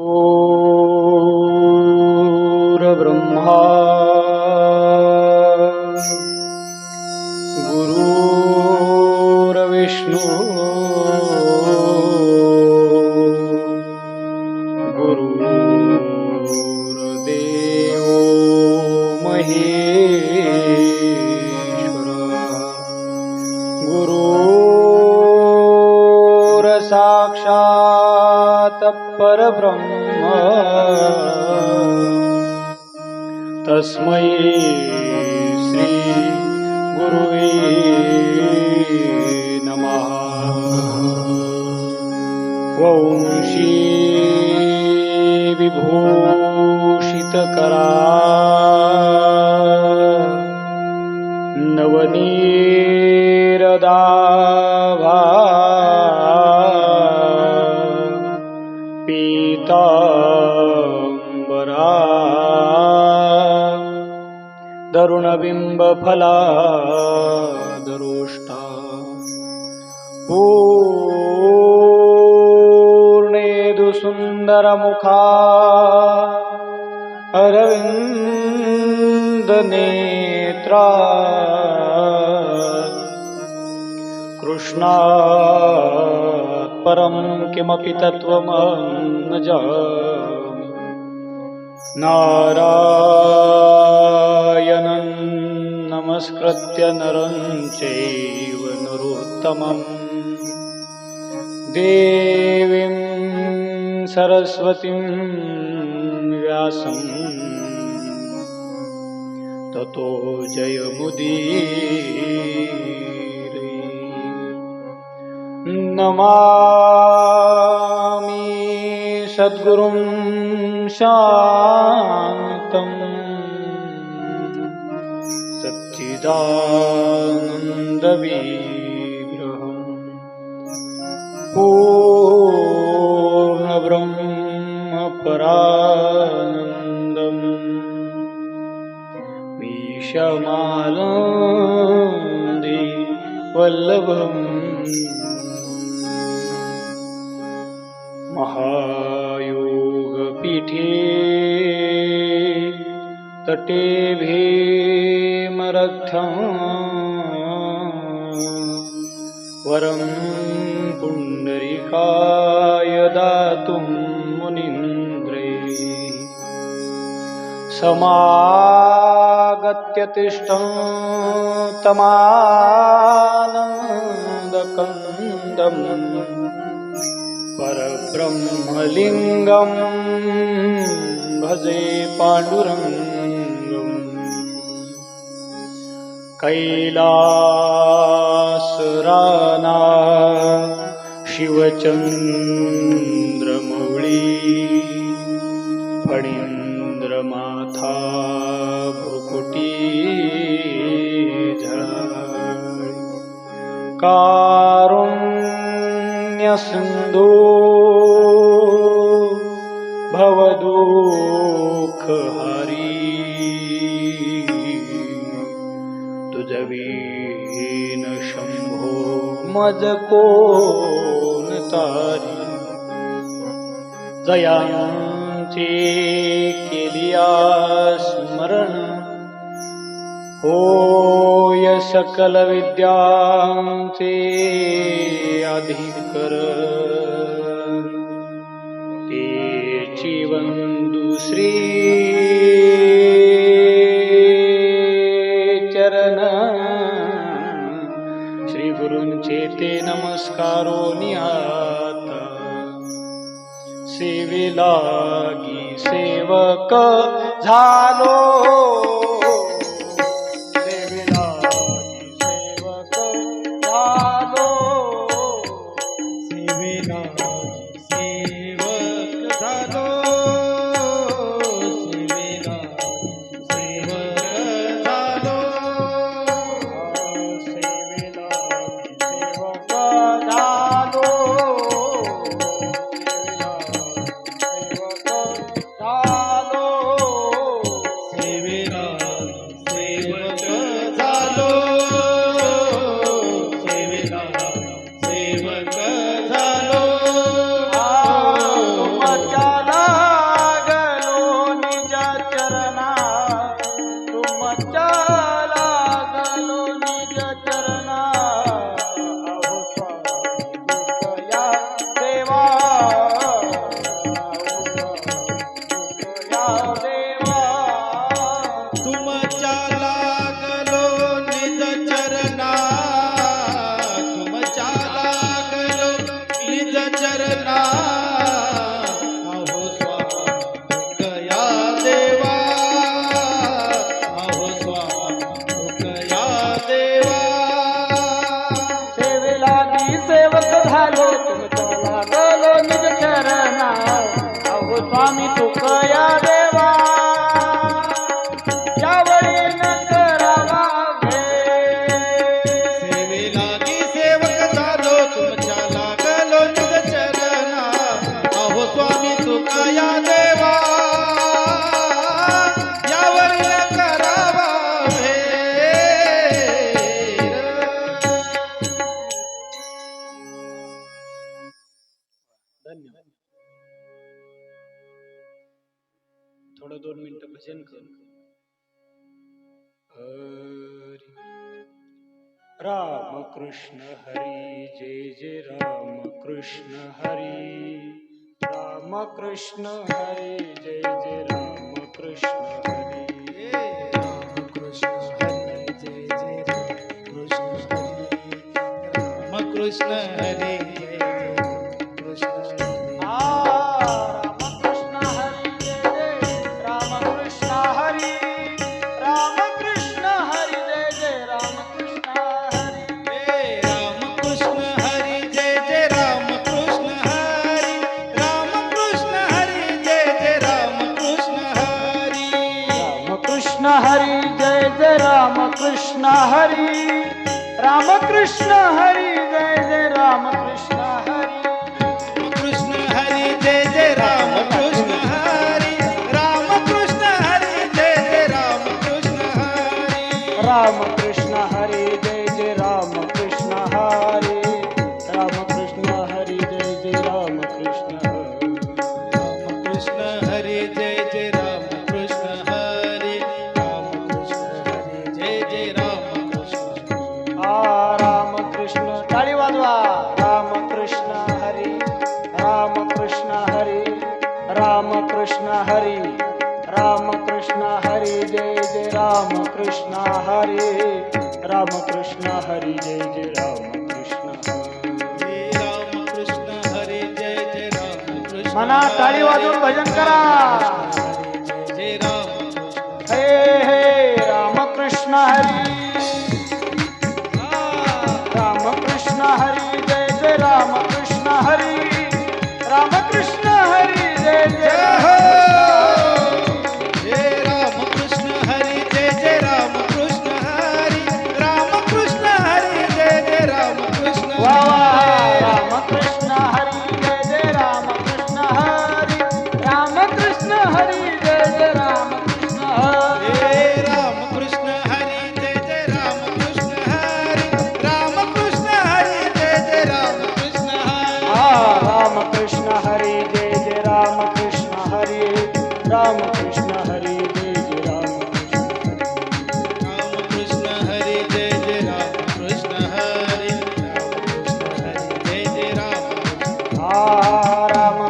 गुरुर्ब्रह्मा गुरुर्विष्णू गुरुर्देव महेश्वर गुरुर्साक्षात् परब्रह्म तस्मै श्री गुरुवे नमः। वंशी विभूषितकरा नवनीरदाभा पीतांबरा दरुणबिंबफलादरोष्टा पूर्णेदुसुन्दरमुखा अरविन्दनेत्रा कृष्णात् परं किमपि तत्त्वमहं न जानामि। नारायणं नमस्कृत्य नरं चैव नरोत्तमं देवीं सरस्वतीं व्यासं ततो जयमुदीरये। नमामि सद्गुरुं शान्तं सच्चिदानन्दविग्रहं पूर्णब्रह्मपरानन्दम् मीशमानन्दे वल्लभम् महायोगपीठे तटे भीमरथं वरं पुण्डरीकाय दातुं मुनीन्द्रैः समागत्य तिष्ठं तमानन्दकन्दम् परब्रह्मलिङ्गं भजे पाण्डुरङ्गम्। कैलासराना शिवचन्द्रमौळी फणीन्द्रमाथा भ्रुकुटी झळाळी कारुण्यसिन्धू भवदुःखहारी तुझविहीन शंभो मज कोण तारी। जयांचे केलिया स्मरण होय सकल विद्यांचे अधिकर। तेची वंदू श्री चरण श्री गुरूंचे ते नमस्कारो निहाता। सेवे लागी सेवक झालो सेवक झालो तुमच्या अहो स्वामी तुकया देवा यावेळी न करावा सेवे लागी सेवक झालो तुमच्या लागलो निज चरणा अहो स्वामी तुकया देवा यावर न करावा धन्यवाद. थोडं 2 मिनिटं भजन कर. हरी राम कृष्ण हरी जय जय राम कृष्ण हरी राम कृष्ण हरी जय जय राम कृष्ण हरी राम कृष्ण हरी जय जय राम कृष्ण हरी राम कृष्ण हरी जय जय कृष्ण हरी रामकृष्ण हरी जय जय रामकृष्ण हरी रामकृष्ण हरी जय जय रामकृष्ण हरी रामकृष्ण हरी जय जय रामकृष्ण हरी रामकृष्ण हरी जय जय रामकृष्ण हरी रामकृष्ण हरी जय जय रामकृष्ण हरी रामकृष्ण हरी जय जय रामकृष्ण हरी कृष्ण हरी जय जय रामकृष्ण हरी रामकृष्ण हरी जय जय रामकृष्ण हरी रामकृष्ण हरी जय जय रामकृष्ण हरी रामकृष्ण हरी जय जय रामकृष्ण हरी रामकृष्ण हरी जय जय रामकृष्ण हरी रामकृष्ण हरी जय जय रामकृष्ण रामकृष्ण टाळी वाजवा रामकृष्ण हरी रामकृष्ण हरी रामकृष्ण हरी रामकृष्ण हरी जय जय रामकृष्ण हरी रामकृष्ण हरी जय जय रामकृष्ण हरी रामकृष्ण हरी जय जय रामकृष्ण मना टाळी वाजवून भजन करा जय रामकृष्ण हे हे रामकृष्ण हरी रामकृष्ण हरी जय जय रामकृष्ण हरी रामकृष्ण हरी जय जय जय रामकृष्ण हरी जय जय रामकृष्ण हरी रामकृष्ण हरी जय जय रामकृष्ण वा वा रामकृष्ण हरी जय जय रामकृष्ण हरी रामकृष्ण हरी जय जय रामकृष्ण हरी रामकृष्ण हरी जय जय रामकृष्ण हरी रामकृष्ण हरी जय जय रामकृष्ण रामकृष्ण हरी जय जय रामकृष्ण हरी रामकृष्ण हरी जय जय रामकृष्ण रामकृष्ण हरी जय जय रामकृष्ण हरी रामकृष्ण हरी जय जय रामकृष्ण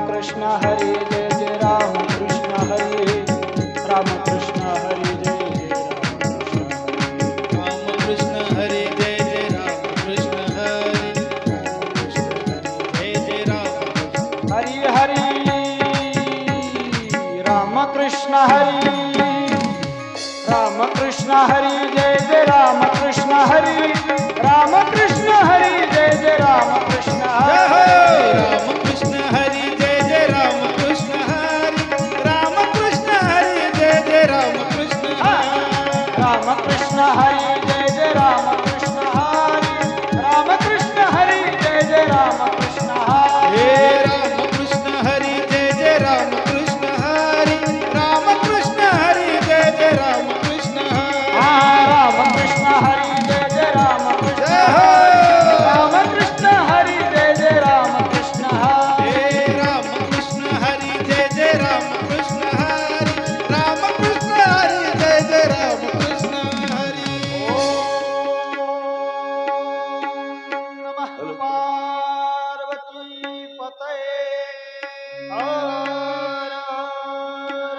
रामकृष्ण हरी जय जय रामकृष्ण हरी रामकृष्ण हरी जय जय रामकृष्ण रामकृष्ण हरी जय जय रामकृष्ण हरी रामकृष्ण हरी जय जय रामकृष्ण हरी हरी रामकृष्ण हरी रामकृष्ण हरी जय जय रामकृष्ण हरी रामकृष्ण हरी जय जय रामकृष्ण हरी रामकृष्ण हरी जय जय रामकृष्ण हरी रामकृष्ण हरी जय जय रामकृष्ण रामकृष्ण हरी जय जय रामकृष्ण हरी रामकृष्ण हरी जय जय रामकृष्ण हे हरी रामकृष्ण हरी जय जय रामकृष्ण हरी रामकृष्ण हरी जय जय रामकृष्ण रामकृष्ण हरी जय जय रामकृष्ण हरी रामकृष्ण हरी जय जय रामकृष्ण हरी हे रामकृष्ण हरी जय जय रामकृष्ण हरी रामकृष्ण हरी जय जय रामकृष्ण हरी नमः पार्वती पतये हर हर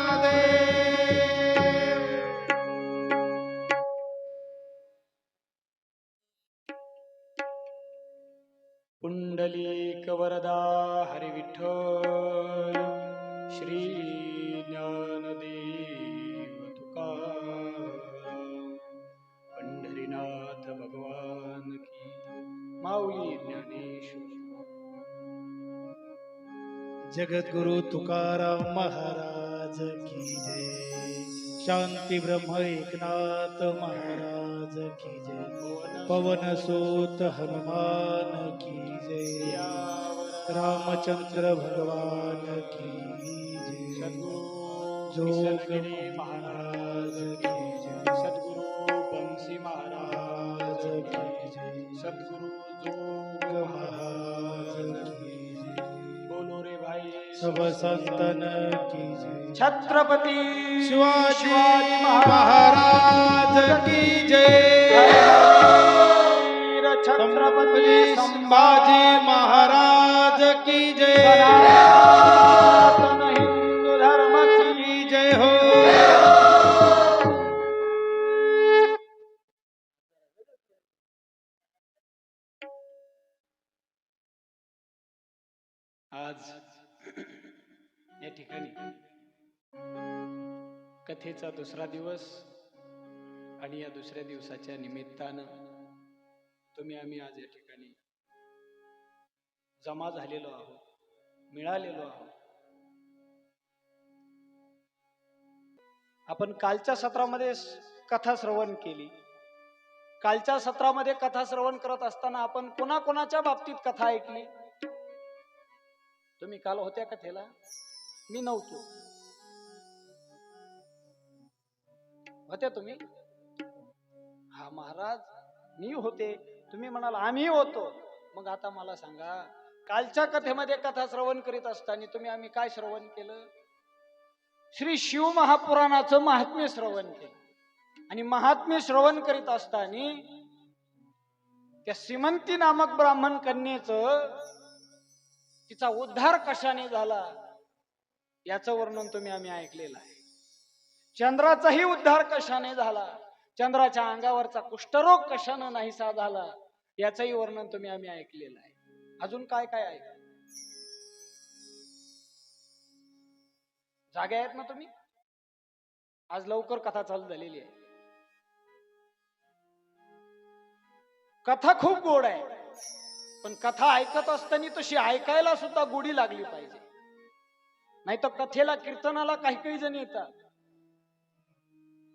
महादेव. पुंडलीक वरदा हरी विठ्ठल जगद्गुरु तुकाराम महाराज की जय. शांती ब्रह्म एकनाथ महाराज की जय. पवन सूत हनुमान की जय. रामचंद्र भगवान की जय. सद्गुरु जोग निसर्गगिरी महाराज की जय. सद्गुरु बंसी महाराज की जय. सद्गुरु जोग महाराज की जय. बोलो रे भाई सब संतन की जय. छत्रपती शिवाजी महाराज की जय. छत्रपती संभाजी महाराज की जय. सनातन हिंदू धर्म की जय हो. आज या ठिकाणी कथेचा दुसरा दिवस आणि या दुसऱ्या दिवसाच्या निमित्तानं आम्ही आज या ठिकाणी जमा झालेलो आहोत, मिळालेलो आहोत. आपण कालच्या सत्रामध्ये कथा श्रवण केली. कालच्या सत्रामध्ये कथा श्रवण करत असताना आपण कोणाकोणाच्या बाबतीत कथा ऐकली? तुम्ही काल होत्या कथेला? मी नव्हतो. होत्या तुम्ही? हा महाराज मी होते. तुम्ही म्हणाल आम्ही होतो. मग आता मला सांगा, कालच्या कथेमध्ये कथा श्रवण करीत असताना आम्ही काय श्रवण केलं? श्री शिव महापुराणाचं महात्म्य श्रवण केलं. आणि महात्म्य श्रवण करीत असताना त्या सीमंती नामक ब्राह्मण कन्येचं तिचा उद्धार कशाने झाला याचं वर्णन आम्ही ऐकलेलं आहे. चंद्राचाही उद्धार कशाने झाला, चंद्राच्या अंगावरचा कुष्ठरोग कशाने नाहीसा झाला याचंही वर्णन आम्ही ऐकलेलं आहे. अजून काय काय ऐक जागे आहेत ना तुम्ही? आज लवकर कथा चालू झालेली आहे. कथा खूप गोड आहे, पण कथा ऐकत असताना तशी ऐकायला सुद्धा गोडी लागली पाहिजे. नाही तर कथेला कीर्तनाला काही काही जण येतात,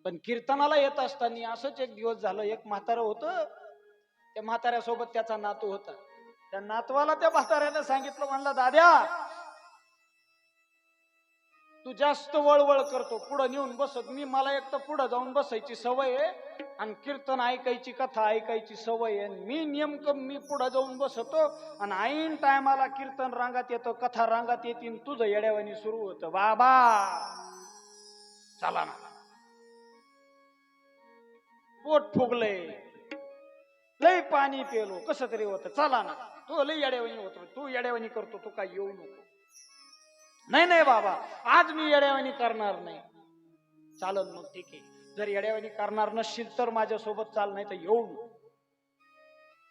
पण कीर्तनाला येत असताना असंच एक दिवस झालं. एक म्हातारं होतं, त्या म्हाताऱ्यासोबत त्याचा नातू होता. त्या नातवाला त्या म्हाताऱ्याने सांगितलं, म्हणलं दाद्या तू जास्त वळवळ करतो, पुढं नेऊन बसत. मला एक तर पुढं जाऊन बसायची सवय आहे आणि कीर्तन ऐकायची, कथा ऐकायची सवय आहे. मी पुढं जाऊन बसतो आणि ऐन टायमाला कीर्तन रांगात येतं, कथा रांगात येतील, तुझं येड्यावानी सुरू होतं. बाबा चला ना, पोट फुगले, लय पाणी पेलो, कसं तरी होतं, चला ना. तू लय येड्यावानी होतो, तू येड्यावानी करतो, तू काय येऊ नको. नाही नाही बाबा, आज मी येड्यावानी करणार नाही. चालन मग ठीक आहे, जर येड्यावानी करणार नसशील तर माझ्यासोबत चाल, नाही तर येऊ नको.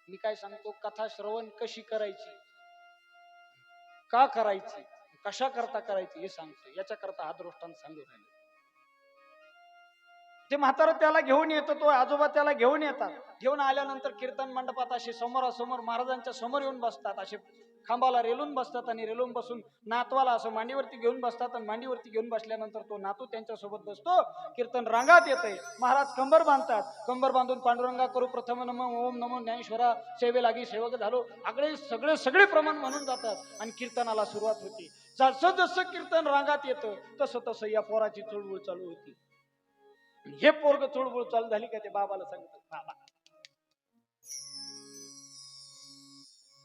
मी काय सांगतो, कथा श्रवण कशी करायची, का करायची, कशा करता करायची हे सांगतो. याच्या करता हा दृष्टांत सांगू राहिलो. ते म्हातारं त्याला घेऊन येतो, तो आजोबा त्याला घेऊन येतात. घेऊन आल्यानंतर कीर्तन मंडपात असे समोरासमोर महाराजांच्या समोर येऊन बसतात. असे खांबाला रेलून बसतात आणि रेलून बसून नातवाला असं मांडीवरती घेऊन बसतात. आणि मांडीवरती घेऊन बसल्यानंतर तो नातू त्यांच्यासोबत बसतो. कीर्तन रांगात येते. महाराज कंबर बांधतात. कंबर बांधून पांडुरंगा करू प्रथम नम ओम नमो ज्ञानेश्वरा सेवे लागी सेवक झालो आगळे सगळे प्रमाण म्हणून जातात आणि कीर्तनाला सुरुवात होती. जसं जसं कीर्तन रांगात येतं तसं तसं या पोराची चळवळ चालू होती. हे पोरग चळवळ चालू झाली का ते बाबाला सांगतात, बाबा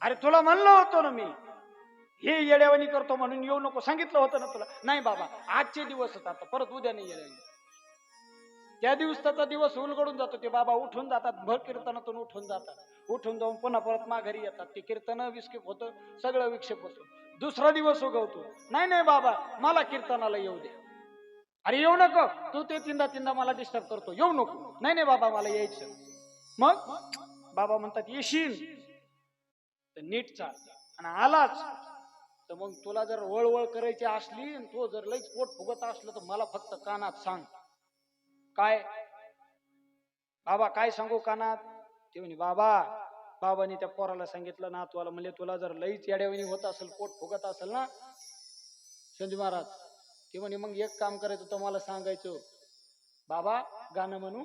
अरे तुला म्हणलं होतं ना मी, हे येड्यावानी करतो म्हणून येऊ नको, सांगितलं होतं ना तुला. नाही बाबा, आजचे दिवस होता, आता परत उद्या नाही येड्यावानी. त्या दिवसाचा दिवस उलगडून जातो. ते बाबा उठून जातात, भर कीर्तनातून उठून जातात. उठून जाऊन पुन्हा परत माघारी येतात. ते कीर्तन विक्षेप होतं, सगळं विक्षेप होतं. दुसरा दिवस उगवतो. नाही नाही बाबा, मला कीर्तनाला येऊ दे. अरे येऊ नको, तू ते तीनदा मला डिस्टर्ब करतो, येऊ नको. नाही नाही बाबा, मला यायचं. मग बाबा म्हणतात येशील तर नीट चाल, आणि आलाच तर मग तुला जर वळवळ करायची असली, तो जर लईच पोट फुगत असलं तर मला फक्त कानात सांग. काय बाबा, काय सांगू कानात? ते म्हणे बाबाने त्या पोराला सांगितलं, नातवाला म्हणले तुला जर लईच येड्यावानी होत असेल, पोट फुगत असेल ना, संजय महाराज ते म्हणे मग एक काम करायचं तर मला सांगायचं, बाबा गाणं म्हणू,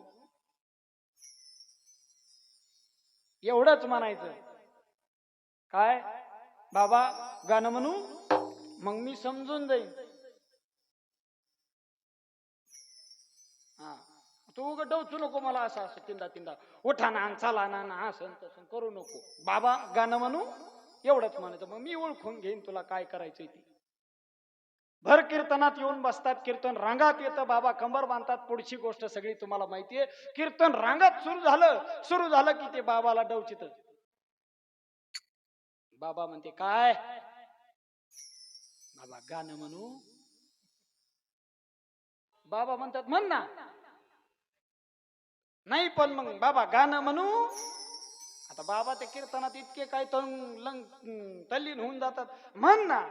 एवढंच म्हणायचं. काय बाबा गाणं म्हणू, मग मी समजून जाईन. हा तू उगा डवचू नको मला असं असं तिंदा तिंदा उठा ना चला ना असं तसं करू नको. बाबा गाणं म्हणू एवढंच म्हणायचं, मग मी ओळखून घेईन तुला काय करायचंय ते. भर कीर्तनात येऊन बसतात, कीर्तन रांगात येतं, बाबा कंबर बांधतात. पुढची गोष्ट सगळी तुम्हाला माहितीये. कीर्तन रांगात सुरू झालं की ते बाबाला डवचित. बाबा म्हणते काय, बाबा गाणं म्हणू. बाबा म्हणतात म्हण ना. नाही पण मग बाबा गाणं म्हणू. आता बाबा त्या कीर्तनात इतके काय तल्लीन होऊन जातात. म्हण ना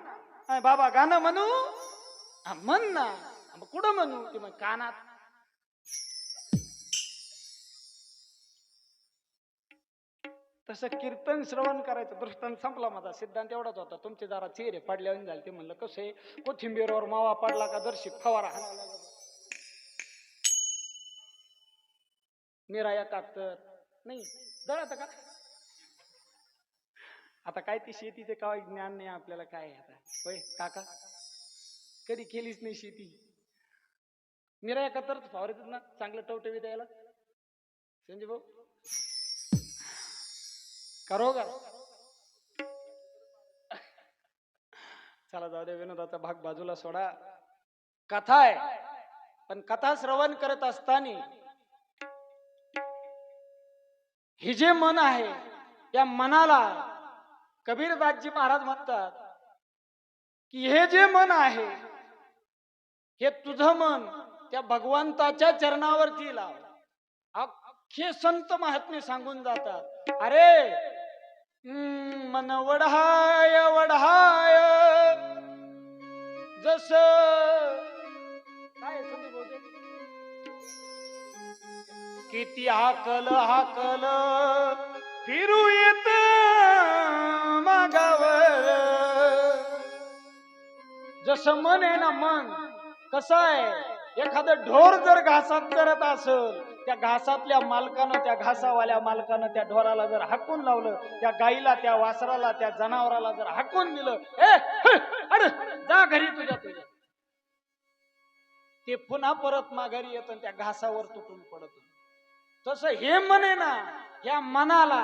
बाबा गाणं म्हणू. म्हण ना. कुठं म्हणू ते मग कानात. तसं कीर्तन श्रवण करायचं. दृष्टांत संपला माझा. सिद्धांत एवढाच होता, तुमचे जरा चेहरे पडल्यावर झाले. ते म्हणलं कसं आहे, कोथिंबीरवर मावा पडला का दर्शिक फवारा हाणावा लागला. निराया कातर नाही जळत का. आता काय ती शेतीचे काय ज्ञान नाही आपल्याला. काय आता होय काका, कधी केलीच नाही शेती. निराया कातर फवारायच ना चांगलं टवटवी द्यायला. संजय भाऊ करो का. चला जाऊ दे, विनोदाचा भाग बाजूला सोडा. कथा आहे, पण कथा श्रवण करत असताना हे जे मन आहे या मनाला कबीरदासजी महाराज म्हणतात की हे जे मन आहे हे तुझं मन त्या भगवंताच्या चरणावरती लाव. अख्खे संत महात्मे सांगून जातात, अरे मन वढाय वढाय जस काय किती हाकल हाकल फिरू येत मागावर. जसं मन आहे ना, मन कसं आहे, एखादं ढोर जर घासात चरत असेल, त्या घासातल्या मालकानं, त्या घासावाल्या मालकानं त्या ढोराला जर हाकून लावलं, त्या गाईला, त्या वासराला, त्या जनावराला जर हाकून दिलं, अरे जा घरी तुझ्या, ते पुन्हा परत माघारी येत त्या घासावर तुटून पडत. तसं हे मन आहे ना, या मनाला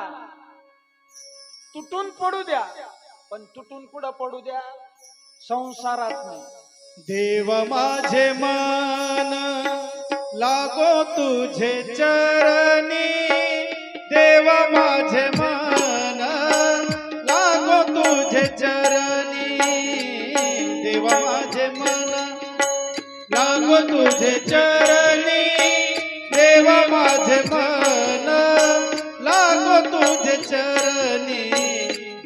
तुटून पडू द्या, पण तुटून कुठं पडू द्या, संसारात नाही. देव माझे मन लागो तुझे चरणी, देव माझे मन लागो तुझे चरणी, देव माझे मन लागो तुझे चरणी, देव माझे मन लागो तुझे चरणी,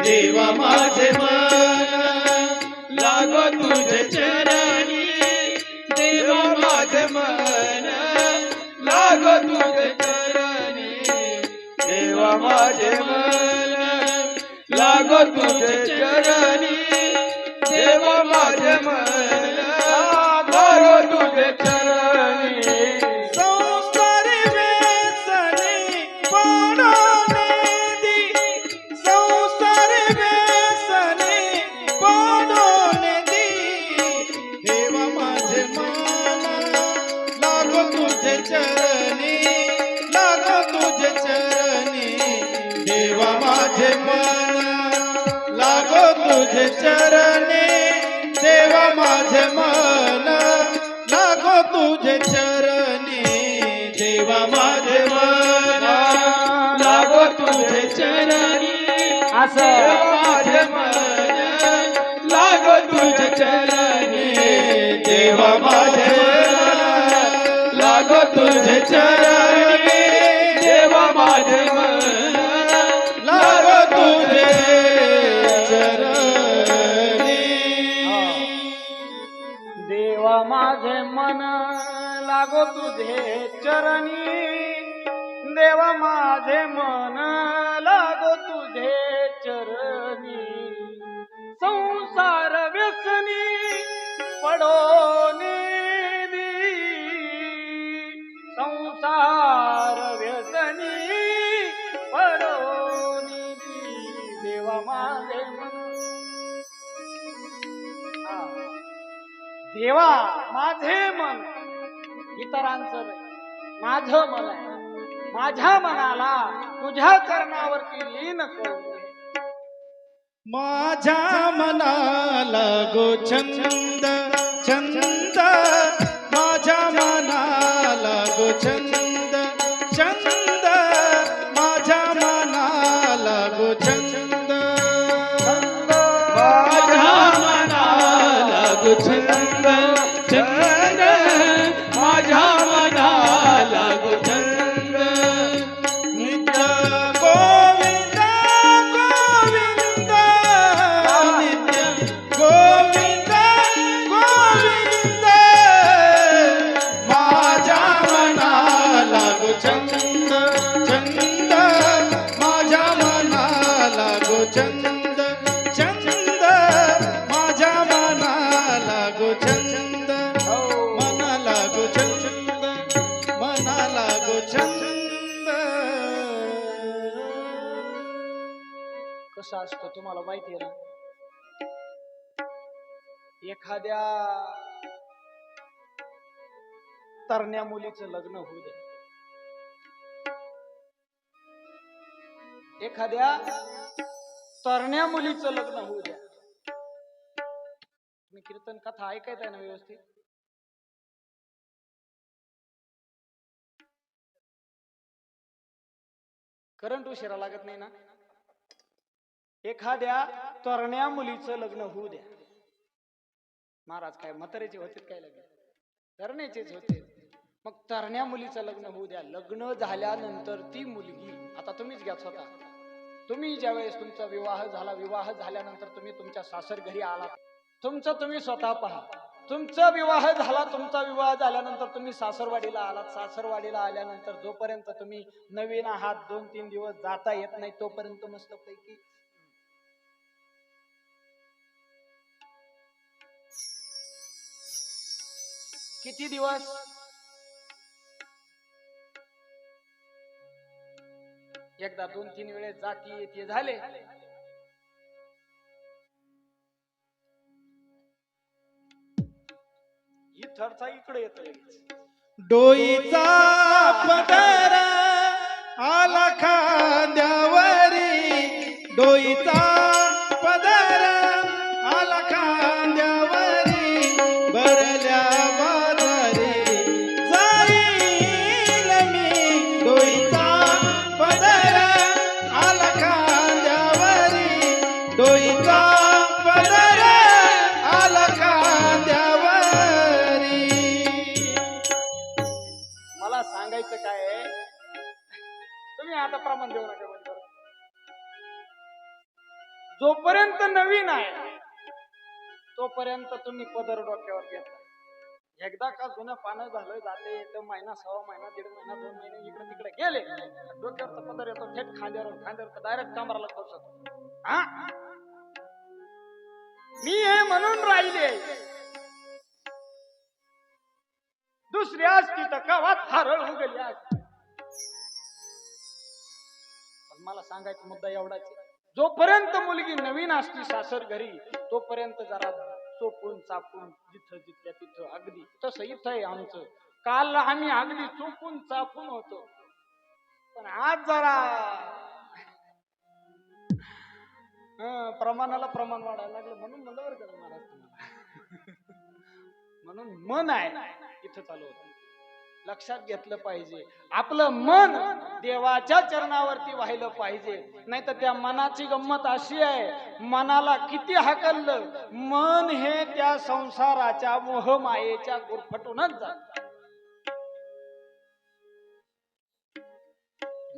देव माझे मन लागो तुझे चरणी, देव माझे मन लागो तुझे चरणी, देव माझे मन लागो तुझे चरणी, देव माझे मन लागो तुझे चरणी. संसारी व्यसनी पडोने दी, संसारी व्यसनी पडोने दी, देव माझे मन लागो तुझे चरणी, लागो तुझे चरणी, देव माझे मन लागो तुझे चरणी, देव माझे मन लागो तुझे चरणी, देव माझे मन लागो तुझे चरणी, देव माझे मन लागो तुझे चरणी, देव माझे मन लागो तुझे चरणी, देव माझे मन लागो तुझे चरणी. देवा माझे मन लागो तुझे चरणी, देवा माझे मन लागो तुझे चरणी. संसार व्यसनी देवा माझे मन इतरांचं नाही, माझं मन आहे. माझ्या मनाला तुझ्या चरणावरती लीन करून दे. माझ्या मनाला गो छंद छंद, माझ्या मनाला गो छंद छंद, माझ्या मनाला गो छंद, माझ्या मनाला गो छंद छंद, माझ्या मनाला गो छंद. नित्य गोविंद गोविंद, नित्य गोविंद गोविंद, माझ्या मनाला गो छंद छंद, माझ्या मनाला गो छंद छंद, माझ्या मनाला गो छंद, मनाला गो छंद, मनाला गो छंद. कसं असतं तुम्हाला माहिती आहे ना. एखाद्या तरण्या मुलीचं लग्न होऊ दे, एखाद्या तरण्या मुलीचं लग्न होऊ द्या. तुम्ही कीर्तन कथा ऐकायचं ना व्यवस्थित. करंट उशिरा लागत नाही ना. एखाद्या तरण्या मुलीचं लग्न होऊ द्या. महाराज काय म्हाताऱ्याचे होते काय लग्न? तरण्याचेच होते. मग तरण्या मुलीचं लग्न होऊ द्या. लग्न झाल्यानंतर ती मुलगी, आता तुम्हीच घ्या स्वतः, तुम्ही ज्यावेळेस तुमचा विवाह झाला, विवाह झाल्यानंतर तुम्ही तुमच्या सासर घरी आलात, तुमचं तुम्ही स्वतः पहा. तुमचा विवाह झाला, तुमचा विवाह झाल्यानंतर तुम्ही सासरवाडीला आलात. सासरवाडीला आल्यानंतर जोपर्यंत तुम्ही नवीन आहात, 2-3 दिवस जाता येत नाही, तोपर्यंत मस्तपैकी किती दिवस? एकदा 2-3 वेळेस जाती येते झाले. ही थरचा इकडे येतो. डोईचा पदर आला खांद्यावरी, डोईचा पदर आला खांद्यावरी, भरल्या बाजारी जाईल मी. डोईचा पदर आला खांद्यावरी, डोईचा पदर आला खांद्यावरी. मला सांगायचं काय आहे, तुम्ही आता प्रमाण देऊ नका. जोपर्यंत नवीन आहे तोपर्यंत तुम्ही पदर डोक्यावर घेता. एकदा का जुनं पानं झालं, जाते येतं, महिना, 1.5 महिना, 1.5 महिना, 2 महिने इकडे तिकडे गेले, डोक्यावर पदर येतो थेट खांद्यावर डायरेक्ट कमराला खोचतो. हा, मी हे म्हणून राहिले, दुसरी असती तर गावात हरळ उगली असती. पण मला सांगायचा मुद्दा एवढाच आहे, जोपर्यंत मुलगी नवीन असती सासर घरी, तोपर्यंत जरा चोपून चापून जिथं जिथल्या तिथं, अगदी तसं इथं आहे आमचं. काल आम्ही अगदी चोपून चापून होतो, पण आज जरा प्रमाणाला प्रमाण वाढायला लागलं. म्हणून म्हणलं बरं का महाराज तुम्हाला, म्हणून मन आहे इथं चालू होतं. लक्षात घेतलं पाहिजे, आपलं मन देवाच्या चरणावरती व्हायला पाहिजे. नाही तर त्या मनाची गंमत अशी आहे, मनाला किती हाकललं, मन हे त्या संसाराच्या मोहमायेच्या गुरफटूनच जात.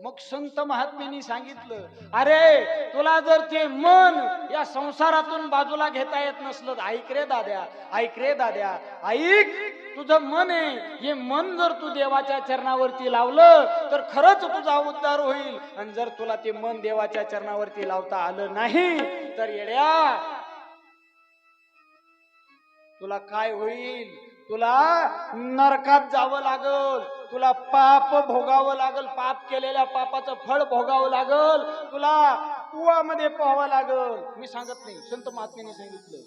मग संत महात्म्यांनी सांगितलं, अरे तुला जर ते मन या संसारातून बाजूला घेता येत नसलं, ऐक रे दाद्या, ऐक रे दाद्या, ऐक, तुझं मन आहे, हे मन जर तू देवाच्या चरणावरती लावलं तर खरंच तुझा उद्धार होईल. आणि जर तुला ते मन देवाच्या चरणावरती लावता आलं नाही तर येड्या तुला काय होईल? तुला नरकात जावं लागल, तुला पाप भोगावं लागल, पाप केलेल्या पापाचं फळ भोगावं लागल, तुला कुवामध्ये पोहावं लागल. मी सांगत नाही, संत महात्म्याने सांगितलं.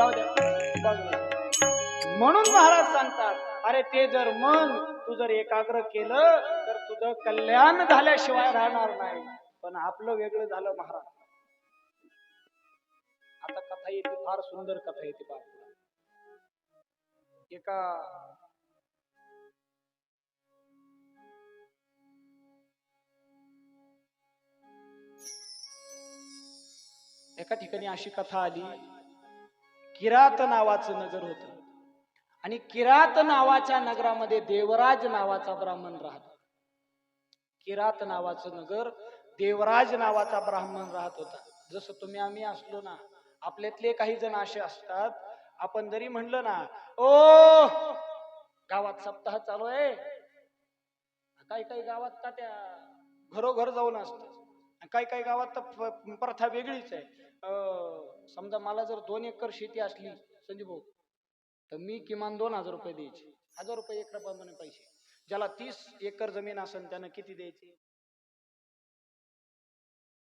जाऊ द्या बाजूला. म्हणून महाराज सांगतात अरे ते जर मन तू जर एकाग्र केलं तर तुझं कल्याण झाल्याशिवाय राहणार नाही. पण आपलं वेगळं झालं महाराज. आता कथा येते, फार सुंदर कथा येते पहा. एका ठिकाणी अशी कथा आली. किरात नावाचं नगर होतं आणि किरात नावाच्या नगरामध्ये देवराज नावाचा ब्राह्मण राहत. किरात नावाचं नगर, देवराज नावाचा ब्राह्मण राहत होता. जसं तुम्ही आम्ही असलो ना, आपल्यातले काही जण असे असतात, आपण जरी म्हणलं ना ओ गावात सप्ताह चालू आहे, काही काही गावात का त्या घरोघर जाऊन असतात, काही काही गावात तर प्रथा वेगळीच आहे. समजा मला जर 2 एकर शेती असली संजीव भाऊ, तर मी किमान 2000 रुपये द्यायचे. 1000 रुपये एकराप्रमाणे पैसे. ज्याला 30 एकर जमीन असेल त्यानं किती द्यायचे?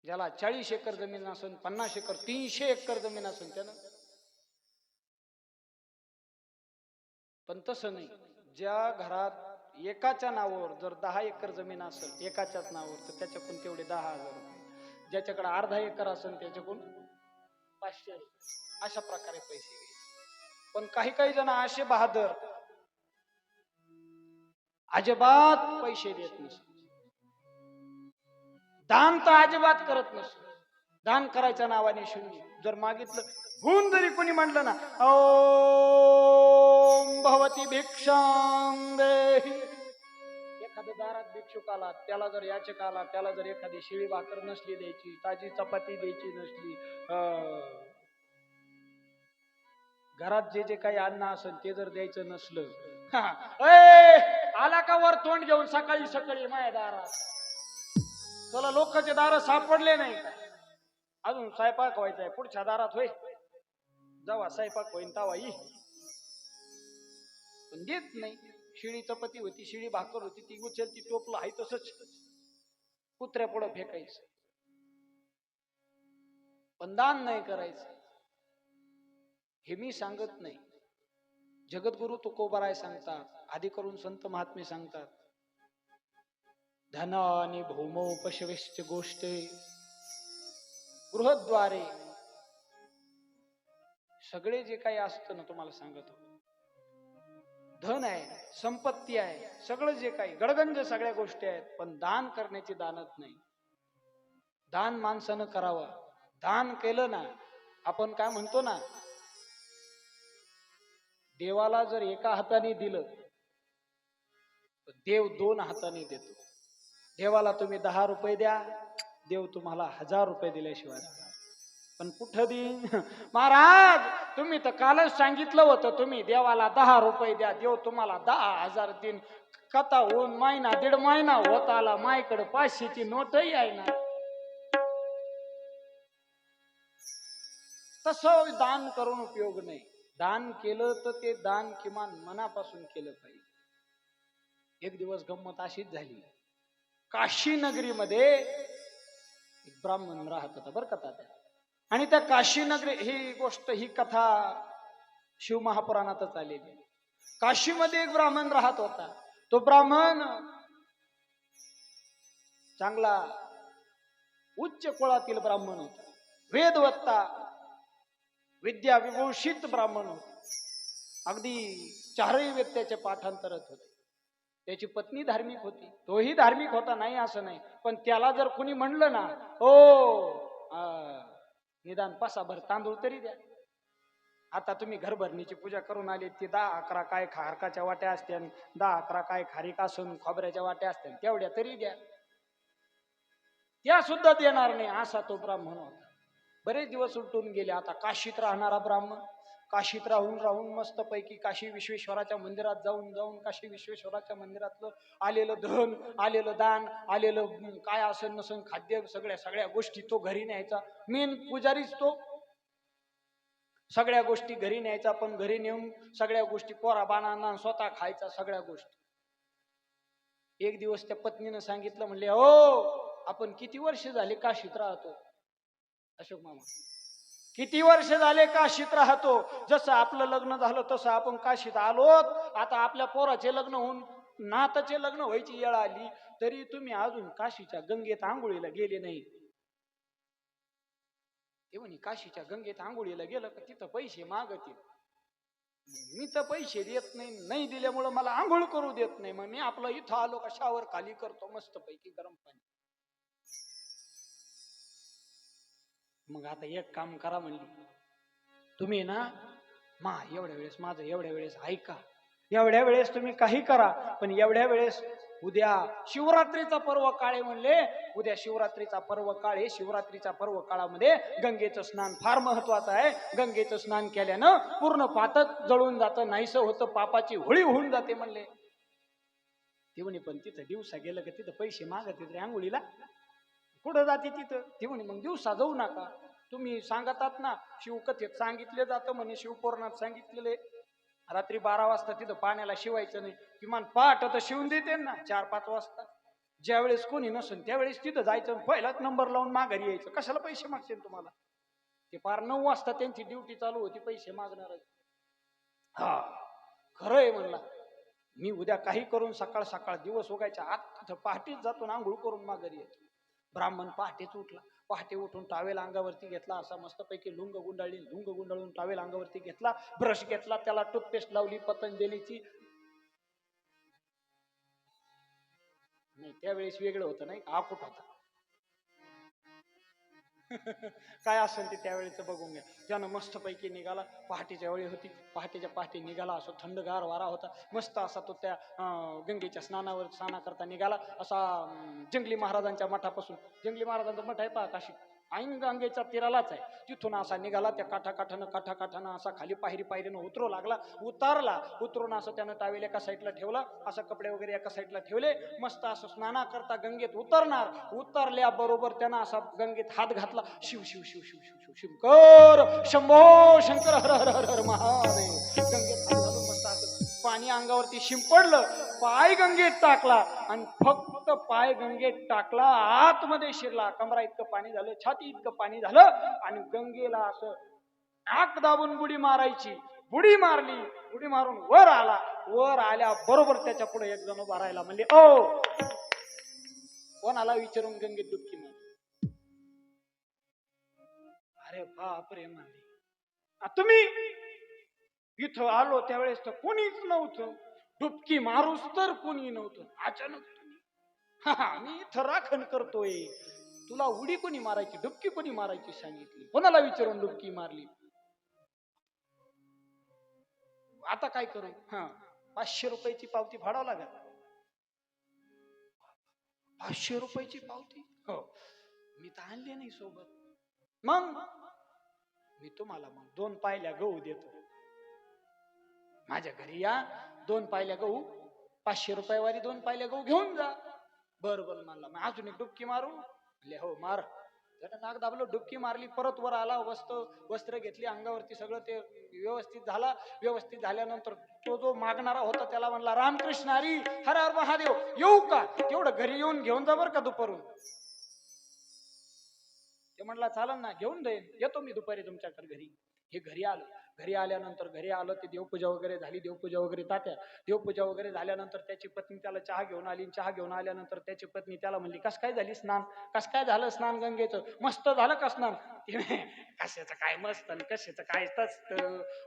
ज्याला 40 एकर जमीन असेल, 50 एकर, 300 एकर जमीन असेल त्यानं. पण तसं नाही. ज्या घरात एकाच्या नावावर जर 10 एकर जमीन असेल एकाच्याच नावावर, तर त्याच्याकडून तेवढे 10,000 रुपये. ज्याच्याकडे अर्धा एकर असेल त्याच्याकडून 500. अशा प्रकारे पैसे घ्यायचे. पण काही काही जण असे बहादर, अजिबात पैसे देत नसत. दान तर अजिबात करत नसत. दान करायच्या नावाने शून्य. जर मागितलं, होऊन जरी कोणी म्हटलं ना ओम भवती भिक्षां देहि, एखाद्या दारात भिक्षुक आला, त्याला जर याचक आला, त्याला जर एखादी शिळी भाकर नसली द्यायची, ताजी चपाती द्यायची नसली, घरात जे जे काही अन्न असेल ते जर द्यायचं नसलं, आला का वर तोंड घेऊन सकाळी सकाळी माझ्या दारात, तुला लोकांचे दार सापडले नाही का? अजून स्वयंपाक व्हायचाय, पुढच्या दारात होय, जेव्हा स्वयंपाक होईन तवा ये. पण देत नाही. शिळी चपाती होती, शिळी भाकर होती, ती उचलती, टोपलं आहे तसंच कुत्र्या पुढं फेकायचं. पण दान नाही करायचं. हे मी सांगत नाही, जगद्गुरु तुकोबाराय सांगतात, आधी करून संत महात्मे सांगतात. धनानि भौमोपशविश्च गोष्टे गृहद्वारे. सगळे जे काही असतं ना, तुम्हाला सांगतो, धन आहे, संपत्ती आहे, सगळं जे काही गडगंज सगळ्या गोष्टी आहेत, पण दान करण्याची दानत नाही. दान माणसानं करावं. दान केलं ना, आपण काय म्हणतो ना, देवाला जर एका हाताने दिलं तर देव 2 हाताने देतो. देवाला तुम्ही 10 रुपये द्या, देव तुम्हाला 1000 रुपये दिल्याशिवाय. पण कुठं देईन महाराज, तुम्ही तर कालच सांगितलं होतं, तुम्ही देवाला 10 रुपये द्या, देव तुम्हाला 10,000 देईन. कथा होऊन महिना 1.5 महिना होत आला, माझ्याकडे 500ची नोटही आहे ना. तसं दान करून उपयोग नाही. दान केलं तर ते दान किमान मनापासून केलं पाहिजे. एक दिवस गंमत अशीच झाली. काशी नगरीमध्ये एक ब्राह्मण राहत होता बरं का तात्या. आणि त्या काशी नगरी, ही गोष्ट, ही कथा शिव महापुराणातच आलेली. काशीमध्ये एक ब्राह्मण राहत होता. तो ब्राह्मण चांगला उच्च कुळातील ब्राह्मण होता. वेदवत्ता, विद्या विभूषित ब्राह्मण होता. अगदी 4ही वेद त्याचे पाठांतरत होते. त्याची पत्नी धार्मिक होती, तोही धार्मिक होता, नाही असं नाही. पण त्याला जर कुणी म्हणलं ना, निदान 5-भर तांदूळ तरी द्या. आता तुम्ही घरभरणीची पूजा करून आली, ती 10-11 काय खारकाच्या वाट्या असत्या, 10-11 काय खारीक असून खोबऱ्याच्या वाट्या असत्या, तेवढ्या तरी द्या. त्या सुद्धा देणार नाही, असा तो ब्राह्मण होता. बरेच दिवस उलटून गेले. आता काशीत राहणारा ब्राह्मण, काशीत राहून मस्तपैकी काशी विश्वेश्वराच्या मंदिरात जाऊन काशी विश्वेश्वराच्या मंदिरातलं आलेलं धन, आलेलं दान, आलेलं काय असेल नसेल खाद्य, सगळ्या गोष्टी तो घरी न्यायचा. मेन पुजारीच तो. सगळ्या गोष्टी घरी न्यायचा, पण घरी नेऊन सगळ्या गोष्टी पोरा बाणांना स्वतः खायचा, सगळ्या गोष्टी. एक दिवस त्या पत्नीनं सांगितलं, म्हणले हो आपण किती वर्ष झाले काशीत राहतो. अशोक मामा किती वर्ष झाले काशीत राहतो. जसं आपलं लग्न झालं तसं आपण काशीत आलोत. आता आपल्या पोराचे लग्न होऊन नाताचे लग्न व्हायची वेळ आली तरी तुम्ही अजून काशीच्या गंगेत आंघोळीला गेले नाही. ते म्हणे काशीच्या गंगेत आंघोळीला गेलं का तिथं पैसे मागतील. मी तर पैसे देत नाही, नाही दिल्यामुळं मला आंघोळ करू देत नाही. मग मी आपलं इथं आलो का शावर खाली करतो मस्त पैकी गरम पाणी. मग आता एक काम करा म्हणली, तुम्ही ना एवढ्या वेळेस माझं एवढ्या वेळेस ऐका. एवढ्या वेळेस तुम्ही काही करा पण एवढ्या वेळेस उद्या शिवरात्रीचा पर्व काळ आहे म्हणले. उद्या शिवरात्रीचा पर्व काळ आहे. शिवरात्रीचा पर्व काळामध्ये गंगेचं स्नान फार महत्वाचं आहे. गंगेचं स्नान केल्यानं पूर्ण पातक जळून जातं, नाहीसं होतं, पापाची होळी होऊन जाते म्हणले. ते म्हणे पण तिथं दिवसा गेलं का तिथं पैसे मागत रे आंघोळीला, कुठं जाते तिथं. ते म्हणे मग दिवसा जाऊ नका. तुम्ही सांगतात ना शिवकथेत सांगितले जातं म्हणे, शिवपुराणात सांगितलेले रात्री 12 वाजता तिथं पाण्याला शिवायचं नाही. किमान पहाट तर शिवून देते ना 4-5 वाजता. ज्यावेळेस कोणी नसेल त्यावेळेस तिथं जायचं, पहिलाच नंबर लावून माघारी यायचं. कशाला पैसे मागतील तुम्हाला. ते पार 9 वाजता त्यांची ड्युटी चालू होती पैसे मागणार. हा खरं आहे म्हणला. मी उद्या काही करून सकाळ सकाळ दिवस उगायच्या आत तिथं पहाटेच जातो ना आंघोळ करून माघारी येतो. ब्राह्मण पहाटेच उठला. पहाटे उठून टावेल अंगावरती घेतला, असा मस्तपैकी लुंग गुंडाळून टावेल अंगावरती घेतला, ब्रश घेतला, त्याला टूथपेस्ट लावली पतंजलीची. नाही त्यावेळेस वेगळं होतं नाही, आकुट होता. काय असेल ते त्यावेळेच बघून घ्या. त्यानं मस्तपैकी निघाला. पहाटेच्या वेळी होती, पहाटेच्या पहाटे निघाला. असं थंडगार वारा होता मस्त असा. तो त्या गंगेच्या स्नाना करता निघाला असा. जंगली महाराजांच्या मठापासून, जंगली महाराजांचा मठ आहे पहा काशी, ऐन गंगेच्या तीरालाच आहे. तिथून असा निघाला. त्या काठाकाठानं असा खाली पायरीनं उतरू लागला. उतरून असं त्यानं टावेल एका साईडला ठेवला, असं कपडे वगैरे एका साईडला ठेवले. मस्त असं स्नाना करता गंगेत उतरल्याबरोबर त्यानं असा गंगेत हात घातला. शिव शिव शिव शिव शिव शिव शंकर शंभो शंकर हर हर हर हर महादेव. गंगेत हात घालून मस्त असं पाणी अंगावरती शिंपडलं. पाय गंगेत टाकला आणि फक्त पाय गंगेत टाकला, आतमध्ये शिरला. कमरा इतकं पाणी झालं, छाती इतकं पाणी झालं. आणि गंगेला असं आक दाबून बुडी मारायची. बुडी मारली. बुडी मारून वर आला. वर आल्या बरोबर त्याच्या पुढे एक जण उभा राहिला. म्हणजे ओ कोणाला विचारून गंगेत डुबकी मारली. अरे बापरे म्हणले, तुम्ही इथं आलो त्यावेळेस तर कोणीच नव्हतं, डुबकी मारूस तर कोणी नव्हतं. अचानक तुम्ही, मी इथं राखण करतोय, तुला उडी कोणी मारायची, डुबकी कोणी मारायची सांगितली, कोणाला विचारून डुबकी मारली. आता काय करू. 500 रुपयाची पावती फाडावं लागेल. 500 रुपयाची पावती. हो, मी तर आणले नाही सोबत. मग मी तुम्हाला 2 पायल्या गहू देतो. माझ्या घरी या, 2 पायल्या गहू, 500 रुपयावारी 2 पायल्या गहू घेऊन जा. बरोबर म्हणला. मग अजून एक डुबकी मारू. हो मार. त्यानं नाक दाबलं, डुबकी मारली. परत वर आला. वस्त्र घेतली अंगावरती, सगळं ते व्यवस्थित झाला. व्यवस्थित झाल्यानंतर तो जो मागणारा होता त्याला म्हणला, रामकृष्ण हरी, हर हर महादेव, येऊ का. तेवढं घरी येऊन घेऊन जा बरं का दुपारून. ते म्हणला चालन ना, घेऊन जाईन, येतो मी दुपारी तुमच्याकडे घरी. हे घरी आलं. घरी आलं ते देवपूजा वगैरे झाली. देवपूजा वगैरे देवपूजा वगैरे झाल्यानंतर त्याची पत्नी त्याला चहा घेऊन आली. चहा घेऊन आल्यानंतर त्याची पत्नी त्याला म्हणली, कस काय झाली स्नान, कस काय झालं स्नान गंगेचं, मस्त झालं का स्नान. कशाचं काय मस्त आणि कशाचं काय तस्त.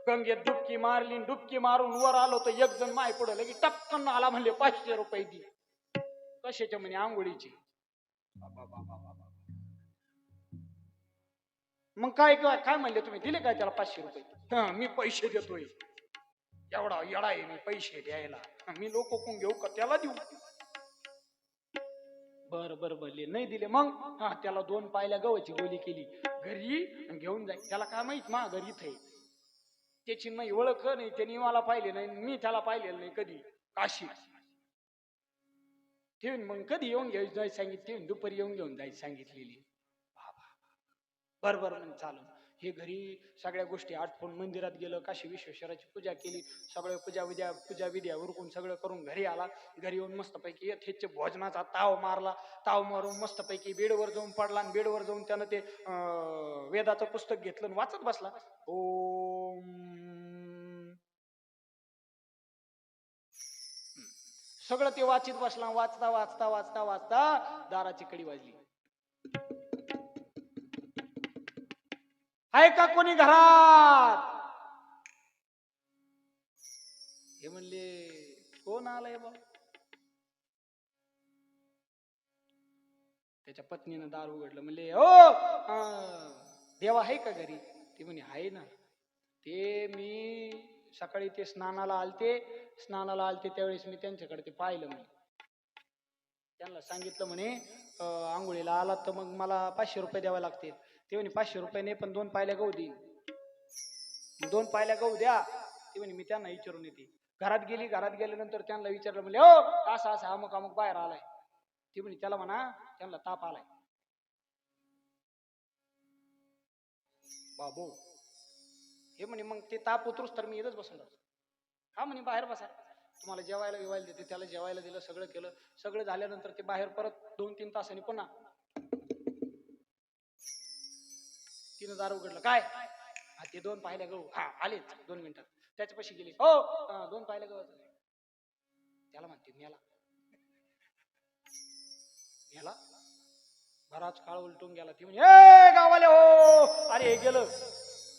गंगेत डुबकी मारली. डुबकी मारून वर आलो तर एक जण माय पुढे लगे टपकन आला. म्हणले 500 रुपये दी. कशाचे म्हणे, आंघोळीची. मग काय म्हणले तुम्ही, दिले काय त्याला 500 रुपये. मी पैसे देतोय, एवढा येडा आहे मी पैसे द्यायला, मी लोक कोण घेऊ का, त्याला देऊ. बर बोलले, नाही दिले. मग त्याला 2 पायल्या गव्हाची गोळी केली, घरी घेऊन जाईल. त्याला काय माहित मा घरी इथे त्याची नाही ओळख नाही, त्यांनी मला पाहिले नाही, मी त्याला पाहिलेलं नाही कधी काशी. ठेवून मग कधी येऊन घ्यायचं जायचं सांगितलं, दुपारी येऊन घेऊन जायचं सांगितलेली. बरोबर चालू. हे घरी सगळ्या गोष्टी आटपून मंदिरात गेलं, काशी विश्वेश्वराची पूजा केली, सगळं पूजा विद्या उरकून सगळं करून घरी आला. घरी येऊन मस्तपैकी यथेच्छ भोजनाचा ताव मारला. ताव मारून मस्तपैकी बेडवर जाऊन पडला आणि बेडवर जाऊन त्यानं ते वेदाचं पुस्तक घेतलं आणि वाचत बसला. ओम, सगळं ते वाचित बसला. वाचता वाचता वाचता वाचता दाराची कडी वाजली. आहे का कोणी घरात? हे म्हणले कोण आलंय बा? त्याच्या पत्नीनं दार उघडलं. म्हणले ओ देवा आहे का घरी? ती म्हणे आहे ना. ते मी सकाळी ते स्नानाला आलते त्यावेळेस मी त्यांच्याकडे ते पाहिलं. म्हणे त्यांना सांगितलं म्हणे आंघोळीला आलात तर मग मला 500 रुपये द्यावे लागतील. ते म्हणे 500 रुपये नाही, पण 2 पायल्या गहू देईन. 2 पायल्या गहू द्या. ते म्हणे मी त्यांना विचारून येते. घरात गेल्यानंतर त्यांना विचारलं. म्हणले हो असं असं अमुक अमुक बाहेर आलाय. ते म्हणे त्याला म्हणा त्यांना ताप आलाय. बाबू हे म्हणे मग ते ताप उतरूच तर मी इथंच बसून राहतो. हा म्हणे बाहेर बसा, तुम्हाला जेवायला देते. त्याला जेवायला दिलं, सगळं केलं. सगळं झाल्यानंतर ते बाहेर परत 2-3 तासांनी पुन्हा तिनं दार उघडलं. काय? हा ते 2 पायल्या गहू. हा आलेच 2 मिनिटात. त्याच्यापाशी गेली. हो 2 पायल्या गहू. त्याला म्हणते मेला. बराच काळ उलटून गेला. ती म्हणजे ए गावाले हो. अरे हे गेलं.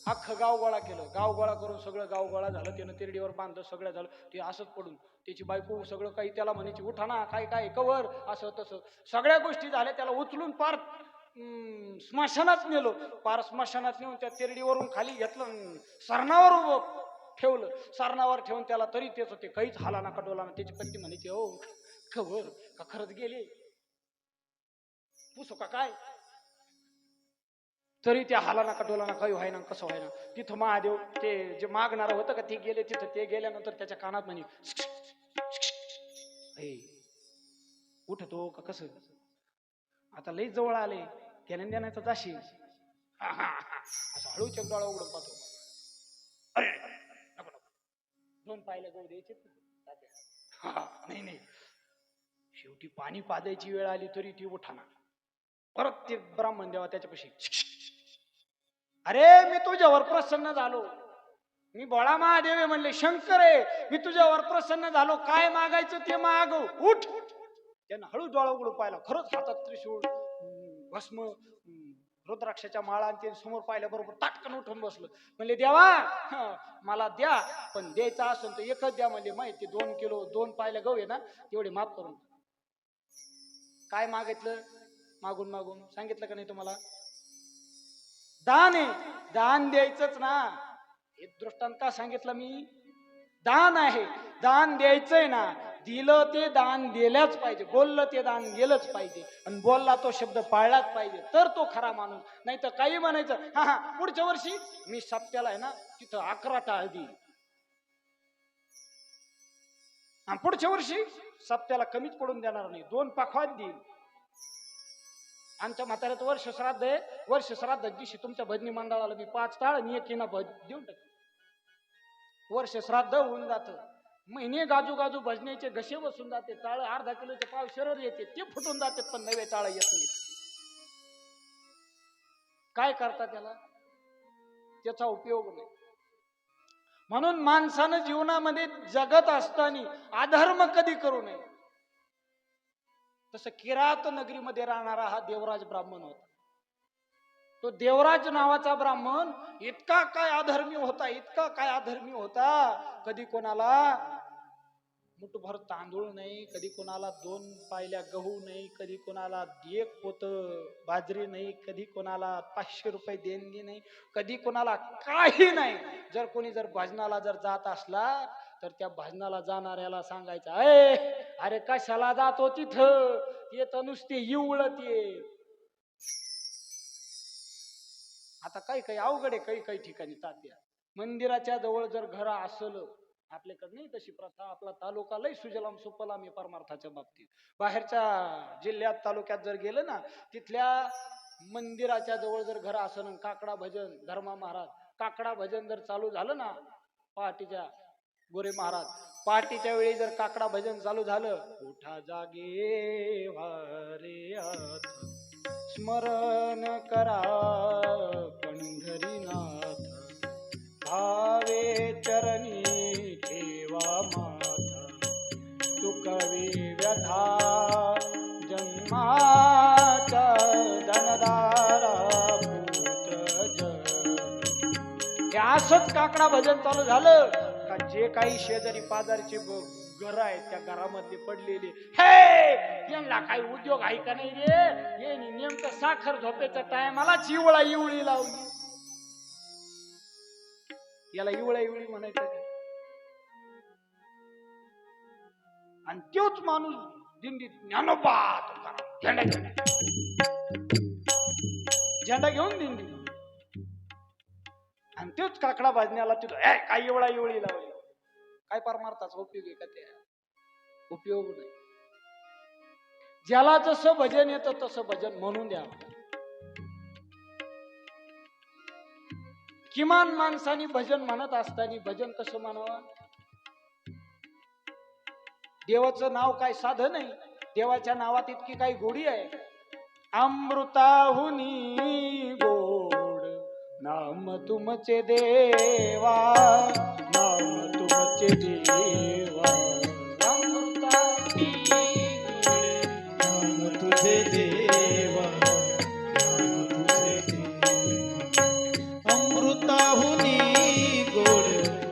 अख्खं गाव गोळा केलं. गाव गोळा करून सगळं गाव गोळा झालं. त्यानं तिरडीवर बांधलं, सगळं झालं. ते असंच पडून त्याची बायको सगळं काही त्याला म्हणायची उठा ना, काय कवर असं तसं सगळ्या गोष्टी झाल्या. त्याला उचलून पार स्मशानात नेलो. पार स्मशानात नेऊन त्या तिरडीवरून खाली घेतलं, सरणावर उभं ठेवलं. सरणावर ठेवून त्याला तरी तेच होते, काहीच हाला ना कडवला ना. त्याची पत्नी म्हणायची हो कवर का खरंच गेले पुसो का काय? तरी त्या हालाना कटोलाना काही व्हायना, कसं व्हायना. तिथं महादेव ते जे मागणार होतं का ते गेले तिथं. ते गेल्यानंतर त्याच्या कानात म्हणे उठतो का कसं? आता लई जवळ आले, त्याने देण्याचा जाशी. असं हळू चक डोळा उघडून पाहतो. अरे नको नको, 2 पायल्या गहू द्यायचे. नाही शेवटी पाणी पाजायची वेळ आली तरी ती उठाना. परत ते ब्राह्मण देवा त्याच्यापाशी. अरे मी तुझ्यावर प्रसन्न झालो. मी भोळा महादेव आहे म्हणले, शंकर आहे. मी तुझ्यावर प्रसन्न झालो, काय मागायचं ते माग, उठ. त्यानं हळू डोळा उघडून पाहिला. खरंच हातात त्रिशूळ, भस्म, रुद्राक्षाच्या माळा ते समोर पाहिल्याबरोबर ताटकन उठून बसलं. म्हणले देवा मला द्या, पण द्यायचा असेल तर एकच द्या. म्हणले माहिती 2 किलो 2 पायल्या गहू आहे ना, तेवढे माफ करून. काय मागितलं? मागून सांगितलं का नाही तुम्हाला? दान आहे, दान द्यायचंच ना. हे दृष्टांत का सांगितलं मी? दान आहे, दान द्यायचंय ना. दिलं ते दान दिल्याच पाहिजे, बोललं ते दान गेलंच पाहिजे, आणि बोलला तो शब्द पाळलाच पाहिजे, तर तो खरा माणूस. नाही तर काही म्हणायचं हा पुढच्या वर्षी मी सप्त्याला आहे ना तिथं 11 टाळ देईल, आणि पुढच्या वर्षी सप्त्याला कमीच पडून देणार नाही, 2 पाखवात देईल. आमच्या म्हाताऱ्याचं वर्ष श्राद्ध आहे. वर्ष श्राद्ध दिवशी तुमच्या भजनी मंडळाला मी 5 टाळ आणि 1 किना देऊन टाक. वर्ष श्राद्ध होऊन जात. महिने गाजू भजनेचे घसे बसून जाते. टाळ अर्धा किलोचे पाव शरर येते, ते फुटून जाते, पण नवे टाळ येत नाही. काय करता त्याला? त्याचा उपयोग नाही. म्हणून माणसानं जीवनामध्ये जगत असताना अधर्म कधी करू नये. तसं किरात नगरीमध्ये राहणारा हा देवराज ब्राह्मण होता. तो देवराज नावाचा ब्राह्मण इतका काय अधर्मी होता, कधी कोणाला मुठभर तांदूळ नाही, कधी कोणाला 2 पायल्या गहू नाही, कधी कोणाला 1 पोत बाजरी नाही, कधी कोणाला 500 रुपये देणगी नाही, कधी कोणाला काही नाही. जर कोणी भजनाला जात असला तर त्या भजनाला जाणाऱ्याला सांगायचं अरे कशाला जातो तिथं, ते तर नुसते इवळत ये. आता काही अवघड आहे. काही ठिकाणी तात्या मंदिराच्या जवळ जर घर असलं, आपल्याकडे नाही तशी प्रथा. आपला तालुका लय सुजलाम सुफलाम आहे परमार्थाच्या बाबतीत. बाहेरच्या जिल्ह्यात तालुक्यात जर गेलं ना, तिथल्या मंदिराच्या जवळ जर घर असन काकडा भजन धर्मा महाराज काकडा भजन जर चालू झालं ना पहाटेच्या गोरे महाराज पहाटेच्या वेळी जर काकडा भजन चालू झालं उठा जागे वारे आत स्मरण करा पंढरीनाथ भावे चरणी ठेवा माथा चुकवी व्यथा जन्माचा धनदारा पुत्र हे असंच काकडा भजन चालू झालं का जे काही शेजारी पाजारचे घर आहेत त्या घरामध्ये पडलेले हे यांना काही उद्योग आहे का नाही रे ये नेमकं साखर झोपेच्या टायमाला चिवळा इवळी लावली याला इवळा इवळी म्हणायचं आणि तोच माणूस दिंडीत ज्ञानोबा तुकाराम झेंडा घेऊन दिंडी आणि तोच काकडा भाजण्याला तिथं काय एवढा एवढी लावली काय परमार्थाचा उपयोग आहे का त्या उपयोग नाही ज्याला जसं भजन येतं तसं भजन म्हणून द्या किमान माणसाने भजन म्हणत असताना भजन कसं म्हणावं देवाचं नाव काय साधं नाही देवाच्या नावात इतकी काही गोडी आहे अमृताहुनी गोड नाम तुमचे देवा नाम तुमचे देवा अमृताहुनी नाम तुझे देवा नाम तुझे देवा अमृताहुनी गोड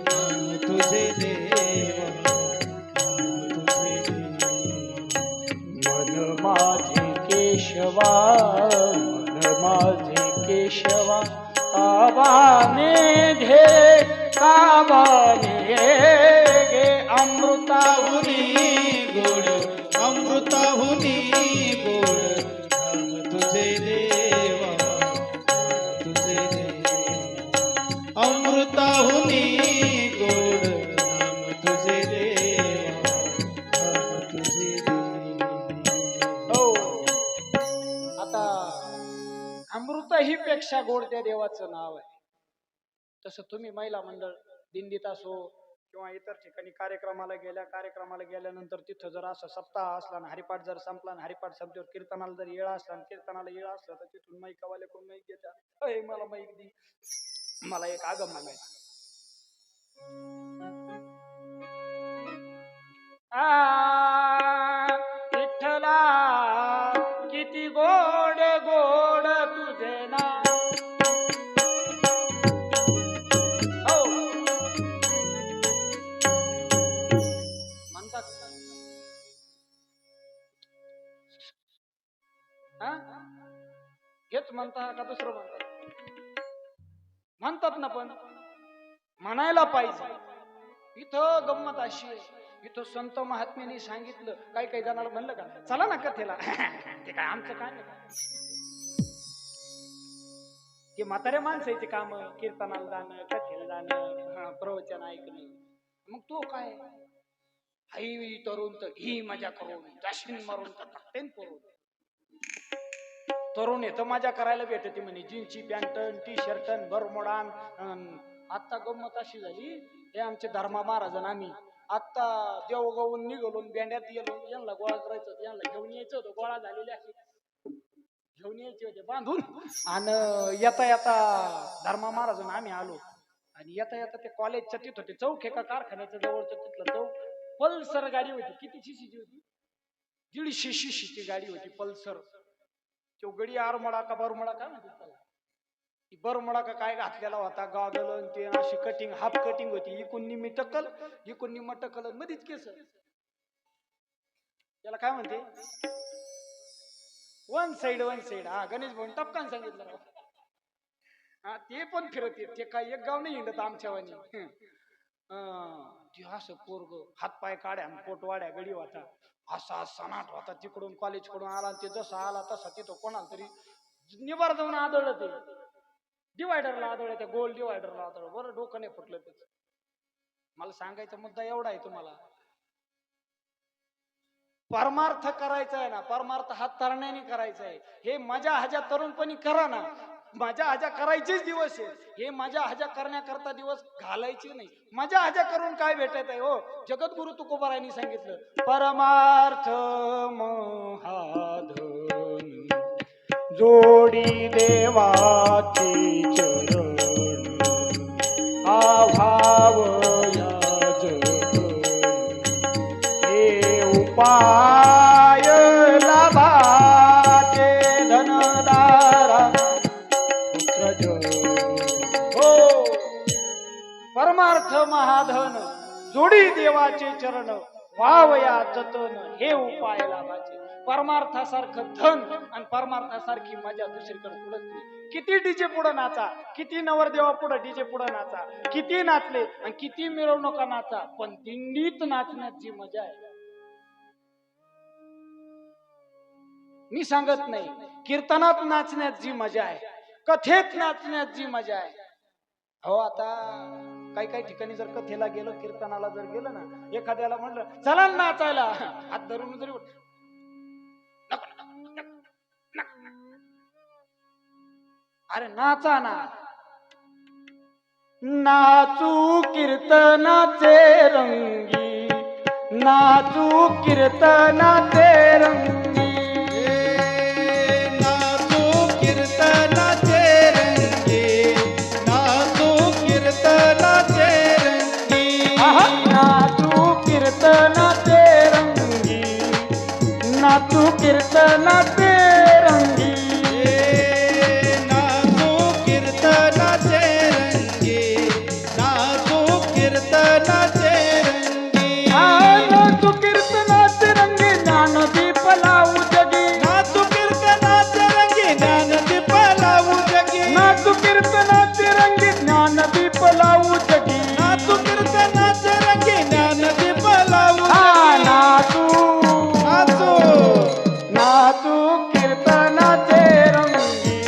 नाम तुझे देवा नाम तुझे देवा मन माझे केशवा मन माझे केशवा काबाने घे काबाने घे अमृताहुनी गोड अमृताहुनी गोड नाम तुझे देवा नाम तुझे देवा अमृताहुनी गोड नाम तुझे देवा नाम तुझे देवा हो आता अमृत ही पेक्षा गोड त्या देवाचं नाव आहे तसं तुम्ही महिला मंडळ दिंडीत असो किंवा इतर ठिकाणी कार्यक्रमाला गेल्यानंतर तिथं जर असं सप्ताह असला ना हरिपाठ जर संपला ना हरिपाठ संपल्यावर कीर्तनाला जर येळा असला कीर्तनाला येळा असला तर तिथून माईकावाले कोण माईक घेतात अय मला माईक दी मला एक आगम मागायचा विठ्ठला किती गोड गोड तुझे नाव हो म्हणतात हेच म्हणता का दुसरं म्हणतात ना पण म्हणायला पाहिजे इथं गंमत अशी आहे इथं संत महात्म्यांनी सांगितलं काही जणांना म्हणलं का चला ना कथेला ते काय आमचं काय नाही ते म्हाताऱ्या माणसाचे काम कीर्तनाला जाणं कथेला जाणं प्रवचन ऐकणं मग तो काय आई तरुण तर ही मजा करून जाशीन मारून तर टाकतेन तरुण येतं मजा करायला भेटते म्हणे जीन्सची पॅन्टन टी शर्टन बरमोडान आता गंमत अशी झाली हे आमचे धर्मा महाराज आम्ही आता देवगावून निघालो बँड्यात गेलो यांना गोळा करायचं यांना घेऊन यायचं होतं गोळा झालेले घेऊन यायचे होते बांधून आणि येता येता धर्मा महाराज आम्ही आलो आणि येता येता ते कॉलेजच्या तिथं होते चौक एका कारखान्याच्या जवळचं तिथलं चौक पल्सर गाडी होती किती शिशीची होती 150 शिशीची गाडी होती पल्सर तो गडी आरमडा का बरमडा काय म्हणतात त्याला ती बरमडा का काय घातलेला होता गॉगल ते अशी कटिंग हाफ कटिंग होती इकून निम्मी टक्कल इकून निम्मा टक्कल मध्येच केस त्याला काय म्हणते वन साइड हा गणेश भाऊ टपकान सांगितलं हा ते पण फिरत ते काय एक गाव नाही हिंडत आमच्यावानी ते असं पोरग हातपाय काड्या पोटवाड्या गडी होता असा सनाट होता तिकडून कॉलेज कडून आला ते जसा आला तसा तिथं कोणाला तरी निवार जाऊन आदळलं ते डिवायडरला आदळलं त्या गोल डिवायडरला आदळलं बरं डोकं नाही फुटलं त्याच मला सांगायचा मुद्दा एवढा आहे तुम्हाला परमार्थ करायचा आहे ना, परमार्थ हा तरण्याने करायचा आहे. हे मजा हजा तरुणपणी करा ना, मजा हजा करायचेच दिवस आहेत. हे मजा हजा करण्याकरता दिवस घालायचे नाही. मजा हजा करून काय भेटत आहे हो? जगद्गुरु तुकोबारायांनी सांगितलं, परमार्थ महाधन जोडी देवाची चरण अभाव या जगन हे उपाय लाभाचे धनदारा पुत्रजन. हो, परमार्थ महाधन जोडी देवाचे चरण वावया जतन हे उपाय लाभाचे. परमार्थासारखं धन आणि परमार्थासारखी मजा दुसरीकडे पुढत नाही. किती डीजे पुढं नाचा, किती नवरदेवा पुढे डीजे पुढे नाचा, किती नाचले आणि किती मिरवणुका नाचा, पण दिंडीत नाचण्यात जी मजा आहे, मी सांगत नाही, कीर्तनात नाचण्यात जी मजा आहे, कथेत नाचण्यात जी मजा आहे. हो, आता काही काही ठिकाणी जर कथेला गेलो, कीर्तनाला जर गेलो ना, एखाद्याला म्हणलं चला ना नाचायला, हात धरून जरी अरे नाचा ना, नाचू कीर्तनाचे रंगी, नाचू कीर्तनाचे रंगी, नाचू कीर्तनाचे रंगी, नाचू कीर्तनाचे रंगी, नाचू कीर्तनाचे रंगी, नाचू कीर्तनाचे रंगी, नाचू कीर्तनाचे रंगी, नाचू कीर्तनाचे रंगी, नाचू कीर्तनाचे रंगी ज्ञानदीप लावू जगी, नाचू कीर्तनाचे रंगी ज्ञानदीप लावू जगी, नाचू कीर्तनाचे रंगी ज्ञानदीप लावू जगी, नाचू कीर्तनाचे रंगी ज्ञानदीप लावू नाचू नाचू नाचू कीर्तनाचे रंगी,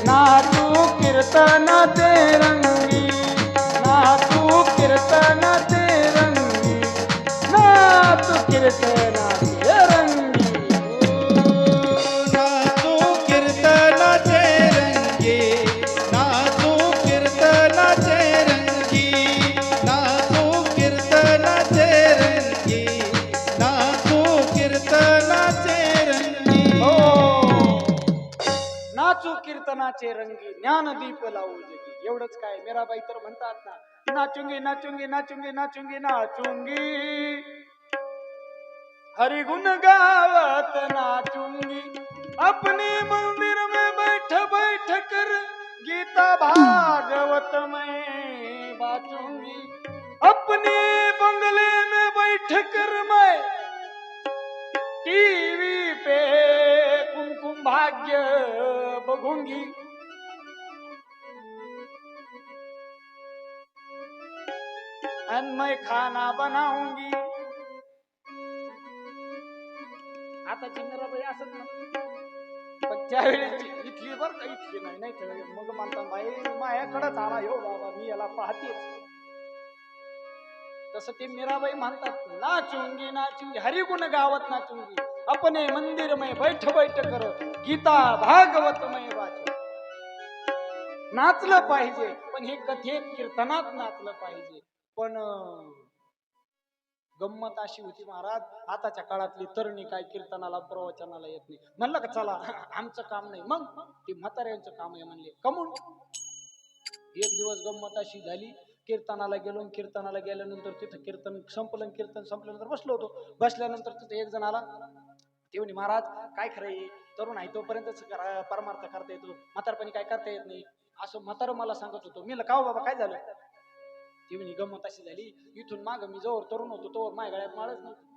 नाचू कीर्तनाचे रंगी, नाचू कीर्तनाचे रंगी, नाचू कीर्तनाचे रंगी. नाचू कीर्तनाचे रंगी, नाचू कीर्तनाचे रंगी, नाचू कीर्तनाचे रंगी, नाचू कीर्तनाचे रंगी. हो, नाचू कीर्तनाचे रंगी ज्ञानदीप लावू जगी. एवढंच काय, मीराबाई तर म्हणतात ना, नाचूंगी नाचूंगी नाचूंगी नाचूंगी नाचूंगी, हरिगुण गावत नाचूंगी, अपने मंदिर में बैठ बैठ कर गीता भागवत में बाचूंगी, अपने बंगले में बैठ कर मैं टीवी पे कुमकुम भाग्य बघूंगी, और मैं खाना बनाऊंगी. आता चिंगराबाई असत ना, पण त्यावेळेची इथली बर का, इथली नाही, नाही तर मग म्हणतात बाई माझ्याकडेच आला हो बाबा, मी याला पाहतेच. तसं ते मीराबाई म्हणतात, नाचूंगी नाचूंगी, हरिगुण गावत नाचूंगी, अपने मंदिर में बैठ बैठ कर गीता भागवत में वाचू. नाचलं पाहिजे, पण हे कथेत कीर्तनात नाचलं पाहिजे. पण गंमत अशी होती महाराज, आताच्या काळातली तरुणी काय कीर्तनाला प्रवचनाला येत नाही. म्हणलं का चला आमचं काम नाही, मग ते म्हाताऱ्यांचं काम आहे म्हणले. कमून एक दिवस गंमत अशी झाली, कीर्तनाला गेलो, कीर्तनाला गेल्यानंतर तिथं कीर्तन संपल्यानंतर बसलो होतो. बसल्यानंतर तिथं एक जण आला, ते म्हणे महाराज काय खरंय, तरुण आहे तोपर्यंतच परमार्थ करता येतो, म्हातारपणी काय करता येत नाही, असं म्हातारं मला सांगत होतो. मी का हो बाबा काय झालं? ती म्हणे गंमत अशी झाली, इथून माग मी जोवर तरुण होतो तोवर माझ्या गळ्यात माळच नव्हती,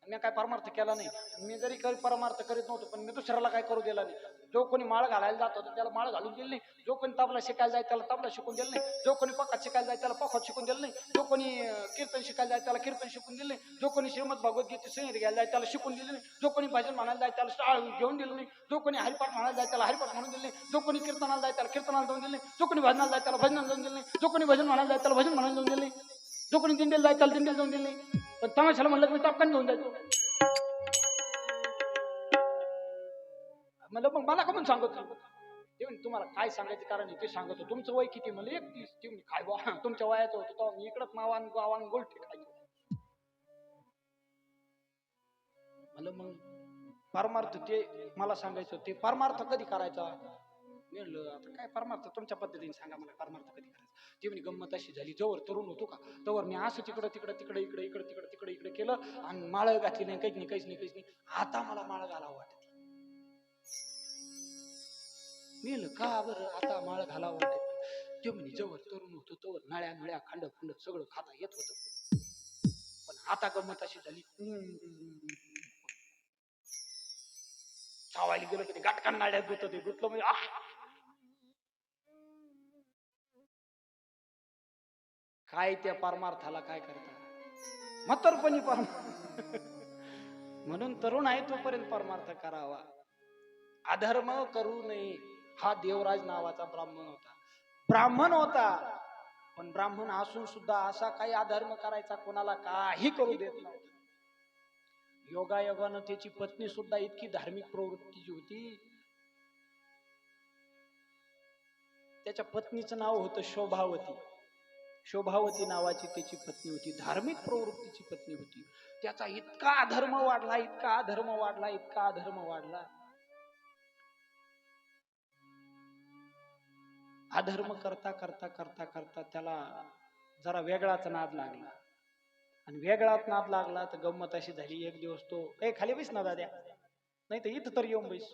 मी काय परमार्थ केला नाही. मी जरी परमार्थ करीत नव्हतो, पण मी दुसऱ्याला काय करू दिला नाही. जो कोणी माळ घालायला जात होता त्याला माळ घालून दिली नाही, जो कोणी तबला शिकायला जाय त्याला तबला शिकून दिलं नाही, जो कोणी पखात शिकायला जाय त्याला पखात शिकून दिलं नाही, जो कोणी कीर्तन शिकायला जाय त्याला कीर्तन शिकून दिलं नाही, जो कोणी श्रीमद भगवद्गीता संगीत घ्यायला जाय त्याला शिकून दिलं नाही, जो कोणी भजन म्हणायला जाय त्याला टाळ घेऊन दिलं नाही, जो कोणी हरिपाठ म्हणायला जाय त्याला हरिपाठ म्हणून दिलं नाही, जो कोणी कीर्तनाला जाय त्याला कीर्तनाला जाऊन दिलं नाही, जो कोणी भजनाला जाय त्याला भजनाला जाऊन दिलं नाही, जो कोणी भजन म्हणायला जाय त्याला भजन म्हणायला जाऊन दिलं नाही, जो कोणी दिंडीला जाय त्याला दिंडीला जाऊन दिलं नाही. पण तमाशाला म्हणलं मी टपकन घेऊन जायचो. म्हणलं मग मला का म्हणून सांगत नाही? ते म्हणे तुम्हाला काय सांगायचं कारण आहे ते सांगतो. तुमचं वय किती? म्हणलं 31. ते म्हणे काय बा तुमच्या वयाचं होतं तेव्हा मी इकडंच मावान गावान गोलटी खायचो. म्हणलं मग परमार्थ ते मला सांगायचं, ते परमार्थ कधी करायचा? मी म्हणलं आता काय परमार्थ तुमच्या पद्धतीने सांगा मला, परमार्थ कधी करायचा? ते म्हणे गंमत अशी झाली, जवळ तरुण होतो का तवर मी असं तिकडं तिकडं तिकडं इकडे इकडे तिकडं तिकडे इकडे केलं आणि माळ घातली नाही, काहीच नाही काहीच नाही काहीच नाही. आता मला माळ घालावं वाटत. मी म्हणलं का बरं आता माळ घालावं वाटत? ते म्हणे जवळ तरुण होतो तवर नळ्या नळ्या खंड खंड सगळं खाता येत होतं, पण आता गंमत अशी झाली चावायला गेलं की ते गाठकान नाड्यात गुत ते गुतलं म्हणजे काय त्या परमार्थाला काय करता म्हातारपणी परमार्थ. म्हणून तरुण आहे तोपर्यंत परमार्थ करावा, अधर्म करू नये. हा देवराज नावाचा ब्राह्मण होता, ब्राह्मण होता, पण ब्राह्मण असून सुद्धा असा काही अधर्म करायचा, कोणाला काही करू देत नव्हता. योगायोगानं त्याची पत्नी सुद्धा इतकी धार्मिक प्रवृत्तीची होती. त्याच्या पत्नीचं नाव होतं शोभावती. शोभावती नावाची त्याची पत्नी होती, धार्मिक प्रवृत्तीची पत्नी होती. त्याचा इतका अधर्म वाढला, इतका अधर्म वाढला, इतका अधर्म वाढला. अधर्म करता करता करता करता त्याला जरा वेगळाच नाद लागला, आणि वेगळाच नाद लागला तर गंमत अशी झाली. एक दिवस तो खाली बैस ना दाद्या, नाही तर इथं तर येऊन बैस.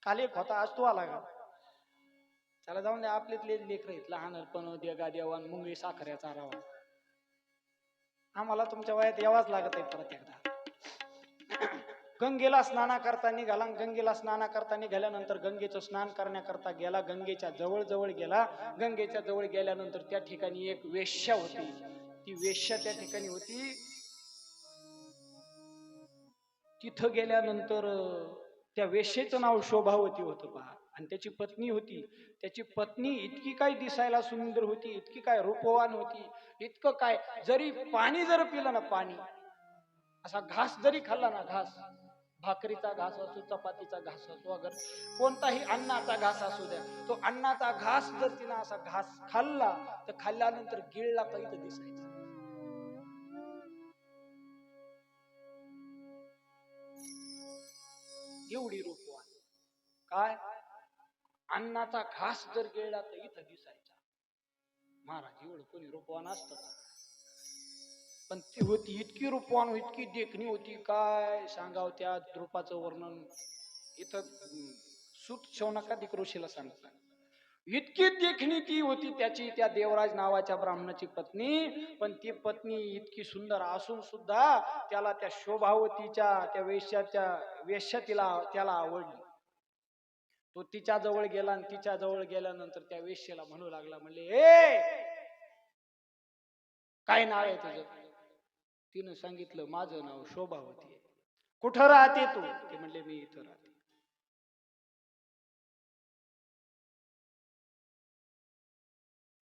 काल एक होता, आज तू आला का? त्याला जाऊन द्या, आपल्यातले लेकर आहेत, लहानपण देगा देवान मुंगळी साखऱ्याचा रावा. आम्हाला तुमच्या वयात यावाच लागत आहे परत एकदा. गंगेला स्नाना करता निघाला, गंगेला स्नाना करता निघाल्यानंतर गंगेचं स्नान करण्याकरता गेला, गंगेच्या जवळ जवळ गेला. गंगेच्या जवळ गेल्यानंतर त्या ठिकाणी एक वेश्या होती. ती वेश्या त्या ठिकाणी होती. तिथं गेल्यानंतर त्या वेश्येचं नाव शोभावती होतं पहा, आणि त्याची पत्नी होती. त्याची पत्नी इतकी काय दिसायला सुंदर होती, इतकी काय रूपवान होती, इतकं काय, जरी पाणी जर पिलं ना, पाणी असा घास जरी खाल्ला ना, घास भाकरीचा घास असो, चपातीचा घास असो, अगर कोणताही अन्नाचा घास असू द्या, तो अन्नाचा घास जर तिनं असा घास खाल्ला तर खाल्ल्यानंतर गिळला तर इथं दिसायचं. एवढी रूपवान. काय, अन्नाचा घास जर गिळला तर इथं दिसायचा. महाराज एवढं कोणी रूपवान असतं का? पण ती होती इतकी रूपवान, इतकी देखणी होती, काय सांगाव. त्या रूपाचं वर्णन इथं सूत शौनकादिक ऋषीला सांगतात. इतकी देखणी ती होती त्याची, त्या देवराज नावाच्या ब्राह्मणाची पत्नी. पण ती पत्नी इतकी सुंदर असून सुद्धा त्याला त्या शोभावतीच्या त्या वेश्या त्याला आवडली. तो तिच्या जवळ गेला, आणि तिच्या जवळ गेल्यानंतर त्या वेश्येला म्हणू लागला, म्हणले ए काय नाव आहे तुझं? तिनं सांगितलं माझं नाव शोभावती आहे. कुठं राहते तू? ते म्हणले मी इथं राहते.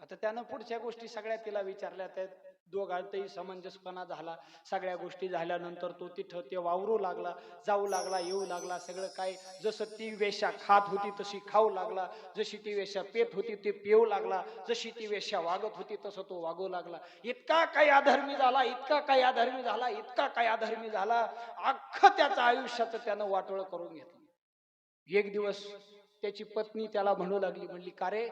आता त्यानं पुढच्या गोष्टी सगळ्या तिला विचारल्या. त्या दोघांतही समंजसपणा झाला. सगळ्या गोष्टी झाल्यानंतर तो तिथं ते वावरू लागला, जाऊ लागला, येऊ लागला. सगळं काय जसं ती वेश्या खात होती तशी खाऊ लागला, जशी ती वेश्या पेत होती ते पिऊ लागला, जशी ती वेश्या वागत होती तसं तो वागू लागला. इतका काही अधर्मी झाला, इतका काही अधर्मी झाला, इतका काही अधर्मी झाला. अख्खं त्याचं आयुष्याचं त्यानं वाटोळ करून घेतलं. एक दिवस त्याची पत्नी त्याला म्हणू लागली, म्हणली का रे,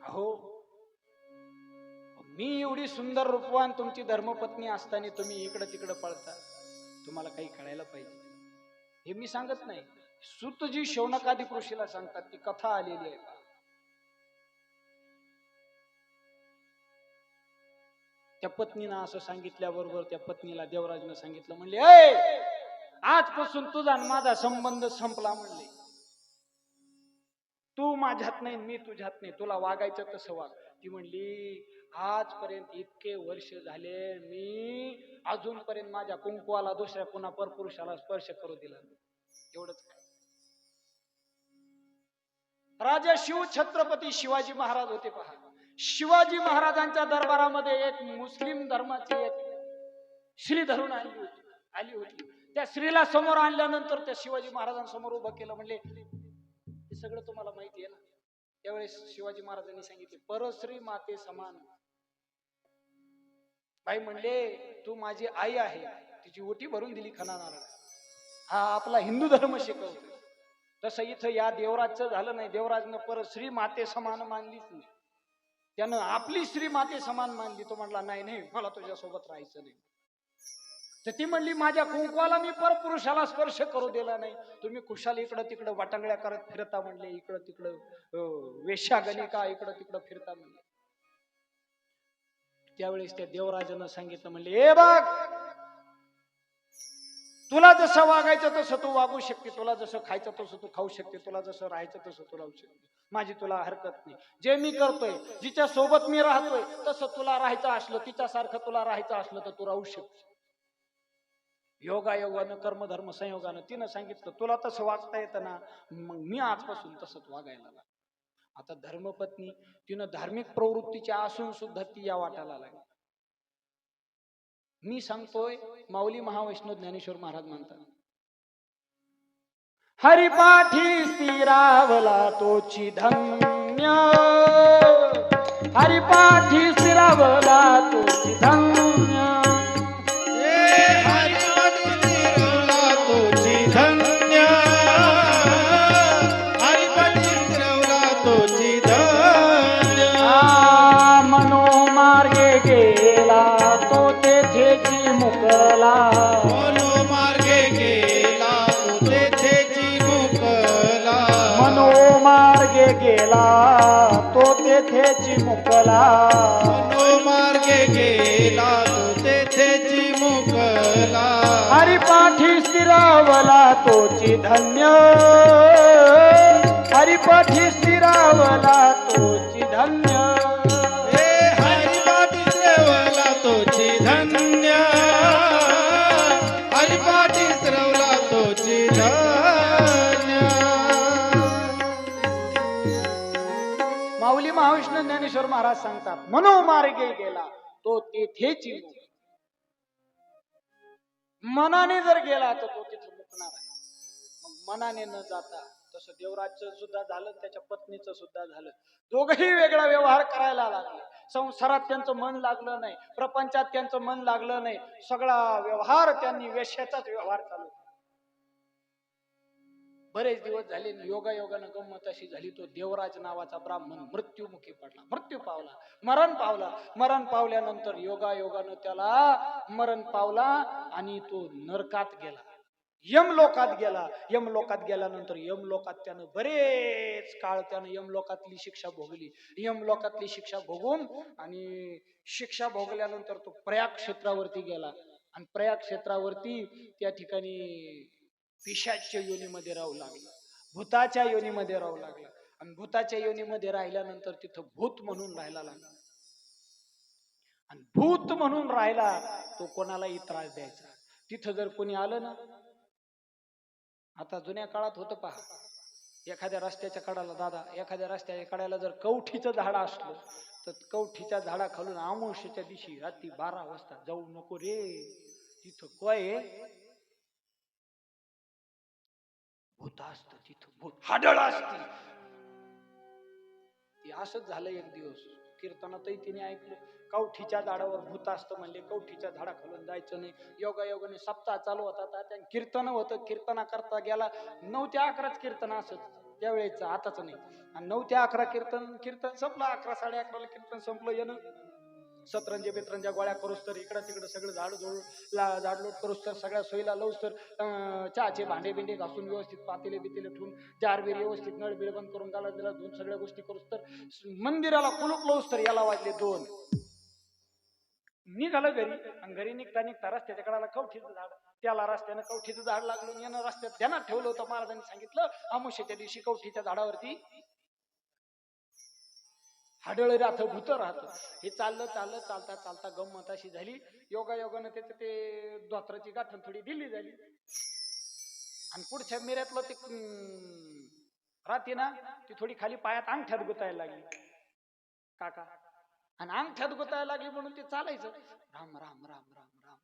हो मी एवढी सुंदर रूपवान तुमची धर्मपत्नी असताना तुम्ही इकडं तिकडं पळता, तुम्हाला काही कळायला पाहिजे. हे मी सांगत नाही, सूतजी शौनकादिक ऋषीला सांगतात, ती कथा आलेली आहे. त्या पत्नीनं असं सांगितल्याबरोबर त्या पत्नीला देवराजनं सांगितलं, म्हणले ए आजपासून तुझा आणि माझा संबंध संपला. म्हणले तू माझ्यात नाही, मी तुझ्यात नाही, तुला वागायचं तसं वाग. ती म्हणली आजपर्यंत इतके वर्ष झाले मी अजूनपर्यंत माझ्या कुंकवाला दुसऱ्या पुन्हा परपुरुषाला स्पर्श करू दिला. एवढंच काय. राजा शिव छत्रपती शिवाजी महाराज होते पहा. शिवाजी महाराजांच्या दरबारामध्ये एक मुस्लिम धर्माची एक स्त्री धरून आली होती. त्या स्त्रीला समोर आणल्यानंतर त्या शिवाजी महाराजांसमोर उभं केलं. म्हणले हे सगळं तुम्हाला माहिती आहे ना. त्यावेळेस शिवाजी महाराजांनी सांगितले परश्री माते समान. बाई म्हणले तू माझी आई आहे. तिची ओटी भरून दिली खणा नारळ. हा आपला हिंदू धर्म शिकवतो. तसं इथं या देवराजचं झालं नाही. देवराजनं परश्री माते समान मानलीच नाही. त्यानं आपली श्री माते समान मानली. तो म्हणला नाही नाही मला तुझ्यासोबत राहायचं नाही. तर ती म्हणली माझ्या कुंकवाला मी परपुरुषाला स्पर्श करू दिला नाही. तुम्ही कुशाल इकडं तिकडं वाटांगड्या करत फिरता म्हणले. इकडं तिकडं वेश्यागणिका इकडं तिकडं फिरता म्हणले. त्यावेळेस त्या देवराजानं सांगितलं म्हणले ए बघ तुला जसं वागायचं तसं तू वागू शकते. तुला जसं खायचं तसं तू खाऊ शकते. तुला जसं राहायचं तसं तू राहू शकते. माझी तुला हरकत नाही. जे मी करतोय जिच्या सोबत मी राहतोय तसं तुला राहायचं असलं तिच्यासारखं तुला राहायचं असलं तर तू राहू शकते. योगायोगानं कर्मधर्म संयोगानं तिनं सांगितलं तुला तसं वागता येतं ना मग मी आजपासून तसंच वागायला लागलो. आता धर्मपत्नी तिनं धार्मिक प्रवृत्तीच्या असून सुद्धा ती या वाटायला लागली. मी सांगतोय माऊली महावैष्णव ज्ञानेश्वर महाराज म्हणतात हरिपाठी स्थिरावला तोची धन्य. हरिपाठी स्थिरावला तोची धन्य. मनोमार्गे गेला तो तेथेची मुकला. मनोमार्गे गेला तो तेथेची मुकला. मनोमार्गे गेला तो तेथेची मुकला. मनोमार्गे गेला तो तेथेची मुकला. हरिपाठी स्थिरावला तोची धन्य. हरिपाठी स्थिरावला तोची धन्य. हरिपाठी स्थिरावला तोची धन्य. हरिपाठी स्थिरावला तोची धन्य. माऊली महाविष्णू ज्ञानेश्वर महाराज सांगतात मनोमार्गे गेला तो तेथेची मुक. मनाने जर गेला तर तो तिथे मुकणार आहे. मग मनाने न जाता तसं देवराजचं सुद्धा झालं त्याच्या पत्नीचं सुद्धा झालं. दोघही वेगळा व्यवहार करायला लागले. संसारात त्यांचं मन लागलं नाही. प्रपंचात त्यांचं मन लागलं नाही. सगळा व्यवहार त्यांनी वेश्याचाच व्यवहार चालू. बरेच दिवस झाले. योगायोगानं गंमत अशी झाली तो देवराज नावाचा ब्राह्मण मृत्युमुखी पडला. मृत्यू पावला. मरण पावला. मरण पावल्यानंतर योगायोगानं त्याला मरण पावला आणि तो नरकात गेला. यमलोकात गेला. यमलोकात गेल्यानंतर यमलोकात त्यानं बरेच काळ त्यानं यमलोकातली शिक्षा भोगली. यमलोकातली शिक्षा भोगून आणि शिक्षा भोगल्यानंतर तो प्रयाग क्षेत्रावरती गेला. आणि प्रयाग क्षेत्रावरती त्या ठिकाणी पिशाच्या योनीमध्ये राहू लागला. भूताच्या योनीमध्ये राहू लागला. आणि भूताच्या योनीमध्ये राहिल्यानंतर तिथं भूत म्हणून राहायला लागला. आणि भूत म्हणून राहिला तो कोणालाही त्रास द्यायचा. तिथं जर कोणी आलं ना आता जुन्या काळात होतं पहा एखाद्या रस्त्याच्या कडाला दादा एखाद्या रस्त्याच्या कडाला जर कवठीचं झाड असलं तर कवठीच्या झाडाखालून अमावस्येच्या दिवशी रात्री 12 वाजता जाऊ नको रे. तिथं काय भूत असत. तिथं भूत हाडळ असती. ती असंच झालं एक दिवस कीर्तनातही तिने ऐकलं कवठीच्या झाडावर भूत असतं म्हणले. कवठीच्या झाडाखालून जायचं नाही. योगायोगाने सप्ताह चालू होता. त्या कीर्तन होतं. कीर्तना करता गेला 9 ते 11 कीर्तन असत त्यावेळेच आताच नाही. आणि 9 ते 11 कीर्तन संपलं. 11 11:30 कीर्तन संपलं. यानं सतरंजी बितरंजा गोळ्या करूस तर इकडं तिकडं सगळं झाडलोट करूस तर सगळ्या सोयीला लावूस तर चहाचे भांडे बिंडे घासून व्यवस्थित पातेले बितेले ठेवून जारबीर व्यवस्थित नळबीळ बंद करून गाला दिला धुवून सगळ्या गोष्टी करूस तर मंदिराला कुलूप लावूस तर याला वाजले 2. निघालं घरी. आणि घरी निघता निघता रस्त्याच्या कडाला कवठीचं झाड. त्याला रस्त्यानं कवठीचं झाड लागलं. यानं रस्त्यात ध्यानात ठेवलं होतं. महाराजांनी सांगितलं अमावस्येच्या दिवशी कवठीच्या झाडावरती हाडळ राहतं भूत राहतं. हे चालता चालता गंमत अशी झाली. योगायोगानं त्याचं ते धोत्राची गाठण थोडी ढिली झाली. आणि पुढच्या मिऱ्यातलं ते राहते ना ती थोडी खाली पायात अंगठ्यात गुतायला लागली काका. आणि अंगठ्यात गुतायला लागली म्हणून ते चालायचं राम राम राम राम राम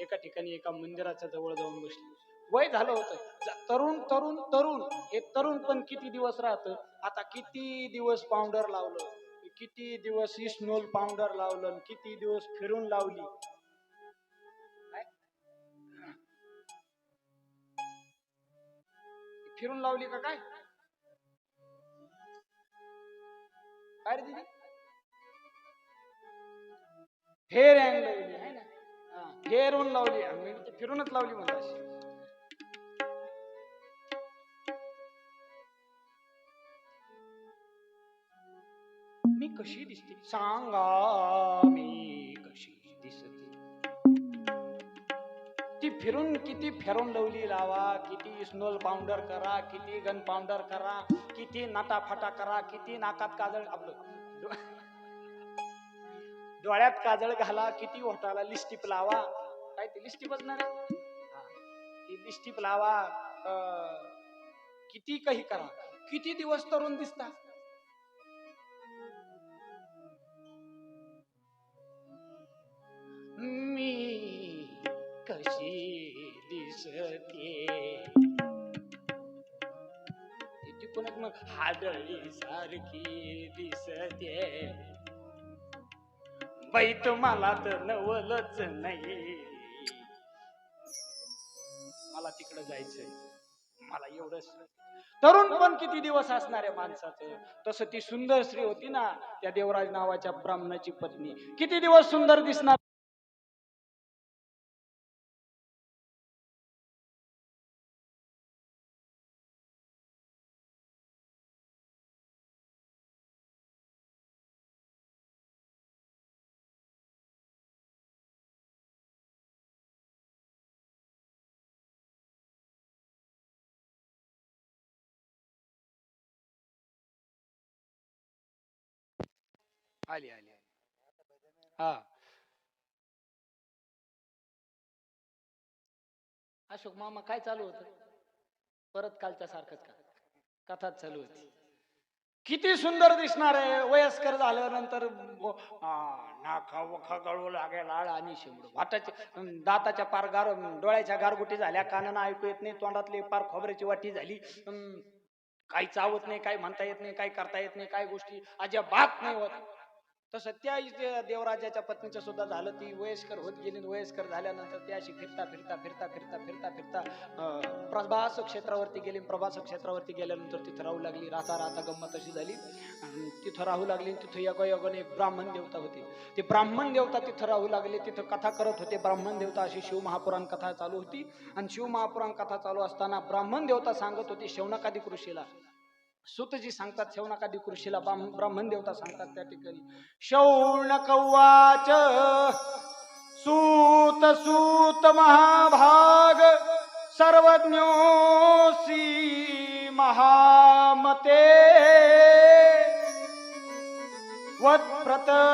एका ठिकाणी एका मंदिराच्या जवळ जाऊन बसली. वय झालं होतं. तरुण तरुण तरुण हे तरुण पण किती दिवस राहतं. आता किती दिवस पावडर लावलं, किती दिवस इस्नोल पावडर लावलं, किती दिवस फिरून लावली. फिरून लावली का काय काय रे दिदी? फेर अँग लावली आहे ना. फेरून लावली. मी फिरूनच लावली म्हणतात. मी कशी दिसते सांगा, मी कशी दिसते. ती फिरून किती फेरून लावली लावा, किती स्नोल पावडर करा, किती गन पावडर करा, किती नाटा फाटा करा, किती नाकात काजळ आपलं डोळ्यात काजळ घाला, किती ओठाला लिस्टिप लावा. काय ती लिस्टिप असणार आहे? ती लिस्टिप लावा, किती काही करा. किती दिवस तरुण दिसता. मी कशी दिसते तिकडून मग हाडळी सारखी दिसते. बाई तुम्हाला तर नवलच नाही. मला तिकडे जायचंय. मला एवढंच. तरुण पण किती दिवस असणार आहे माणसाचं. तसं ती सुंदर स्त्री होती ना, त्या देवराज नावाच्या ब्राह्मणाची पत्नी. किती दिवस सुंदर दिसणार. आली आली. हा अशोक मामा काय चालू होत. परत कालच्या सारखंच का कथाच चालू होती. किती सुंदर दिसणार आहे. वयस्कर झाल्यानंतर नाका वखा गळू लागेल लाळ आणि शिमड भाताचे दाताच्या पार गार डोळ्याच्या गारगुटी झाल्या. कानानं ऐकू येत नाही. तोंडातली पार खोबऱ्याची वाटी झाली. काही चावत नाही, काही म्हणता येत नाही, काही करता येत नाही, काही गोष्टी अजिबात नाही होत. तसं त्या देवराजाच्या पत्नीचं सुद्धा झालं. ती वयस्कर होत गेली. वयस्कर झाल्यानंतर ती अशी फिरता फिरता फिरता फिरता फिरता फिरता प्रभास क्षेत्रावरती गेली. प्रभास क्षेत्रावरती गेल्यानंतर तिथं राहू लागली. राहता राहता गंमत अशी झाली. तिथं राहू लागली. तिथं योगायोगाने एक ब्राह्मण देवता होती. ते ब्राह्मण देवता तिथं राहू लागले. तिथं कथा करत होते. ब्राह्मण देवता अशी शिवमहापुराण कथा चालू होती. आणि शिवमहापुराण कथा चालू असताना ब्राह्मण देवता सांगत होती शौनकादिक ऋषीला. सुतजी सांगतात शौनकादिक ऋषीला. ब्राह्मण देवता सांगतात त्या ठिकाणी. शौनक उवाच सूत सूत महाभाग सर्वज्ञोसी महामते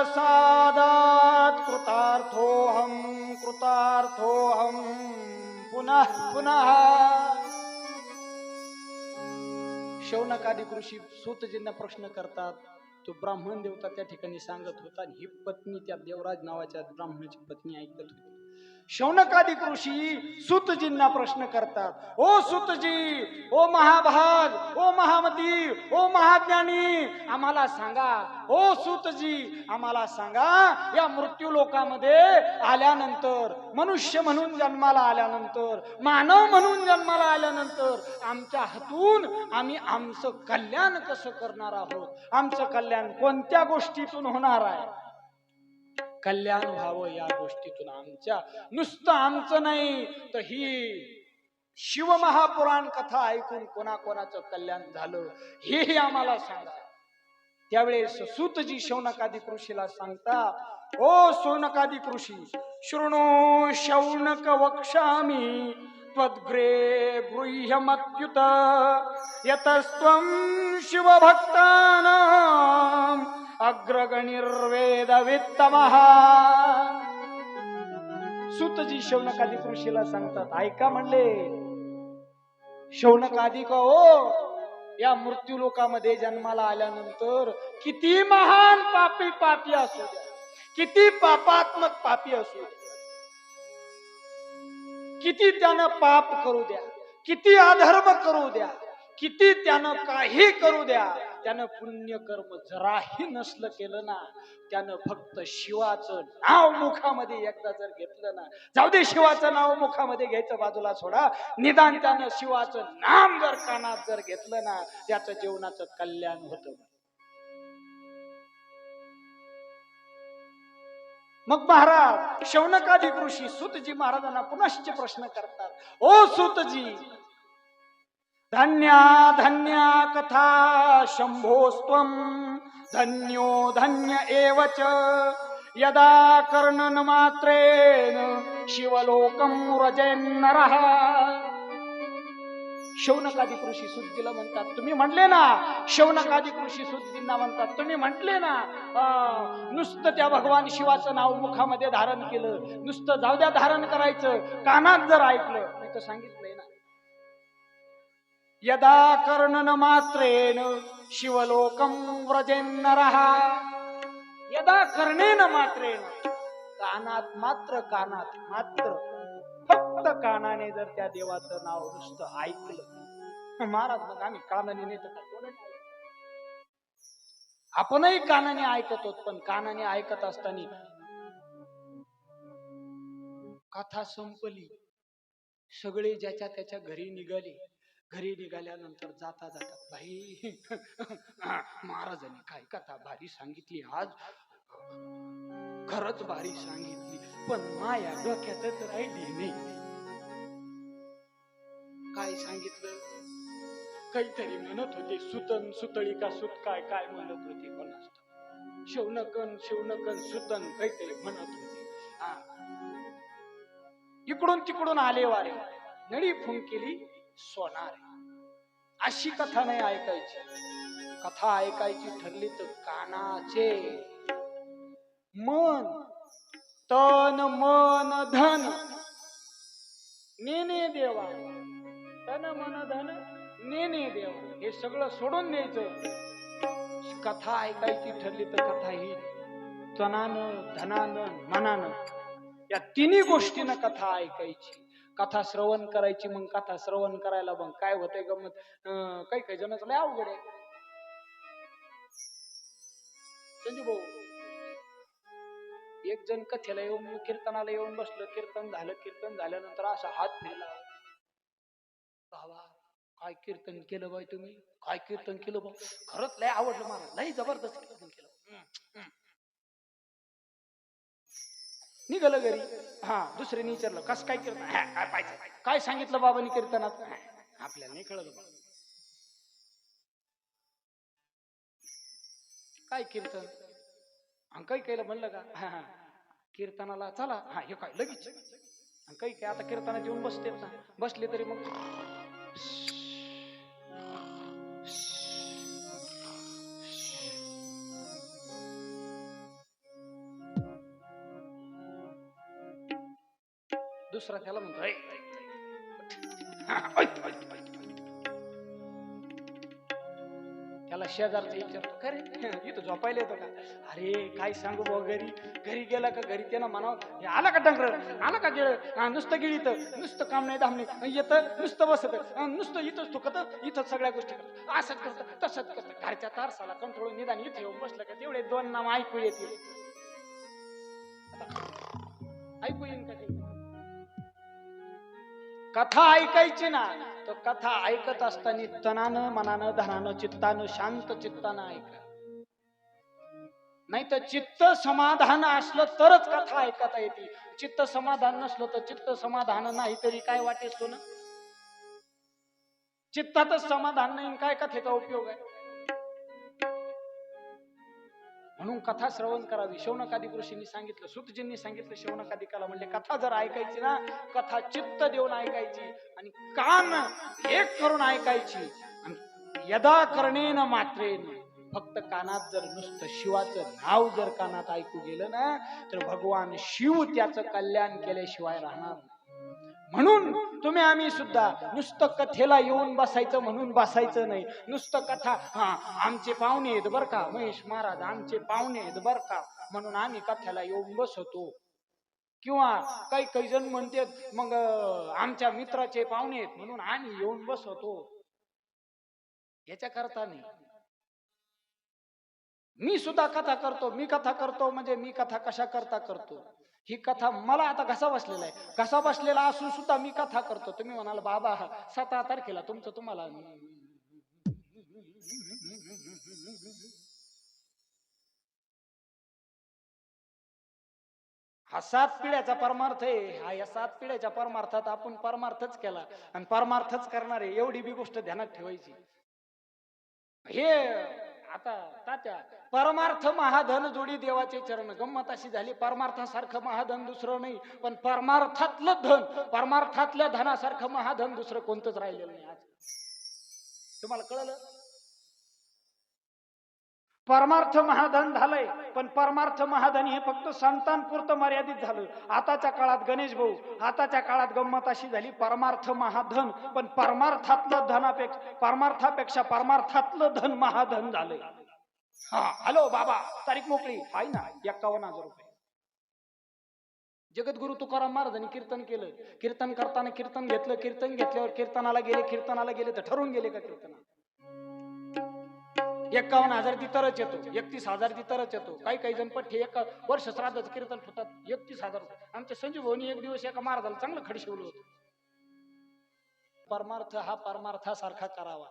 वत्प्रतसादात् कृतार्थोऽहं कृतार्थोऽहं पुनः पुनः. शौनकादिक ऋषी सूतजींना प्रश्न करतात. तो ब्राह्मण देवता त्या ठिकाणी सांगत होता. ही पत्नी त्या देवराज नावाच्या ब्राह्मणाची पत्नी ऐकत होती. शौनकादिक ऋषी सूतजींना प्रश्न करतात. ओ सूतजी, ओ महाभाग, ओ महामती, ओ महाज्ञानी, आम्हाला सांगा. ओ सूतजी आम्हाला सांगा. या मृत्यू लोकामध्ये आल्यानंतर, मनुष्य म्हणून जन्माला आल्यानंतर, मानव म्हणून जन्माला आल्यानंतर आमच्या हातून आम्ही आमचं कल्याण कसं करणार आहोत. आमचं कल्याण कोणत्या गोष्टीतून होणार आहे. कल्याण व्हावं या गोष्टीतून. आमच्या नुसतं आमचं नाही तर ही शिवमहापुराण कथा ऐकून कोणाकोणाचं कल्याण झालं हेही आम्हाला सांगा. त्यावेळेस सूतजी शौनकादिक ऋषीला सांगता. ओ शौनकादिक ऋषी, शृणु शौनक वक्ष्यामि त्वद्ग्रे गृह्यमत्युत यतस्त्वं शिवभक्तानां अग्रगणिर्वेदवित्तमः. सूतजी शौनकादिक ऋषीला सांगतात. ऐका म्हणले शौनकादिक हो, या मृत्यू लोकामध्ये जन्माला आल्यानंतर किती महान पापी असू द्या, किती पापात्मक पापी असू द्या, किती त्यानं पाप करू द्या, किती अधर्म करू द्या, किती त्यानं काही करू द्या, त्यानं पुण्यकर्म जराही नसलं केलं ना, त्यानं फक्त शिवाचं नाव मुखामध्ये एकदा जर घेतलं ना, जाऊ दे शिवाचं नाव मुखामध्ये घ्यायचं बाजूला सोडा, निदान त्यानं शिवाचं नाम जर कानात जर घेतलं ना, त्याचं जीवनाचं कल्याण होतं. मग महाराज शौनकादिक ऋषी सूतजी महाराजांना पुनश्च प्रश्न करतात. ओ सूतजी, धन्या धन्या कथा शंभोस्त्वं धन्यो धन्य एवच यदा कर्णन मात्रेन शिवलोकं व्रजेन्नरः. शौनकादिक ऋषी सूतजीला म्हणतात, तुम्ही म्हटले ना, शौनकादिक ऋषी सूतजींना म्हणतात, तुम्ही म्हटले ना, नुसतं त्या भगवान शिवाचं नाव मुखामध्ये धारण केलं, नुसतं जाऊ द्या धारण करायचं, कानात जर ऐकलं, मी तर सांगितलंय ना, यदा कर्णन मात्रेन शिवलोकं व्रजेन्नरः. यदा कर्णेन मात्रेन, कानात मात्र फक्त कानाने जर त्या देवाचं नाव नुसतं ऐकलं. महाराज मग आम्ही कानाने नाही तर कोण, आपणही कानाने ऐकत होत, पण कानाने ऐकत असताना कथा संपली, सगळे ज्याच्या त्याच्या घरी निघाले. घरी निघाल्यानंतर जाता जाता, भाई महाराजांनी काय कथा भारी सांगितली आज, खरंच भारी सांगितली, पण माया डोक्यातच राहिली नाही. काय सांगितलं? काहीतरी म्हणत होते, सुतन सुतळी का सुत काय काय म्हणत होते कोणास ठाऊक. शिवनकन सुतन काहीतरी म्हणत होते. इकडून तिकडून आले वारे, नळी फुंकेली सोनार. अशी कथा नाही ऐकायची. कथा ऐकायची ठरली तर कानाचे मन, तन मन धन नेने देवा, तन मन धन नेने देवा, हे सगळं सोडून द्यायचं. कथा ऐकायची ठरली तर कथा ही तनानं धनानं मनानं, या तिन्ही गोष्टीनं कथा ऐकायची. कथा श्रवण करायची. मग कथा श्रवण करायला मग काय होतंय गमत, काही जणांचं लय अवघड आहे. संजू भाऊ, एक जण कथेला येऊन कीर्तनाला येऊन बसलं, कीर्तन झाल्यानंतर असा हात फिरला, बाबा काय कीर्तन केलं बाई तुम्ही, काय कीर्तन केलं बा, खरंच लय आवडलं मला, लय जबरदस्त कीर्तन केलं. निघालं घरी. दुसऱ्याने विचारलं, कसं काय कीर्तन, काय पाहिजे, काय सांगितलं बाबांनी कीर्तनात, आपल्याला नाही कळलं बा. काय कीर्तन, काही केलं म्हणलं का, कीर्तनाला चला, हे काय लगेच, काही काय आता कीर्तनात येऊन बसतेत ना, बसले तरी मग दुसरा त्याला म्हणतो, त्याला शेजारचा विचारतो, का रे इथं झोपायला येतो का, अरे काय सांगू भाऊ, घरी गेला का घरी त्यानं म्हणावं, आला का डंगर, आला का गिळ, नुसतं गिळीत, नुसतं काम नाही धाम नाही, येतं नुसतं बसत, नुसतं इथंच थुकत, इथंच सगळ्या गोष्टी करत, असंच करत तसंच करत. घरच्या तारसाला कंट्रोल निदान इथे येऊन बसलं का तेवढे दोन नाम ऐकू येतील. ऐकू येईन का ते? कथा ऐकायची ना, तर कथा ऐकत असताना तनानं मनानं धनानं चित्तानं शांत चित्तानं ऐका. नाही तर चित्त समाधान असलं तरच कथा ऐकता येते. चित्त समाधान नसलं तर चित्त समाधान नाही तरी काय वाटेल ना. चित्तातच समाधान नाही, काय कथेचा उपयोग आहे. म्हणून कथा श्रवण करावी. शौनकादिक ऋषींनी सांगितलं, सूतजींनी सांगितलं शौनकादिकाला, म्हणले कथा जर ऐकायची ना, कथा चित्त देऊन ऐकायची आणि कान एक करून ऐकायची. आणि यदा कर्णेन मात्रेन, फक्त कानात जर नुसतं शिवाचं नाव जर कानात ऐकू गेलं ना, तर भगवान शिव त्याचं कल्याण केल्याशिवाय राहणार नाही. म्हणून तुम्ही आम्ही सुद्धा नुसतं कथेला येऊन बसायचं म्हणून बसायचं नाही. नुसतं कथा, आमचे पाहुणे आहेत बर का महेश महाराज, आमचे पाहुणे आहेत बर का, म्हणून आम्ही कथेला येऊन बसतो. किंवा काही काही जण म्हणतात मग आमच्या मित्राचे पाहुणे आहेत म्हणून आम्ही येऊन बसवतो, याच्या करता नाही. मी सुद्धा कथा करतो. मी कथा करतो म्हणजे मी कथा कशा करता करतो, ही कथा मला आता घसा बसलेला आहे. घसा बसलेला असून सुद्धा मी कथा करतो. तुम्ही म्हणाल बाबा 17 तारखेला तुमचं तुम्हाला, हा 7 पिढ्याचा परमार्थ आहे. हा या 7 पिढ्याच्या परमार्थात आपण परमार्थच केला आणि परमार्थच करणार आहे, एवढी बी गोष्ट ध्यानात ठेवायची. हे आता तात्या परमार्थ महाधन जोडी देवाचे चरण. गंमत अशी झाली, परमार्थासारखं महाधन दुसरं नाही, पण परमार्थातलं धन, परमार्थातल्या धनासारखं महाधन दुसरं कोणतंच राहिलेलं नाही आज. तुम्हाला कळलं? परमार्थ महाधन झालंय, पण परमार्थ महाधन हे फक्त संतांपुरतं मर्यादित झालं. आताच्या काळात गणेश भाऊ, आताच्या काळात गंमत अशी झाली, परमार्थ महाधन, पण परमार्थातलं धनापेक्षा, परमार्थापेक्षा परमार्थातलं धन महाधन झालंय. हा हॅलो बाबा, तारीख मोकळी आहे ना? 51,000 रुपये. जगद्गुरु तुकाराम महाराजांनी कीर्तन केलं. कीर्तन करताना कीर्तन घेतलं, कीर्तन घेतल्यावर कीर्तनाला गेले तर ठरून गेले का कीर्तना? 51,000 तिथरच येतो, 31,000 तिथरच येतो. काही काही जण पठ्ठे एका वर्ष श्राद्धाचं कीर्तन होतात 31,000. आमच्या संजीव भाऊनी एक दिवस एका महाराजाला चांगलं खडी शिवलं होतं. परमार्थ हा परमार्थासारखा करावा,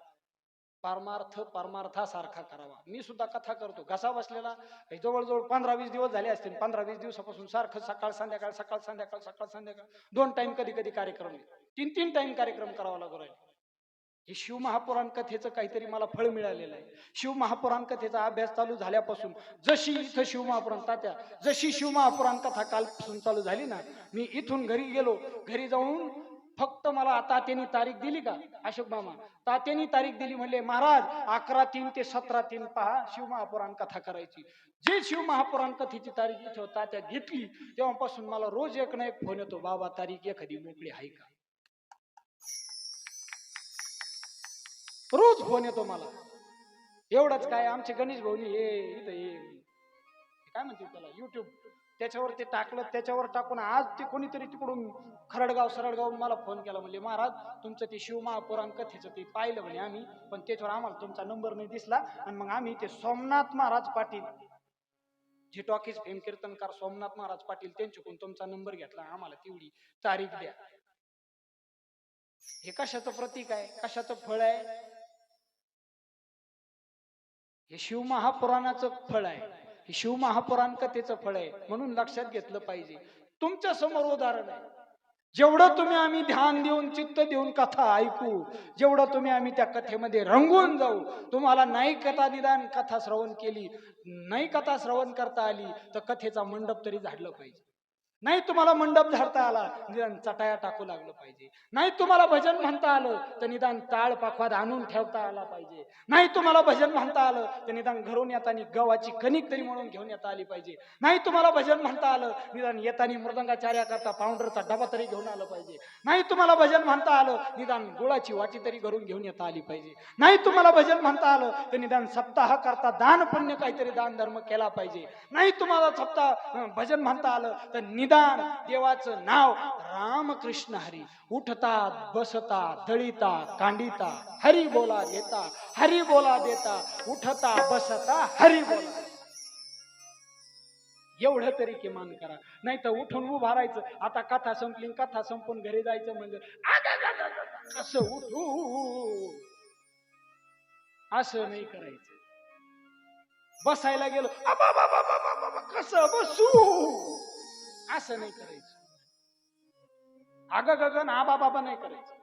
परमार्थ परमार्थासारखा करावा. मी सुद्धा कथा करतो. घसा बसलेला जवळजवळ 15-20 दिवस झाले असतील. 15-20 दिवसापासून सारखं सकाळ संध्याकाळ सकाळ संध्याकाळ सकाळ संध्याकाळ 2 टाइम कधी कधी कार्यक्रम, 3-3 टाइम कार्यक्रम करावा लागू राहील. हे शिवमहापुराण कथेचं काहीतरी मला फळ मिळालेलं आहे. शिवमहापुराण कथेचा अभ्यास चालू झाल्यापासून, जशी इथं शिवमहापुराण तात्या, जशी शिवमहापुराण कथा कालपासून चालू झाली ना, मी इथून घरी गेलो. घरी जाऊन फक्त मला तात्यानी तारीख दिली का, अशोक मामा तात्यानी तारीख दिली, म्हणले महाराज 11/3 ते 17/3 पहा शिवमहापुराण कथा करायची. जे शिवमहापुराण कथेची तारीख इथं तात्या घेतली तेव्हापासून मला रोज एक ना एक फोन येतो, बाबा तारीख एखादी मोकळी आहे का? रोज फोन येतो मला. एवढंच काय, आमचे गणेश भाऊनी हे इथं हे काय म्हणते त्याला, युट्यूब, त्याच्यावर ते टाकलं. त्याच्यावर टाकून आज ते कोणीतरी तिकडून खरडगाव सरडगाव मला फोन केला, म्हणले महाराज तुमचं ते शिवमहापुराण कथेचं ते पाहिलं म्हणे आम्ही, पण त्याच्यावर आम्हाला तुमचा नंबर नाही दिसला. आणि मग आम्ही ते सोमनाथ महाराज पाटील, जे टॉकीज फेम कीर्तनकार सोमनाथ महाराज पाटील, त्यांच्याकडून तुमचा नंबर घेतला. आम्हाला तेवढी तारीख द्या. हे कशाचं प्रतीक आहे, कशाचं फळ आहे? हे शिवमहापुराणाचं फळ आहे, हे शिवमहापुराण कथेचं फळ आहे. म्हणून लक्षात घेतलं पाहिजे. तुमच्या समोर उदाहरण आहे. जेवढं तुम्ही आम्ही ध्यान देऊन चित्त देऊन कथा ऐकू, जेवढं तुम्ही आम्ही त्या कथेमध्ये रंगून जाऊ, तुम्हाला नाही कथा निदान कथा श्रवण केली, नाही कथा श्रवण करता आली तर कथेचा मंडप तरी झाडलं पाहिजे. नाही तुम्हाला मंडप झाडता आला निदान चटाया टाकू लागलं पाहिजे. नाही तुम्हाला भजन म्हणता आलं तर निदान टाळ पाखवाद आणून ठेवता आला पाहिजे. नाही तुम्हाला भजन म्हणता आलं तर निदान घरून येताना गव्हाची कणिक तरी म्हणून घेऊन येता आली पाहिजे. नाही तुम्हाला भजन म्हणता आलं निदान येताना मृदंगाचार्या करता पावडरचा डबा तरी घेऊन आलं पाहिजे. नाही तुम्हाला भजन म्हणता आलं निदान गुळाची वाटी तरी घरून घेऊन येता आली पाहिजे. नाही तुम्हाला भजन म्हणता आलं तर निदान सप्ताह करता दान पुण्य काहीतरी दान धर्म केला पाहिजे. नाही तुम्हाला सप्ताह भजन म्हणता आलं तर निदान देवाचं नाव रामकृष्ण हरी, उठता बसता दळीता कांडिता हरी बोला देता, हरी बोला देता, उठता बसता हरी बोला, एवढं तरी किमान करा. नाही तर उठून उभा राहायचं. आता कथा संपली, कथा संपून घरी जायचं म्हणजे कसं उठू, असं नाही करायचं. बसायला गेलो कसं बसू, असं नाही करायचं. आग गगन आबा बाबा नाही करायचं.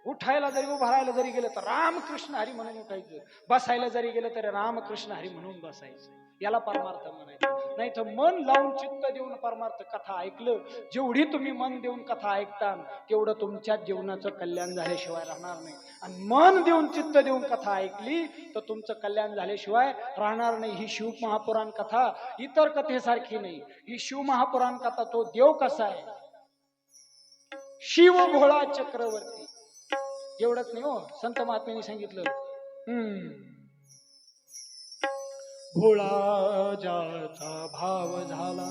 उठायला जरी उभा राहायला जरी गेलं तर रामकृष्ण हरी म्हणून उठायचं. बसायला जरी गेलं तरी रामकृष्ण हरी म्हणून बसायचं. याला परमार्थ म्हणायचं. नाही तर मन लावून चित्त देऊन परमार्थ कथा ऐकलं, जेवढी तुम्ही मन देऊन कथा ऐकता तेवढं तुमच्या जीवनाचं कल्याण झाल्याशिवाय राहणार नाही. आणि मन देऊन चित्त देऊन कथा ऐकली तर तुमचं कल्याण झाल्याशिवाय राहणार नाही. ही शिव महापुराण कथा इतर कथेसारखी नाही. ही शिव महापुराण कथा तो देव कसा आहे, शिव भोळा चक्रवर्ती, एवढंच नाही हो. संत महात्म्यांनी सांगितलं भोळा ज्याचा भाव झाला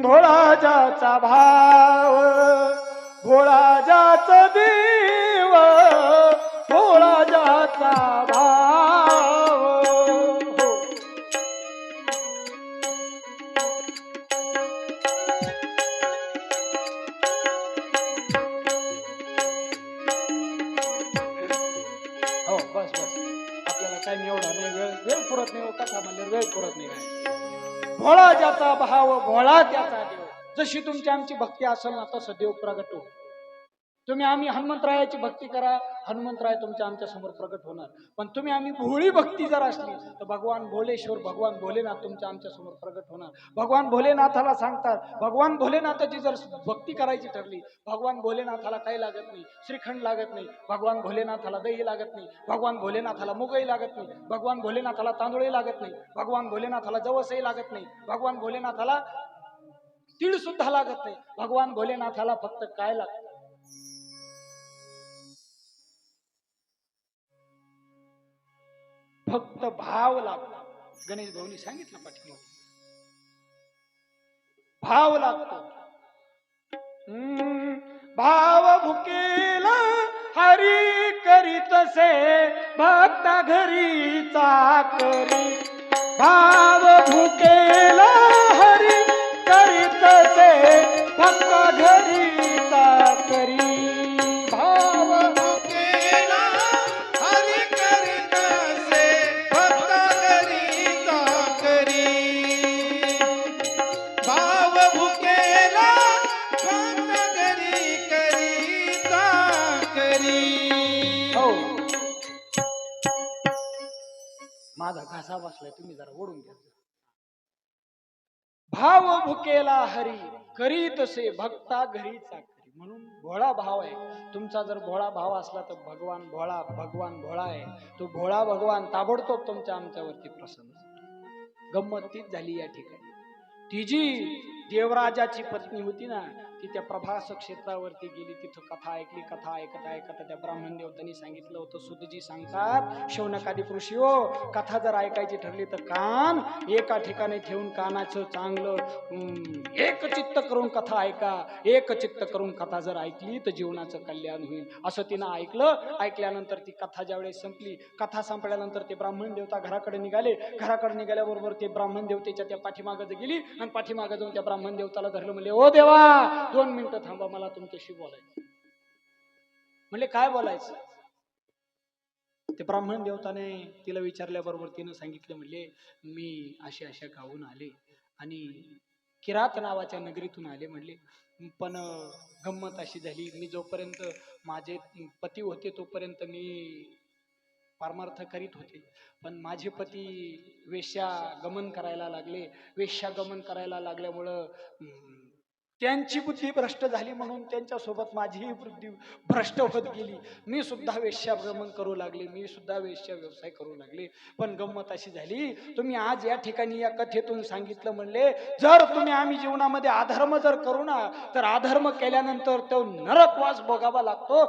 भोळा ज्याचा भाव भोळा ज्याचा देव भोळा ज्याचा भाव हो. हो बस बस आपल्याला काही नाही एवढा नाही वेळ पुरत नाही कथा म्हणल्यावर वेळ पुरत नाही काय भोळा ज्याचा भाव भोळा त्याचा देव जशी तुमची आमची भक्ती असेल ना तसं देव प्रगट हो तुम्ही आम्ही हनुमंतरायाची भक्ती करा हनुमंतराय तुमच्या आमच्या समोर प्रगट होणार पण तुम्ही आम्ही भोळी भक्ती जर असली तर भगवान भोलेश्वर भगवान भोलेनाथ तुमच्या आमच्या समोर प्रगट होणार भगवान भोलेनाथाला सांगतात भगवान भोलेनाथाची जर भक्ती करायची ठरली भगवान भोलेनाथाला काही लागत नाही श्रीखंड लागत नाही भगवान भोलेनाथाला दही लागत नाही भगवान भोलेनाथाला मुगही लागत नाही भगवान भोलेनाथाला तांदूळही लागत नाही भगवान भोलेनाथाला जवसही लागत नाही भगवान भोलेनाथाला तीळ सुद्धा लागत नाही भगवान भोलेनाथाला फक्त काय लागतं फक्त भाव लागतो गणेश भाऊनी सांगितलं पाठीमागे भाव लागतो भाव भुकेला हरी करीतसे भक्त घरीचा करी भाव भुकेला हरी करीतसे भक्त घरीचा करी भाव भुकेला हरी करीतसे भक्त घरीचा करी भाव भुकेला भक्त घरी करीता करी हो माझा घासा बसलाय तुम्ही जरा ओढून घ्या भाव भुकेला हरी करीतसे भक्ता घरीचा करी म्हणून भोळा भाव आहे तुमचा जर भोळा भाव असला तर भगवान भोळा आहे तो भोळा भगवान ताबडतोब तुमच्या आमच्यावरती प्रसन्न गंमत तीच झाली या ठिकाणी ती जी देवराजाची पत्नी होती ना ती त्या प्रभास क्षेत्रावरती गेली तिथं कथा ऐकली कथा ऐकता त्या ब्राह्मण देवतांनी सांगितलं होतं सुतजी सांगतात शौनकादिक ऋषी हो कथा जर ऐकायची ठरली तर कान एका ठिकाणी ठेवून कानाचं चांगलं एकचित्त करून कथा ऐका एकचित्त करून कथा जर ऐकली तर जीवनाचं कल्याण होईल असं तिनं ऐकल्यानंतर ती कथा ज्यावेळेस संपली कथा संपल्यानंतर ते ब्राह्मण देवता घराकडे निघाल्याबरोबर ते ब्राह्मण देवतेच्या त्या पाठीमागं गेली आणि पाठीमागं जाऊन त्या ब्राह्मण देवताला धरलं म्हणले ओ देवा 2 मिनिटं थांबा मला तुमच्याशी बोलायचं म्हणले काय बोलायचं ते ब्राह्मण देवताने तिला विचारल्याबरोबर तिनं सांगितलं म्हणले मी अशा गावून आले आणि किरात नावाच्या नगरीतून आले म्हणले पण गंमत अशी झाली मी जोपर्यंत माझे पती होते तोपर्यंत मी पारमार्थ करीत होते पण माझे पती वेश्यागमन करायला लागल्यामुळं त्यांची बुद्धी भ्रष्ट झाली म्हणून त्यांच्यासोबत माझीही बुद्धी भ्रष्ट होत गेली मी सुद्धा वेश्यागमन करू लागले मी सुद्धा वेश्या व्यवसाय करू लागले पण गंमत अशी झाली तुम्ही आज या ठिकाणी या कथेतून सांगितलं म्हणले जर तुम्ही आम्ही जीवनामध्ये अधर्म जर करू ना तर अधर्म केल्यानंतर तो नरकवास भोगावा लागतो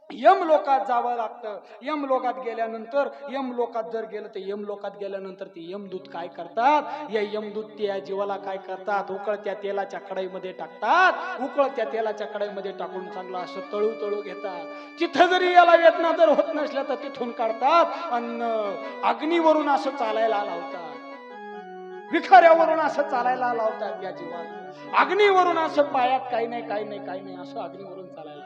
यम लोकात जावं लागतं यम लोकात गेल्यानंतर ते यमदूत काय करतात या यमदूत त्या जीवाला काय करतात उकळत्या तेलाच्या कढईमध्ये टाकून चांगलं असं तळू घेतात तिथं जरी याला वेदना जर होत नसल्या तर तिथून काढतात आणि अग्नीवरून असं चालायला लावतात विखाऱ्यावरून असं चालायला लावतात या जीवाला अग्नीवरून असं पायात काही नाही असं अग्नीवरून चालायला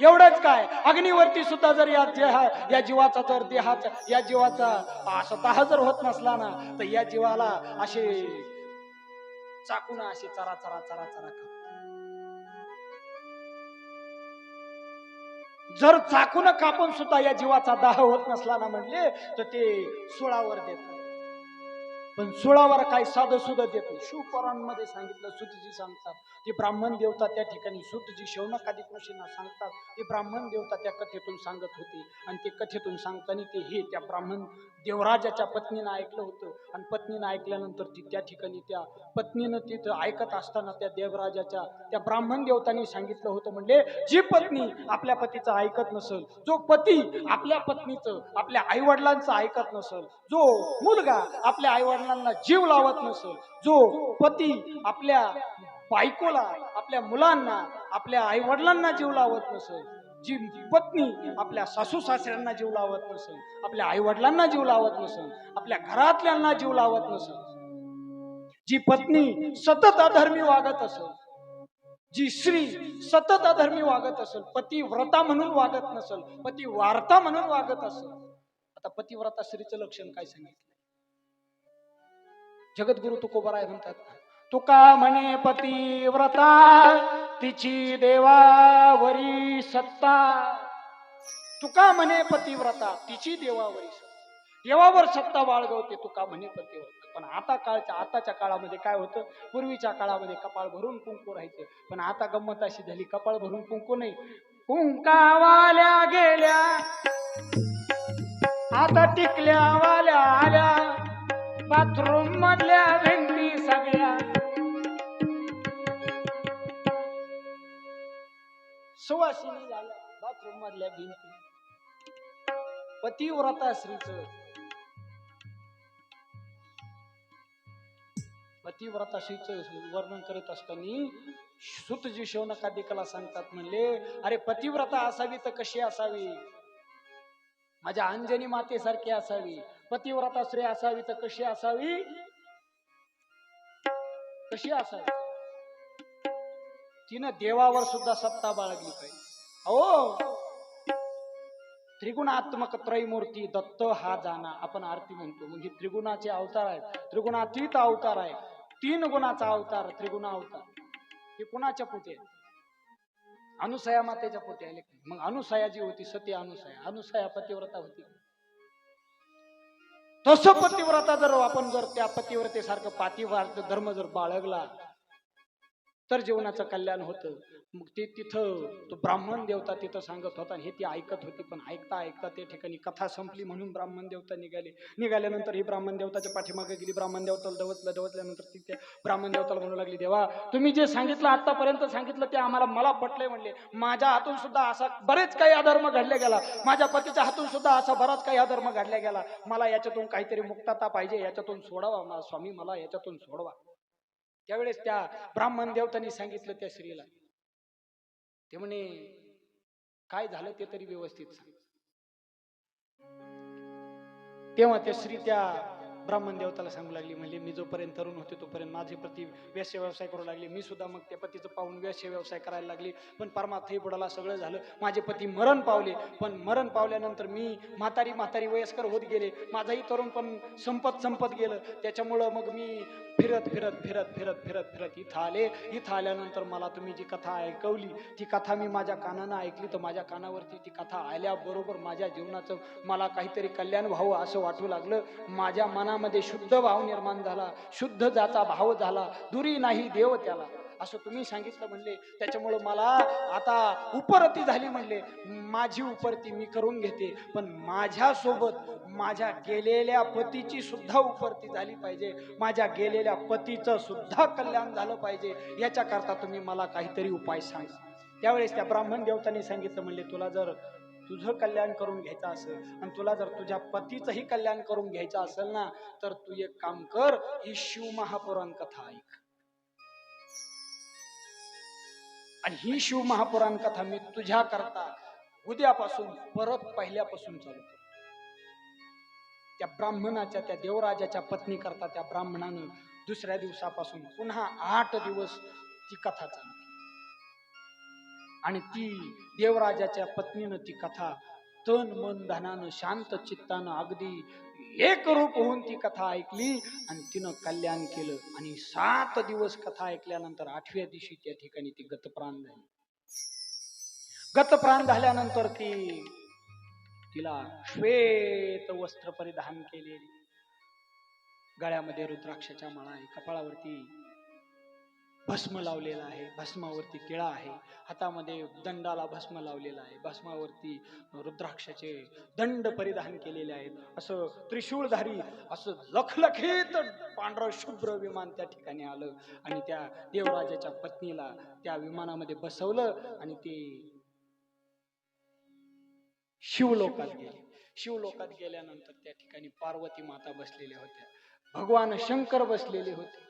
एवढंच काय अग्निवरती सुद्धा जर या जीवाचा जर देहाचा या जीवाचा स्वतः जर होत नसला ना तर या जीवाला असे चाकून असे चरा जर चाकून कापून सुद्धा या जीवाचा दाह होत नसला ना म्हणले तर ते सुळावर देतात पण सुळावर काही साधं सुद्धा देत नाही शिवपुराणमध्ये सांगितलं सुतजी सांगतात ते ब्राह्मण देवता त्या ठिकाणी सुतजी शौनकादिक ऋषींना सांगतात ते ब्राह्मण देवता त्या कथेतून सांगत होते आणि ते कथेतून सांगताना ते हे त्या ब्राह्मण देवराजाच्या पत्नीनं ऐकलं होतं आणि पत्नीनं ऐकल्यानंतर ती त्या ठिकाणी त्या पत्नीनं तिथं ऐकत असताना त्या देवराजाच्या त्या ब्राह्मण देवतांनी सांगितलं होतं म्हणजे जी पत्नी आपल्या पतीचं ऐकत नसेल जो पती आपल्या पत्नीचं आपल्या आईवडिलांचं ऐकत नसेल जो मुलगा आपल्या आईवडिलांचं वडिलांना जीव लावत नसेल, जो पती आपल्या बायकोला, आपल्या मुलांना, आपल्या आई वडिलांना जीव लावत नसेल, जी पत्नी आपल्या सासू सासऱ्यांना जीव लावत नसेल, आपल्या आई वडिलांना जीव लावत नसेल, आपल्या घरातल्यांना जीव लावत नसेल, जी पत्नी सतत अधर्मी वागत असेल, जी स्त्री सतत अधर्मी वागत असेल, पतिव्रता म्हणून वागत नसेल, पतिवार्ता म्हणून वागत असेल. आता पतिव्रता स्त्रीचं लक्षण काय सांगितलं? जगद्गुरु तुकोबाराय म्हणतात, तुका म्हणे पतिव्रता तिची देवावरी सत्ता. तुका म्हणे पतिव्रता तिची देवावरी सत्ता, देवावर सत्ता बाळगवते तुका म्हणे पतिव्रता. पण आताच्या काळामध्ये काय होतं, पूर्वीच्या काळामध्ये कपाळ भरून कुंकू राहायचं, पण आता गंमत अशी झाली, कपाळ भरून कुंकू नाही, कुंकावाल्या गेल्या, आता टिकल्या वाल्या आल्या, बाथरूम मधल्या भिंती सगळ्या सुवासिनी झाल्या, बाथरूम मधल्या भिंती. पतिव्रता स्त्रीचं, पतिव्रता स्त्रीचं वर्णन करत असताना सुतजी शौनकादिकला सांगतात, म्हणले अरे पतिव्रता असावी तर कशी असावी, माझ्या अंजनी मातेसारखी असावी. पतिव्रता स्त्री असावी तर कशी असावी, कशी असावी, तिनं देवावर सुद्धा सत्ता बाळगली पाहिजे. अहो त्रिगुणात्मक त्रयमूर्ती दत्त हा जाना आपण आरती म्हणतो, म्हणजे त्रिगुणाचे अवतार आहेत, त्रिगुणातीत अवतार आहे, 3 गुणाचा अवतार त्रिगुण अवतार. हे कुणाच्या पोटी आहे? अनुसया मातेच्या पोटी आले. मग अनुसया जी होती सती अनुसया पतिव्रता होती. तसं पतिव्रता जर त्या पतिव्रतेसारखं पातिव्रत धर्म जर बाळगला तर जीवनाचं कल्याण होतं. मग ते तिथं तो ब्राह्मण देवता तिथं सांगत होता, हे ती ऐकत होती. पण ऐकता ऐकता त्या ठिकाणी कथा संपली, म्हणून ब्राह्मण देवता निघाल्यानंतर ही ब्राह्मण देवताच्या पाठीमागे गेली. ब्राह्मण देवताला डवचल्यानंतर ती त्या ब्राह्मण देवताला म्हणू लागली, देवा तुम्ही जे सांगितलं आतापर्यंत सांगितलं ते मला पटलंय. म्हणले माझ्या हातून सुद्धा असा बरेच काही अधर्म घडले गेला, माझ्या पतीच्या हातून सुद्धा असा बराच काही अधर्म घडला गेला, मला याच्यातून काहीतरी मुक्तता पाहिजे, याच्यातून सोडावा स्वामी, मला याच्यातून सोडवा. त्यावेळेस त्या ब्राह्मण देवतांनी सांगितलं त्या स्त्रीला, ते म्हणे काय झालं ते तरी व्यवस्थित सांग. तेव्हा त्या स्त्री त्या ब्राह्मण देवताला सांगू लागली, म्हणजे मी जोपर्यंत तरुण होते तोपर्यंत माझे पती वेश्य व्यवसाय करू लागले, मी सुद्धा मग त्या पतीचं पाहून वेश्य व्यवसाय करायला लागली. पण परमार्थही बुडाला, सगळं झालं, माझे पती मरण पावले. पण मरण पावल्यानंतर मी म्हातारी वयस्कर होत गेले, माझाही तरुण पण संपत गेलं. त्याच्यामुळं मग मी फिरत इथं आले. इथं आल्यानंतर मला तुम्ही जी कथा ऐकवली ती कथा मी माझ्या कानानं ऐकली, तर माझ्या कानावरती ती कथा आल्याबरोबर माझ्या जीवनाचं मला काहीतरी कल्याण व्हावं असं वाटू लागलं. माझ्या मनामध्ये शुद्ध भाव निर्माण झाला, शुद्ध जाचा भाव झाला, दुरी नाही देव त्याला, असं तुम्ही सांगितलं म्हणले. त्याच्यामुळं मला आता उपरती झाली म्हणले, माझी उपरती मी करून घेते, पण माझ्यासोबत माझ्या गेलेल्या पतीची सुद्धा उपरती झाली पाहिजे, माझ्या गेलेल्या पतीचं सुद्धा कल्याण झालं पाहिजे, याच्या करता तुम्ही मला काहीतरी उपाय सांगा. त्यावेळेस त्या ब्राह्मण देवतांनी सांगितलं, म्हणले तुला जर तुझं कल्याण करून घ्यायचं असेल आणि तुला जर तुझ्या पतीचंही कल्याण करून घ्यायचं असेल ना, तर तू एक काम कर, ही शिव महापुराण कथा ऐक. आणि ही शिव महापुराण कथा मी तुझ्या करता उद्यापासून परत पहिल्यापासून चालू करतो. त्या ब्राह्मणाच्या, त्या देवराजाच्या पत्नी करता त्या ब्राह्मणानं दुसऱ्या दिवसापासून पुन्हा 8 दिवस ती कथा चालू. आणि ती देवराजाच्या पत्नीनं ती कथा तन मन धनानं शांत चित्तानं अगदी एक रूप होऊन ती कथा ऐकली आणि तिनं कल्याण केलं. आणि 7 दिवस कथा ऐकल्यानंतर 8व्या दिवशी त्या ठिकाणी ती गतप्राण झाली. गतप्राण झाल्यानंतर तिला श्वेत वस्त्र परिधान केलेले, गळ्यामध्ये रुद्राक्षाच्या माळा आहे, कपाळावरती भस्म लावलेला आहे, भस्मावरती टिळा आहे, हातामध्ये दंडाला भस्म लावलेला आहे, भस्मावरती रुद्राक्षाचे दंड परिधान केलेले आहेत. असं त्रिशूळधारी असं लखलखीत पांढरं शुभ्र विमान त्या ठिकाणी आलं आणि त्या देवराजाच्या पत्नीला त्या विमानामध्ये बसवलं आणि ते शिवलोकात गेले. शिवलोकात गेल्यानंतर त्या ठिकाणी पार्वती माता बसलेल्या होत्या. भगवान शंकर बसलेले होते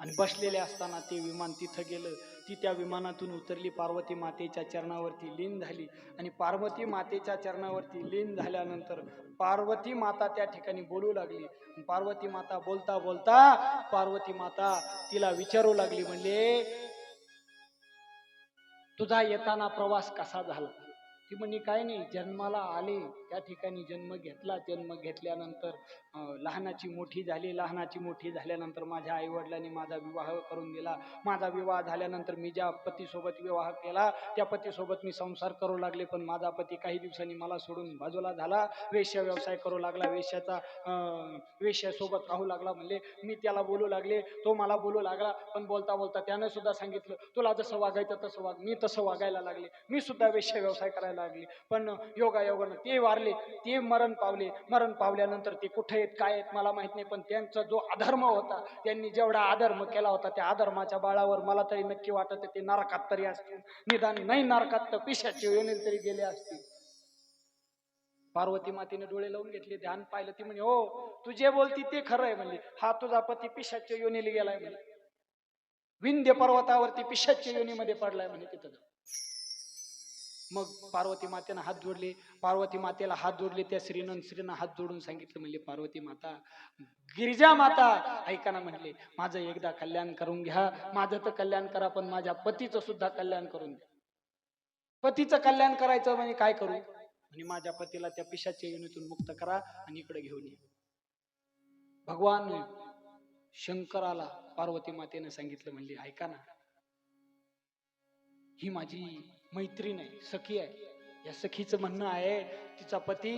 आणि बसलेले असताना ते विमान तिथं गेलं. ती त्या विमानातून उतरली, पार्वती मातेच्या चरणावरती लीन झाली आणि पार्वती मातेच्या चरणावरती लीन झाल्यानंतर पार्वती माता त्या ठिकाणी बोलू लागली. पार्वती माता बोलता बोलता पार्वती माता तिला विचारू लागली, म्हणले तुझा येताना प्रवास कसा झाला? ती म्हणे काय नाही, जन्माला आले त्या ठिकाणी जन्म घेतला, जन्म घेतल्यानंतर लहानाची मोठी झाली, लहानाची मोठी झाल्यानंतर माझ्या आई वडिलांनी माझा विवाह करून दिला. माझा विवाह झाल्यानंतर मी ज्या पतीसोबत विवाह केला त्या पतीसोबत मी संसार करू लागले, पण माझा पती काही दिवसांनी मला सोडून बाजूला झाला, वेश्या व्यवसाय करू लागला, वेश्यासोबत राहू लागला. म्हणले मी त्याला बोलू लागले, तो मला बोलू लागला, पण बोलता बोलता त्यानं सुद्धा सांगितलं तुला जसं वागायचं तसं वाग. मी तसं वागायला लागले, मी सुद्धा वेश्या व्यवसाय करायला लागले. पण योगायोगानं ते वारले, ते मरण पावले. मरण पावल्यानंतर ते कुठे आहेत काय आहेत मला माहित नाही, पण त्यांचा जो अधर्म होता, त्यांनी जेवढा अधर्म केला होता त्या अधर्माच्या बाळावर मला तरी नक्की वाटत ते नरकात तरी असतील, निदान नाही नरकात तर पिशाची योनीत तरी गेले असतील. पार्वती मातेने डोळे लावून घेतले, ध्यान पाहिलं. ती म्हणे हो तू जे बोलती ते खरं आहे. म्हणली हा तुझा पती पिशाच्या योनीला गेलाय, म्हणे विंध्य पर्वतावरती पिशाच्या योनीमध्ये पडलाय म्हणे तिथं. मग पार्वती मातेनं हात जोडले, पार्वती मातेला हात जोडले. त्या श्रीनं हात जोडून सांगितलं, म्हणले पार्वती माता, गिरिजा माता ऐका ना, म्हणले माझं एकदा कल्याण करून घ्या. माझं तर कल्याण करा, पण माझ्या पतीचं सुद्धा कल्याण करून द्या. पतीचं कल्याण करायचं म्हणजे काय करू? म्हणजे माझ्या पतीला त्या पिशाच्या योनीतून मुक्त करा आणि इकडे घेऊन ये. भगवान शंकराला पार्वती मातेनं सांगितलं, म्हणले ऐका ना, ही माझी मैत्रीण आहे, सखी आहे. या सखीचं म्हणणं आहे तिचा पती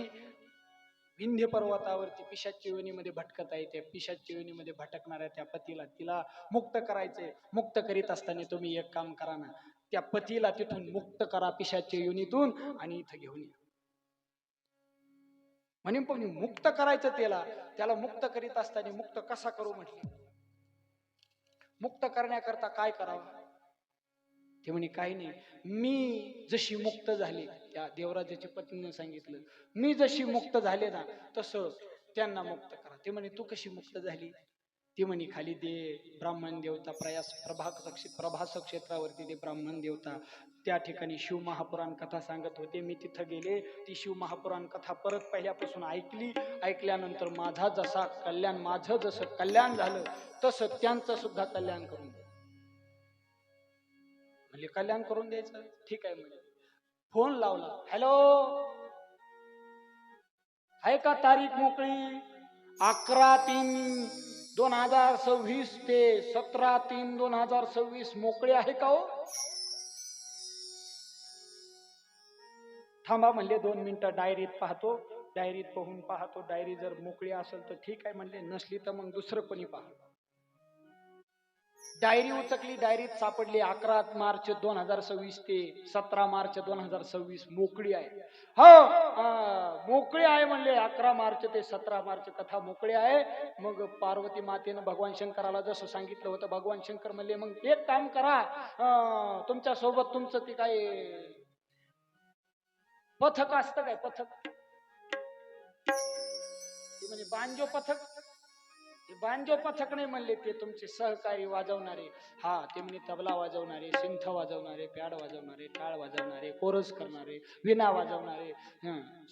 विंध्य पर्वतावरती पिशाच्या योनीमध्ये भटकत आहे. त्या पिशाच्या योनीमध्ये भटकणाऱ्या त्या पतीला तिला मुक्त करायचंय. मुक्त करीत असताना तुम्ही एक काम करा ना, त्या पतीला तिथून मुक्त करा पिशाच्या योनीतून आणि इथं घेऊन या. म्हणे पण मुक्त करायचं त्याला मुक्त करीत असताना मुक्त कसा करू म्हटले. मुक्त करण्याकरता काय करावं? ते म्हणे काही नाही, मी जशी मुक्त झाली, त्या देवराजाच्या पत्नीने सांगितलं, मी जशी मुक्त झाले ना तसं त्यांना मुक्त करा. ते म्हणे तू कशी मुक्त झाली? ती म्हणे खाली दे ब्राह्मण देवता प्रभास क्षेत्रावरती ते ब्राह्मण देवता त्या ठिकाणी शिव महापुराण कथा सांगत होते. मी तिथं गेले, ती शिव महापुराण कथा परत पहिल्यापासून ऐकली. ऐकल्यानंतर माझं जसं कल्याण झालं तसं त्यांचं सुद्धा कल्याण करून द्या. म्हणजे कल्याण करून द्यायचं, ठीक आहे. म्हणजे फोन लावला, हॅलो आहे का तारीख मोकळी? 11/3/2026 ते 17/3/2026 मोकळे आहे का हो? थांबा म्हणले 2 मिनिटं, डायरीत पाहतो. डायरीत पाहून पाहतो, डायरी जर मोकळी असेल तर ठीक आहे म्हणले, नसली तर मग दुसरं कोणी पहा. डायरी उचकली, डायरीत सापडली 11 मार्च 2026 ते 17 मार्च 2026 मोकळी आहे. हो मोकळी आहे म्हणले, 11 मार्च ते 17 मार्च कथा मोकळी आहे. मग पार्वती मातेनं भगवान शंकराला जसं सांगितलं होतं, भगवान शंकर म्हणले मग एक काम करा, तुमच्या सोबत तुमचं ते काय पथक असतं काय, पथक म्हणजे बांजो पथक, बांजो पथक नाही म्हणले, ते तुमचे सहकारी वाजवणारे. हा ते म्हणजे तबला वाजवणारे, सिंथ वाजवणारे, पॅड वाजवणारे, टाळ वाजवणारे, कोरस करणारे, विणा वाजवणारे,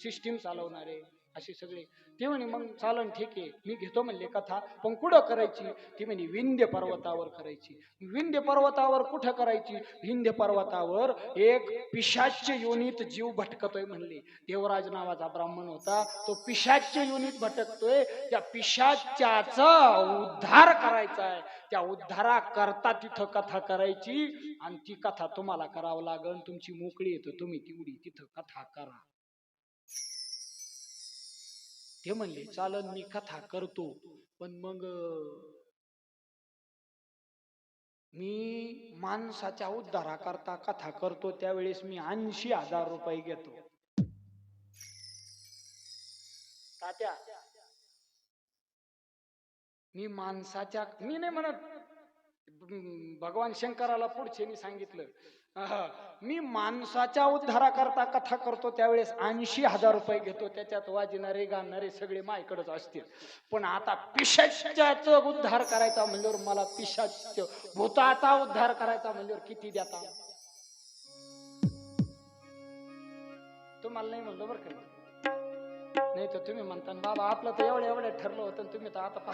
सिस्टीम चालवणारे, असे सगळे. ते म्हणे मग चालन, ठीक आहे, मी घेतो म्हणले कथा, पण कुठं करायची? ती म्हणे विंध्य पर्वतावर करायची. विंध्य पर्वतावर कुठं करायची? विंध्य पर्वतावर एक पिशाच्य योनीत जीव भटकतोय म्हणले. देवराज नावाचा ब्राह्मण होता, तो पिशाच्य योनीत भटकतोय. त्या पिशाच्याचा उद्धार करायचा आहे. त्या उद्धाराकरता तिथं कथा करायची आणि ती कथा तुम्हाला करावं लागल. तुमची मोकळी येतं, तुम्ही तेवढी तिथं कथा करा. ते म्हणले चालन, मी कथा करतो, पण मग मी माणसाच्या उद्धाराकरता कथा करतो त्यावेळेस मी 80,000 रुपये घेतो. तात्या मी माणसाच्या, मी नाही म्हणत, भगवान शंकराला पुढचे सांगितलं, मी माणसाच्या उद्धाराकरता कथा करतो त्यावेळेस 80,000 रुपये घेतो, त्याच्यात वाजणारे गाणारे सगळे माझ्याकडेच असतील. पण आता पिशाच्याचा उद्धार करायचा म्हणल्यावर मला पिशाच भूताचा उद्धार करायचा म्हणल्यावर किती देता? तुम्हाला नाही म्हणलं बरं का, नाही तर तुम्ही म्हणता बाबा आपलं तर एवढं ठरलं होतं, तुम्ही तर आता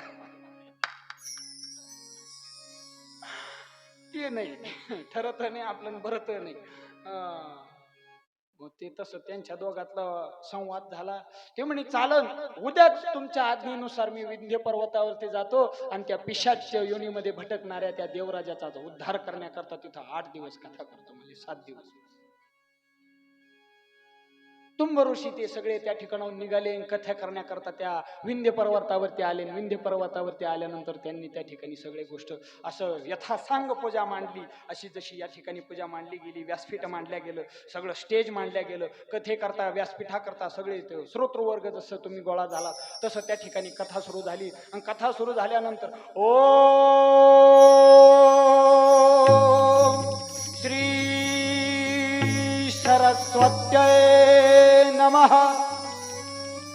ते नाही ठरत नाही आपलं, भरत नाही. मग ते तसं त्यांच्या दोघातला संवाद झाला. ते म्हणे चालन, उद्याच तुमच्या आज्ञेनुसार मी विंध्य पर्वतावरती जातो आणि त्या पिशाच योनीमध्ये भटकणाऱ्या त्या देवराजाचा उद्धार करण्याकरता तिथं 8 दिवस कथा करतो, म्हणजे 7 दिवस. तुंब ऋषी ते सगळे त्या ठिकाणाहून निघाले, कथा करण्याकरता त्या विंध्य पर्वतावरती आले. विंध्य पर्वतावरती आल्यानंतर त्यांनी त्या ठिकाणी सगळे गोष्ट असं यथासांग पूजा मांडली, अशी जशी या ठिकाणी पूजा मांडली गेली. व्यासपीठ मांडल्या गेलं, सगळं स्टेज मांडल्या गेलं. कथेकरता व्यासपीठाकरता सगळे श्रोतृवर्ग जसं तुम्ही गोळा झाला तसं त्या ठिकाणी कथा सुरू झाली. आणि कथा सुरू झाल्यानंतर ओ श्री सरस्वत्यै नमः,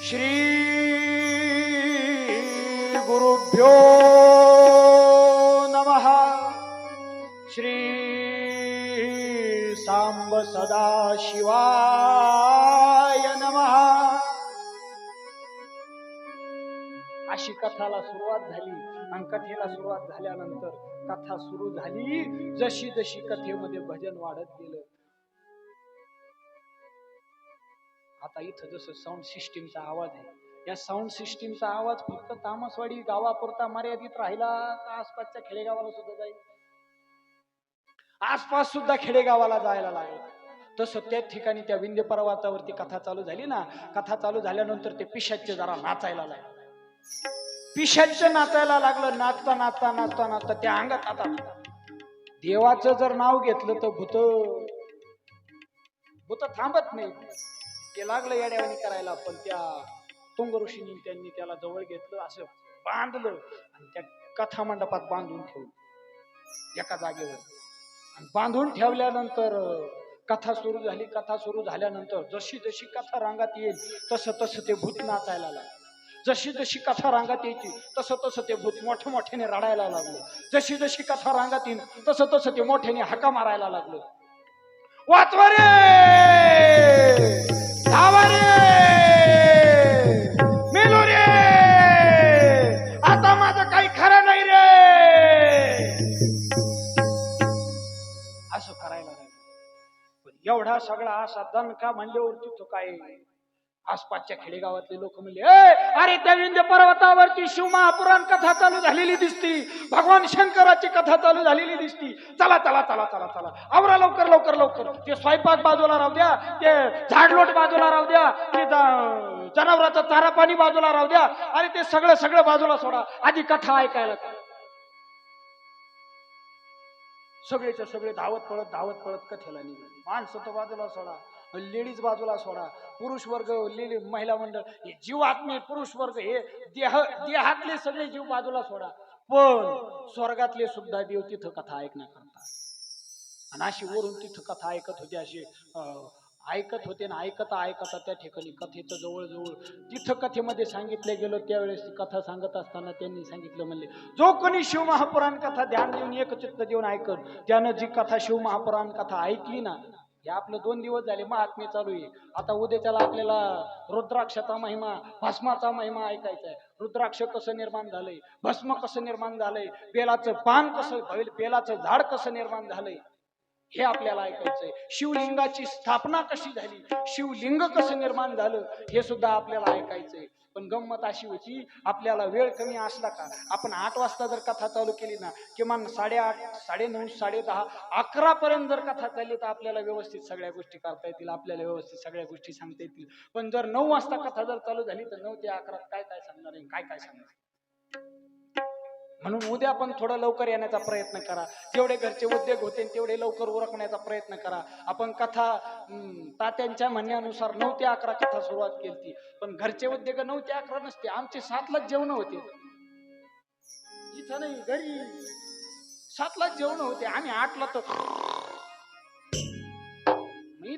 श्री गुरुभ्यो नमः, श्री सांब सदाशिवाय नमः. अशी कथाला सुरुवात झाली. आणि कथेला सुरुवात झाल्यानंतर कथा सुरू झाली. जशी जशी कथेमध्ये भजन वाढत गेलं, आता इथं जसं साऊंड सिस्टीमचा आवाज आहे, या साऊंड सिस्टीमचा आवाज फक्त तामसवाडी गावापुरता मर्यादित राहिला का आसपासच्या खेडेगावाला सुद्धा जाईल? आसपास सुद्धा खेडेगावाला जायला लागलं. तसं त्या ठिकाणी त्या विंध्य पर्वतावरती कथा चालू झाली ना. कथा चालू झाल्यानंतर ते पिशाच्य जरा नाचायला लागले. पिशाच्य नाचायला लागलं. नाचता नाचता नाचता नाचता त्या अंगात आता देवाचं जर नाव घेतलं तर भूत थांबत नाही. ते लागलं येड्यावानी करायला. पण त्या तुंग ऋषींनी त्यांनी त्याला जवळ घेतलं, असं बांधलं आणि त्या कथा मंडपात बांधून ठेवलं एका जागेवर. आणि बांधून ठेवल्यानंतर कथा सुरू झाली. कथा सुरू झाल्यानंतर जशी जशी कथा रांगात येईल तसं तसं ते भूत नाचायला लागलं. जशी जशी कथा रांगात यायची तसं तसं ते भूत मोठ्या मोठ्याने रडायला लागलं. जशी जशी कथा रांगात येईल तसं तसं ते मोठ्याने हाका मारायला लागलं. वाचवा रे, धावा रे, मेलो रे, आता माझं काही खरं नाही रे, असं करायला लागलं. पण एवढा सगळा असा दणका म्हणल्यावर तिथं काय आसपासच्या खेडेगावातले लोक म्हणले, अरे त्या विंध्य पर्वतावरती शिवमहापुराण कथा चालू झालेली दिसती, भगवान शंकराची कथा चालू झालेली दिसती. चला चला चला चला चला, आवरा लवकर लवकर लवकर. ते स्वयंपाक बाजूला राहू द्या, ते झाडलोट बाजूला राहू द्या, ते जनावराचा चारा पाणी बाजूला राहू द्या, अरे ते सगळं सगळं बाजूला सोडा, आधी कथा ऐकायला. सगळेच्या सगळे धावत पळत कथेला निघाले. माणसं तर बाजूला सोडा, लेडीज बाजूला सोडा, पुरुष वर्ग, महिला मंडळ, हे जीव आत्मे पुरुष वर्ग, हे देहातले सगळे जीव बाजूला सोडा. पण स्वर्गातले सुद्धा देव तिथं कथा ऐकण्याकरता. आणि अशी वरून तिथं कथा ऐकत होते, असे ऐकत होते ना. ऐकता ऐकता त्या ठिकाणी कथेचं जवळजवळ तिथं कथेमध्ये सांगितलं गेलं. त्यावेळेस कथा सांगत असताना त्यांनी सांगितलं, म्हणले जो कोणी शिवमहापुराण कथा ध्यान देऊन एकचित्त देऊन ऐकत, त्यानं जी कथा शिवमहापुराण कथा ऐकली ना, हे आपलं 2 दिवस झाले महात्म्य चालू आहे. आता उद्याच्याला आपल्याला रुद्राक्षाचा महिमा, भस्माचा महिमा ऐकायचा आहे. रुद्राक्ष कसं निर्माण झालंय, भस्म कसं निर्माण झालंय, बेलाचं पान कसं, बेलाचं झाड कसं निर्माण झालंय, हे आपल्याला ऐकायचंय. शिवलिंगाची स्थापना कशी झाली, शिवलिंग कसं निर्माण झालं, हे सुद्धा आपल्याला ऐकायचंय. पण गंमत अशी होती, आपल्याला वेळ कमी असला का आपण 8 वाजता जर कथा चालू केली ना, किमान 8:30, 9:30, 10:30, 11 पर्यंत जर कथा चालली तर आपल्याला व्यवस्थित सगळ्या गोष्टी करता येतील, आपल्याला व्यवस्थित सगळ्या गोष्टी सांगता येतील. पण जर 9 वाजता कथा जर चालू झाली तर 9 ते 11 काय काय सांगणार आहे, काय काय सांगणार. म्हणून उद्या पण थोडं लवकर येण्याचा प्रयत्न करा. जेवढे घरचे उद्योग होते तेवढे लवकर उरकण्याचा प्रयत्न करा. आपण कथा तात्यांच्या म्हणण्यानुसार 9 ते 11 कथा सुरुवात केली, पण घरचे उद्योग 9 ते 11 नसते. आमचे 7लाच जेवण होते. इथं नाही, घरी 7लाच जेवण होते. आम्ही 8ला तर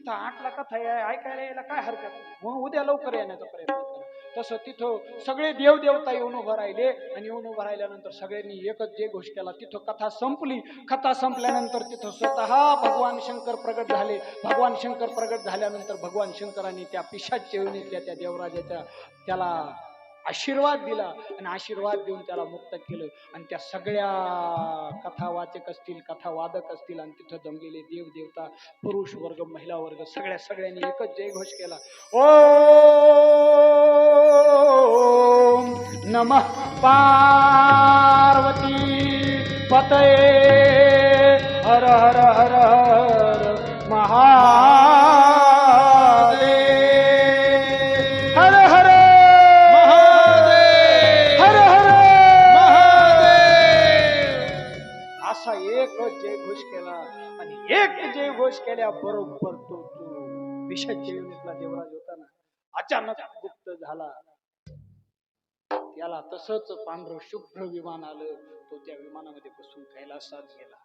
तिथं 8 ला कथा ऐकायला यायला काय हरकत नाही. मग उद्या लवकर येण्याचा प्रयत्न करा. तसं तिथं सगळे देवदेवता येऊन उभं राहिले आणि येऊन उभं राहिल्यानंतर सगळ्यांनी एकच जे घोष केला. तिथं कथा संपली. कथा संपल्यानंतर तिथं स्वतः भगवान शंकर प्रगट झाले. भगवान शंकर प्रगट झाल्यानंतर भगवान शंकरांनी त्या पिशाच्य योनीतल्या त्या देवराजाच्या त्याला आशीर्वाद दिला आणि आशीर्वाद देऊन त्याला मुक्त केलं. आणि त्या सगळ्या कथावाचक असतील, कथावादक असतील आणि तिथं जमलेले देव देवता, पुरुष वर्ग, महिला वर्ग, सगळ्यांनी एकच जय घोष केला. ओम नमः पार्वती पतये हर हर हर हर महादेव हर हर असा एक जय घोष केला. आणि एक जय घोष केल्या बरोबर तो विषाच्या योनीतला देवराज होता ना, अचानक गुप्त झाला. त्याला तसंच पांढरं शुभ्र विमान आलं. तो त्या विमानामध्ये बसून कैलासात गेला.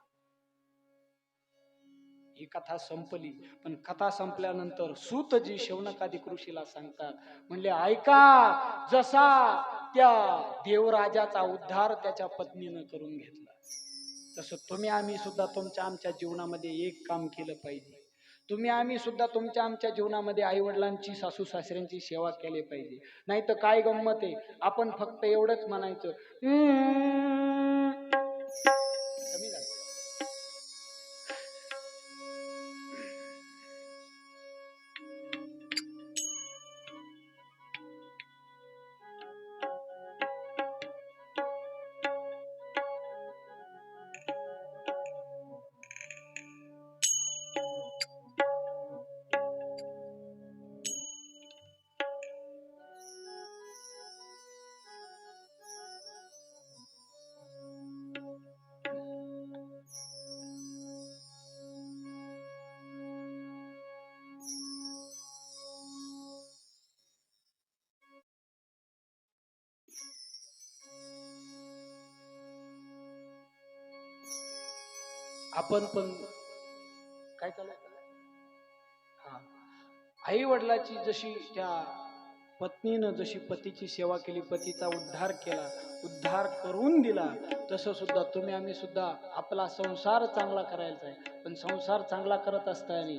ही कथा संपली. पण कथा संपल्यानंतर सूतजी शौनकादिक ऋषीला सांगतात, म्हणले ऐका, जसा त्या देवराजाचा उद्धार त्याच्या पत्नीनं करून घेतला, तसं तुम्ही आम्ही सुद्धा तुमच्या आमच्या जीवनामध्ये एक काम केलं पाहिजे. तुम्ही आम्ही सुद्धा तुमच्या आमच्या जीवनामध्ये आई वडिलांची, सासू सासऱ्यांची सेवा केली पाहिजे. नाही तर काय गंमत आहे, आपण फक्त एवढंच म्हणायचं कमी झालं. आपण पण काय चाललंय, हा, आई वडिलाची जशी त्या पत्नीनं जशी पतीची सेवा केली, पतीचा उद्धार केला, उद्धार करून दिला, तसं सुद्धा तुम्ही आम्ही सुद्धा आपला संसार चांगला करायचा आहे. पण संसार चांगला करत असताना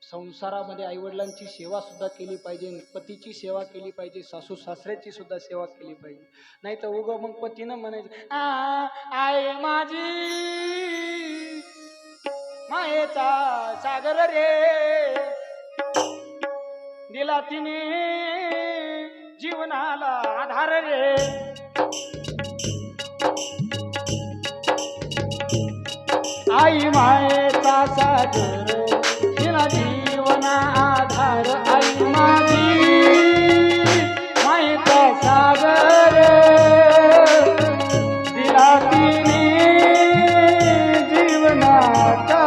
संसारामध्ये आई वडिलांची सेवा सुद्धा केली पाहिजे, पतीची सेवा केली पाहिजे, सासू सासऱ्याची सुद्धा सेवा केली पाहिजे. नाही तर उगं मग पतीनं म्हणायचं आई माझी मायेचा सागर रे, दिला तिने जीवनाला आधार रे. आई मायेचा सागर, दिला जीवना आधार. आई माझी मायेचा सागर, दिला तिने जीवनाचा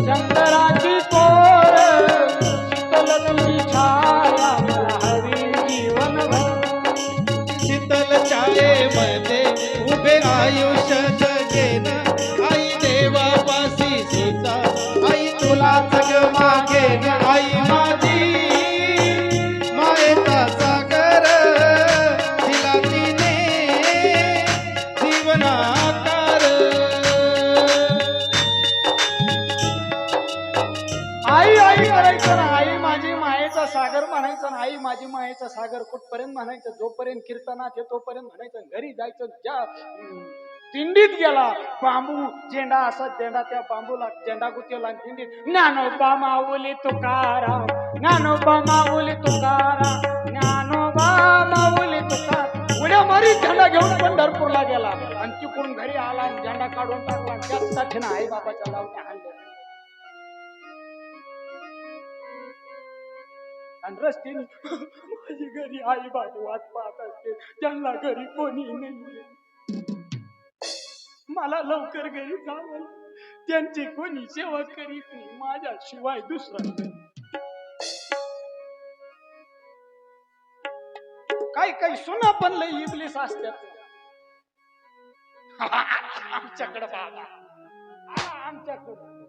शंकराची पोर शीतल तुझी छाया. मायेचा सागर म्हणायचं ना, आई माझी मायेचा सागर कुठपर्यंत म्हणायचं, जोपर्यंत कीर्तनात आहे तोपर्यंत म्हणायचं. घरी जायचं, ज्या दिंडीत गेला बांबू झेंडा, असा झेंडा त्या बांबूला झेंडा गुतेला दिंडीत, ज्ञानोबा माऊली तुकाराम, ज्ञानोबा माऊली तुकाराम, ज्ञानोबा माऊली तुकाराम. उड्या मारी झेंडा घेऊन पंढरपूरला गेला आणि तिकडून घरी आला आणि झेंडा काढून टाकला. त्याच साठीनं आई बाबाच्या लावण्या हल्ल्या आणि रस्त्याने माझी घरी आई बाबा वाट पाहत असते, त्यांना घरी कोणी नाही, मला लवकर घरी जावं, त्यांची कोणी सेवा करीत नाही माझ्याशिवाय दुसरा. काही काही सुना पण लई इबलीस असतात आमच्याकडं बाबा, आमच्याकडं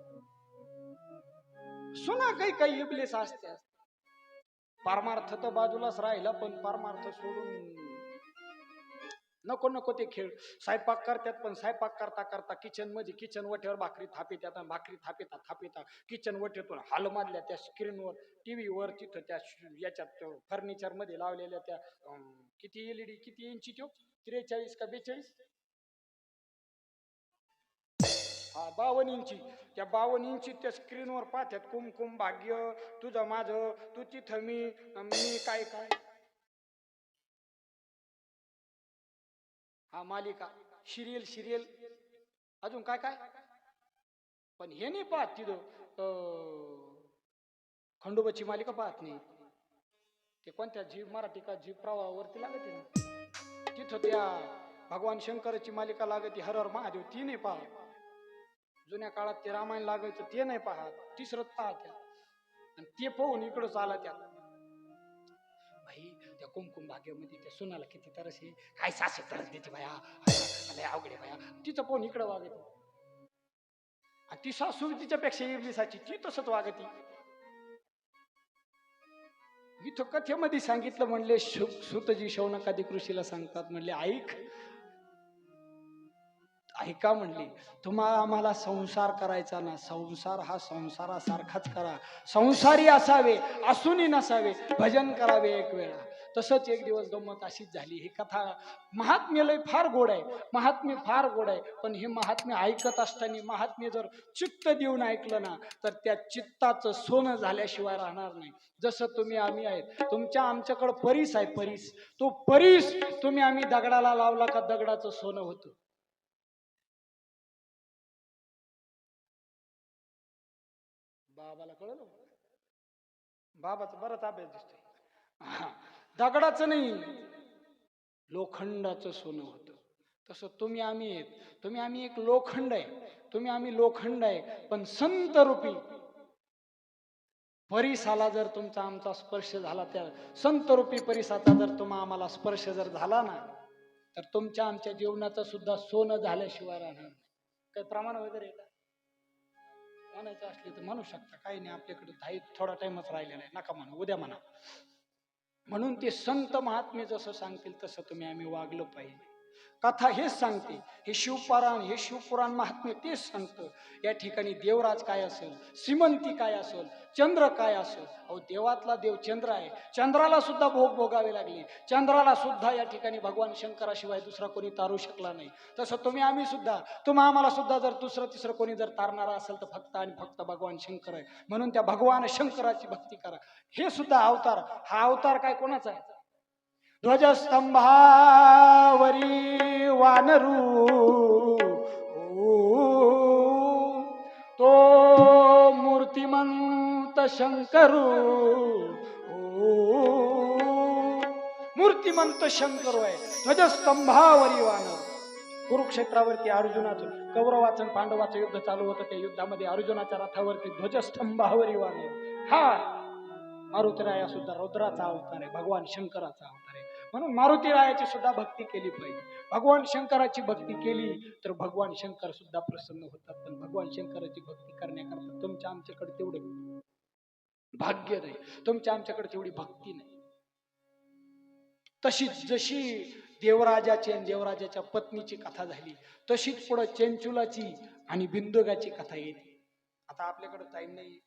सुना काही काही इबलीस असतात. परमार्थ तर बाजूलाच राहिला, पण परमार्थ सोडून नको नको ते खेळ. स्वयंपाक करतात, पण स्वयंपाक करता करता किचन मध्ये किचन वट्यावर भाकरी थापितात, भाकरी थापिता किचन वट्यातून हाल मारल्या त्या स्क्रीनवर, टीव्हीवर, तिथं त्या याच्यात फर्निचर मध्ये लावलेल्या त्या किती एलईडी, किती इंची तो 43 का 42, हा 52 इंची, त्या 52 इंची त्या स्क्रीनवर पाहतात कुमकुम भाग्य, तुझं माझं, तू तिथं मी काय काय, हा मालिका सिरियल अजून काय काय. पण हे नाही पाहत तिथं खंडोबाची मालिका पाहत नाही, ते कोणत्या झी मराठी का झी प्रवाहावरती लागते ना, तिथं त्या भगवान शंकराची मालिका लागते, हर हर महादेव, ती नाही पाहत. जुन्या काळात ते रामायण लागायचं, ते नाही पाहत, तिसरंच पाहत्या. आणि ते पाहून इकडंच आला त्या भाई, त्या कुमकुम भाग्यामध्ये त्या सुनाला किती तरस आहे, काय सासू तरस देते बाया, अवघडे बाया, तिचं पाहून इकडं वागत. आणि ती सासू तिच्यापेक्षा इबलीसाची, ती तसंच वागती. इथं कथेमध्ये सांगितलं, म्हणले सुतजी शौनकादिक ऋषीला सांगतात, म्हणले ऐका म्हणले, तुम्हाला आम्हाला संसार करायचा ना, संसार हा संसारासारखाच करा, संसारी असावे असूनही नसावे, भजन करावे एक वेळा. तसंच एक दिवस गंमत अशीच झाली. ही कथा महात्म्य लय फार गोड आहे, महात्म्य फार गोड आहे, पण हे महात्म्य ऐकत असताना महात्म्य जर चित्त देऊन ऐकलं ना, तर त्या चित्ताचं सोनं झाल्याशिवाय राहणार नाही. जसं तुम्ही आम्ही आहेत, आमच्याकडं परीस आहे, परीस, तो परीस तुम्ही आम्ही दगडाला लावला का दगडाचं सोनं होतं. बाबाला कळलं, बाबाचा बराच अभ्यास दिसतोय. दगडाचं नाही, लोखंडाचं सोनं होतं. तसं तुम्ही आम्ही आहेत, तुम्ही आम्ही एक लोखंड आहे, तुम्ही आम्ही लोखंड आहे, पण संत रूपी परिसाला जर तुमचा आमचा स्पर्श झाला, त्या संत रूपी परिसाचा जर तुम्हा आम्हाला स्पर्श जर झाला ना, तर तुमच्या आमच्या जीवनाचं सुद्धा सोनं झाल्याशिवाय राहणार. काही प्रमाण वगैरे का म्हणायचं असले तर म्हणू शकता, काही नाही, आपल्याकडे थोडा टाइमच राहिलेला आहे, नका म्हणा, उद्या म्हणा. म्हणून ते संत महात्मे जसं सांगतील तसं तुम्ही आम्ही वागलं पाहिजे. कथा हेच सांगते, हे शिवपुराण, हे शिवपुराण महात्म्य तेच सांगतं. या ठिकाणी देवराज काय असेल, श्रीमंती काय असेल, चंद्र काय असेल, अहो देवातला देव चंद्र आहे, चंद्राला सुद्धा भोग भोगावे लागले, चंद्राला सुद्धा या ठिकाणी भगवान शंकराशिवाय दुसरा कोणी तारू शकला नाही. तसं तुम्ही आम्ही सुद्धा, तुम्हा आम्हाला सुद्धा जर दुसरं तिसरं कोणी जर तारणारा असेल तर फक्त आणि फक्त भगवान शंकर आहे. म्हणून त्या भगवान शंकराची भक्ती करा. हे सुद्धा अवतार, हा अवतार काय कोणाचा आहे, ध्वजस्तंभावरी वानरू, तो मूर्तिमंत शंकरू, मूर्तिमंत शंकरू आहे, ध्वजस्तंभावरी वानर. कुरुक्षेत्रावरती अर्जुनाचं, कौरवाचं पांडवाचं युद्ध चालू होतं, त्या युद्धामध्ये अर्जुनाच्या रथावरती ध्वजस्तंभावरी वानर हा मारुतीराया सुद्धा रुद्राचा अवतार आहे, भगवान शंकराचा अवतार आहे. म्हणून मारुतीरायाची सुद्धा भक्ती केली पाहिजे. भगवान शंकराची भक्ती केली तर भगवान शंकर सुद्धा प्रसन्न होतात. पण भगवान शंकराची भक्ती करण्याकरता तुमच्या आमच्याकडे तेवढे भाग्य नाही, तुमच्या आमच्याकडे तेवढी भक्ती नाही. तशीच जशी देवराजाची आणि देवराजाच्या पत्नीची कथा झाली, तशीच पुढे चेंचुलाची आणि बिंदुगाची कथा येते. आता आपल्याकडे टाइम नाही,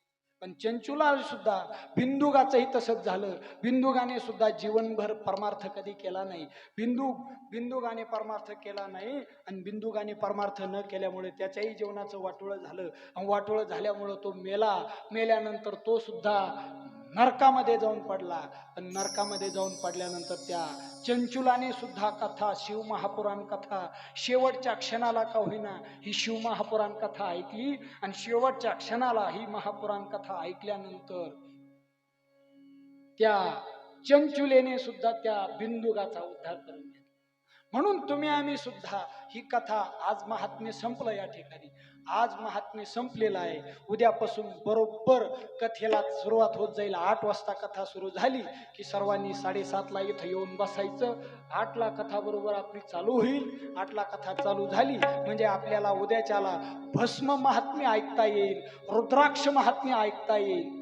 पण चंचुलाल सुद्धा, बिंदुगाचंही तसंच झालं. बिंदुगाने सुद्धा जीवनभर परमार्थ कधी केला नाही. बिंदुगाने परमार्थ केला नाही आणि बिंदुगाने परमार्थ न केल्यामुळे त्याच्याही जीवनाचं वाटोळं झालं. आणि वाटोळं झाल्यामुळं तो मेला. मेल्यानंतर तो सुद्धा नरकामध्ये जाऊन पडला. पण नरकामध्ये जाऊन पडल्यानंतर त्या चंचुलाने सुद्धा कथा, शिवमहापुराण कथा, शेवटच्या क्षणाला का होईना ही शिवमहापुराण कथा ऐकली. आणि शेवटच्या क्षणाला ही महापुराण कथा ऐकल्यानंतर त्या चंचुलेने सुद्धा त्या बिंदुगाचा उद्धार करून घेतला. म्हणून तुम्ही आम्ही सुद्धा ही कथा, आज महात्म्य संपलं या ठिकाणी. आज महात्म्य संपलेलं आहे. उद्यापासून बरोबर कथेला सुरुवात होत जाईल. 8 वाजता कथा सुरू झाली की सर्वांनी 7:30ला इथं येऊन बसायचं. 8ला कथा बरोबर आपली चालू होईल. 8ला कथा चालू झाली म्हणजे आपल्याला उद्याच्याला भस्म महात्म्य ऐकता येईल, रुद्राक्ष महात्म्य ऐकता येईल.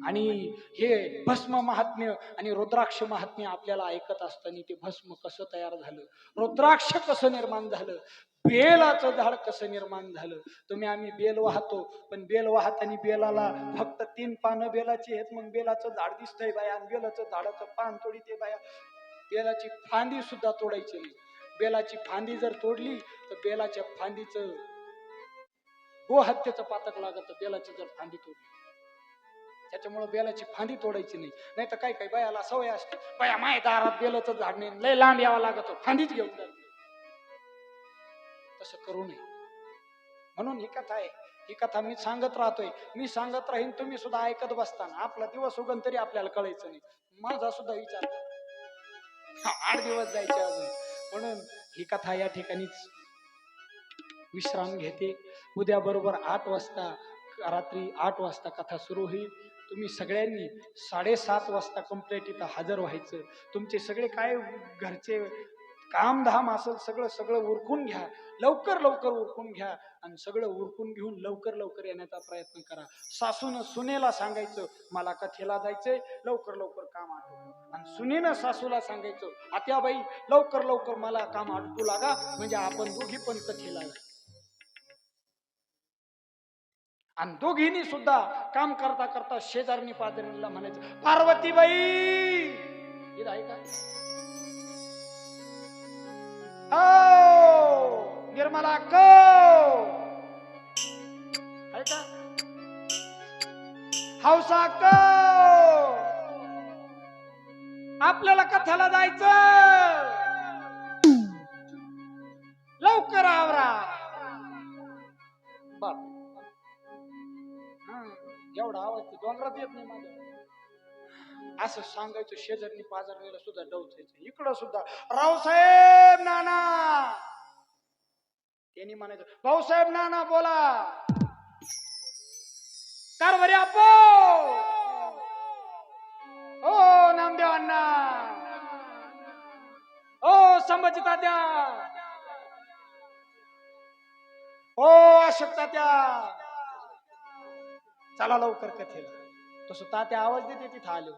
आणि हे भस्म महात्म्य आणि रुद्राक्ष महात्म्य आपल्याला ऐकत असताना ते भस्म कसं तयार झालं, रुद्राक्ष कसं निर्माण झालं, बेलाचं झाड कसं निर्माण झालं. तुम्ही आम्ही बेल वाहतो, पण बेल वाहताना बेलाला फक्त 3 पानं बेलाची आहेत. मग बेलाचं झाड दिसतंय बाया, आणि बेलाचं झाडाचं पान तोडीते बाया. बेलाची फांदी सुद्धा तोडायची नाही. बेलाची फांदी जर तोडली तर बेलाच्या फांदीचं गोहत्येचं पातक लागत. बेलाची जर फांदी तोडली त्याच्यामुळे बेलाची फांदी तोडायची नाही. नाही तर काही काही बायाला सवय असते, बाया माय दारात बेलाचं झाड नाही, लय लांब यावं लागत, फांदीच घेऊन जाते. तसं करू नये. म्हणून ही कथा आहे. ही कथा मी सांगत राहतोय, मी सांगत राहीन, तुम्ही सुद्धा ऐकत बसताना. आपला दिवस उगन तरी आपल्याला कळायचं नाही. माझा सुद्धा विचार 8 दिवस जायचे अजून. म्हणून ही कथा या ठिकाणीच विश्राम घेते. उद्या बरोबर 8 वाजता, रात्री 8 वाजता कथा सुरू होईल. तुम्ही सगळ्यांनी 7:30 वाजता कंप्लीट इथं हजर व्हायचं. तुमचे सगळे काय घरचे कामधाम असेल सगळं उरकून घ्या. लवकर उरकून घ्या आणि सगळं उरकून घेऊन लवकर येण्याचा प्रयत्न करा. सासूनं सुनेला सांगायचं मला कथेला जायचंय, लवकर काम आटो. आणि सुनेनं सासूला सांगायचं आत्याबाई लवकर मला काम आटू लागा, म्हणजे आपण दोघी पण कथेला जाऊ. आणि दोघींनी सुद्धा काम करता करता शेजारनी पाजारीला म्हणायचं पार्वतीबाई इथं आहे का, ओ निर्मला को आहे का, हौसा को, आपल्याला कथाला जायचं, लवकर आवरा. बाप एवढा आवाज डोंगरात येत नाही माझं. असं सांगायचं. शेजारनी पाजारणीला सुद्धा डवचायचं. इकडं सुद्धा रावसाहेब नाना, त्यांनी म्हणायचं भाऊसाहेब नाना बोला, कारभारी आपो, ओ नामदेव अण्णा, ओ संभाजी तात्या, ओ अशोक तात्या, चला लवकर कथेला. तसं तात्या आवाज देते तिथं आलो.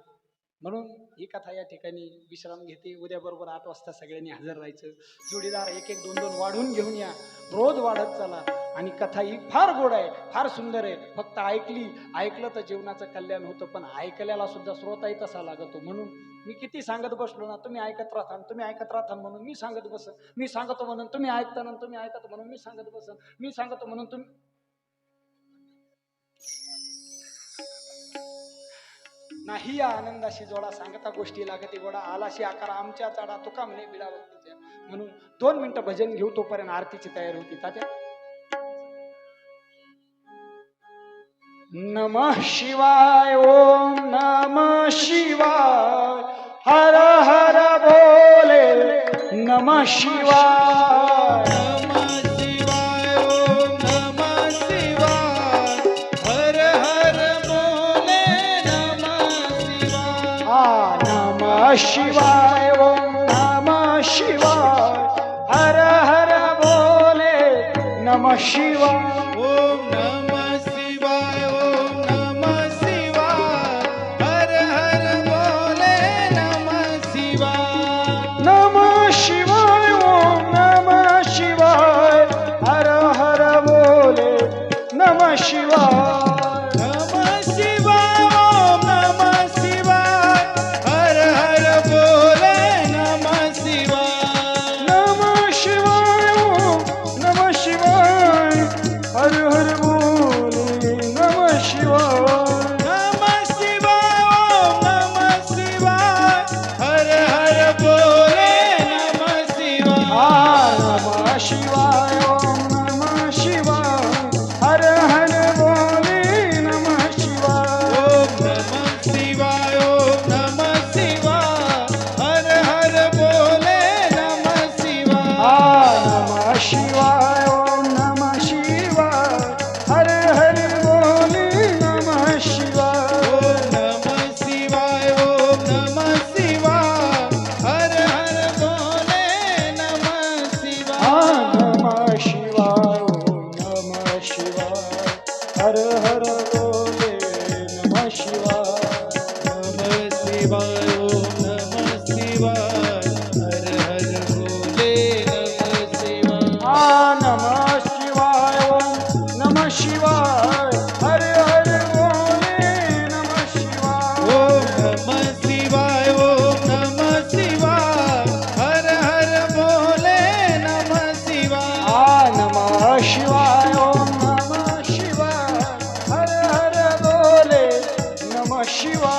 म्हणून ही कथा या ठिकाणी विश्राम घेते. उद्या बरोबर 8 वाजता सगळ्यांनी हजर राहायचं. जोडीदार 1-1, 2-2 वाढून घेऊन या. रोज वाढत चला. आणि कथा ही फार गोड आहे, फार सुंदर आहे. फक्त ऐकलं तर जीवनाचं कल्याण होतं, पण ऐकल्याला सुद्धा श्रोताही तसा लागतो. म्हणून मी किती सांगत बसलो ना, तुम्ही ऐकत राहता म्हणून मी सांगत बसन, मी सांगतो म्हणून तुम्ही ऐकता ना, तुम्ही ऐकत म्हणून मी सांगत बसन, मी सांगतो म्हणून तुम्ही. नाही या आनंदाशी जोडा, सांगता गोष्टी लागते गोडा, आलाशी आकार आमच्या चाडा, तुका म्हणे बिडावतीच्या. म्हणून 2 मिनिटं भजन घेऊ, तोपर्यंत आरतीची तयारी होती. तात्या नमः शिवाय, ओम नमः शिवाय, हर हर बोले नमः शिवाय, नमः शिवाय, ओम नमः शिवाय, हर हर बोले नमः शिवाय. नमः शिवाय, ओम नमः शिवाय, हर हर बोले नमः शिवाय. ओम नमः शिवाय, ओम नमः शिवाय, हर हर बोले नमः शिवाय. नमः शिवाय, ओम नमः शिवाय, हर हर बोले नमः शिवाय. शिवाय ओम नमः शिवाय हर हर भोले नमः शिवाय नमः शिवाय ओम नमः शिवाय हर हर बोले नमः शिवाय ओम नमः शिवाय ओम नमः शिवाय हर हर भोले नमः शिवाय नमः शिवाय ओम नमः शिवाय हर हर बोले नमः शिवाय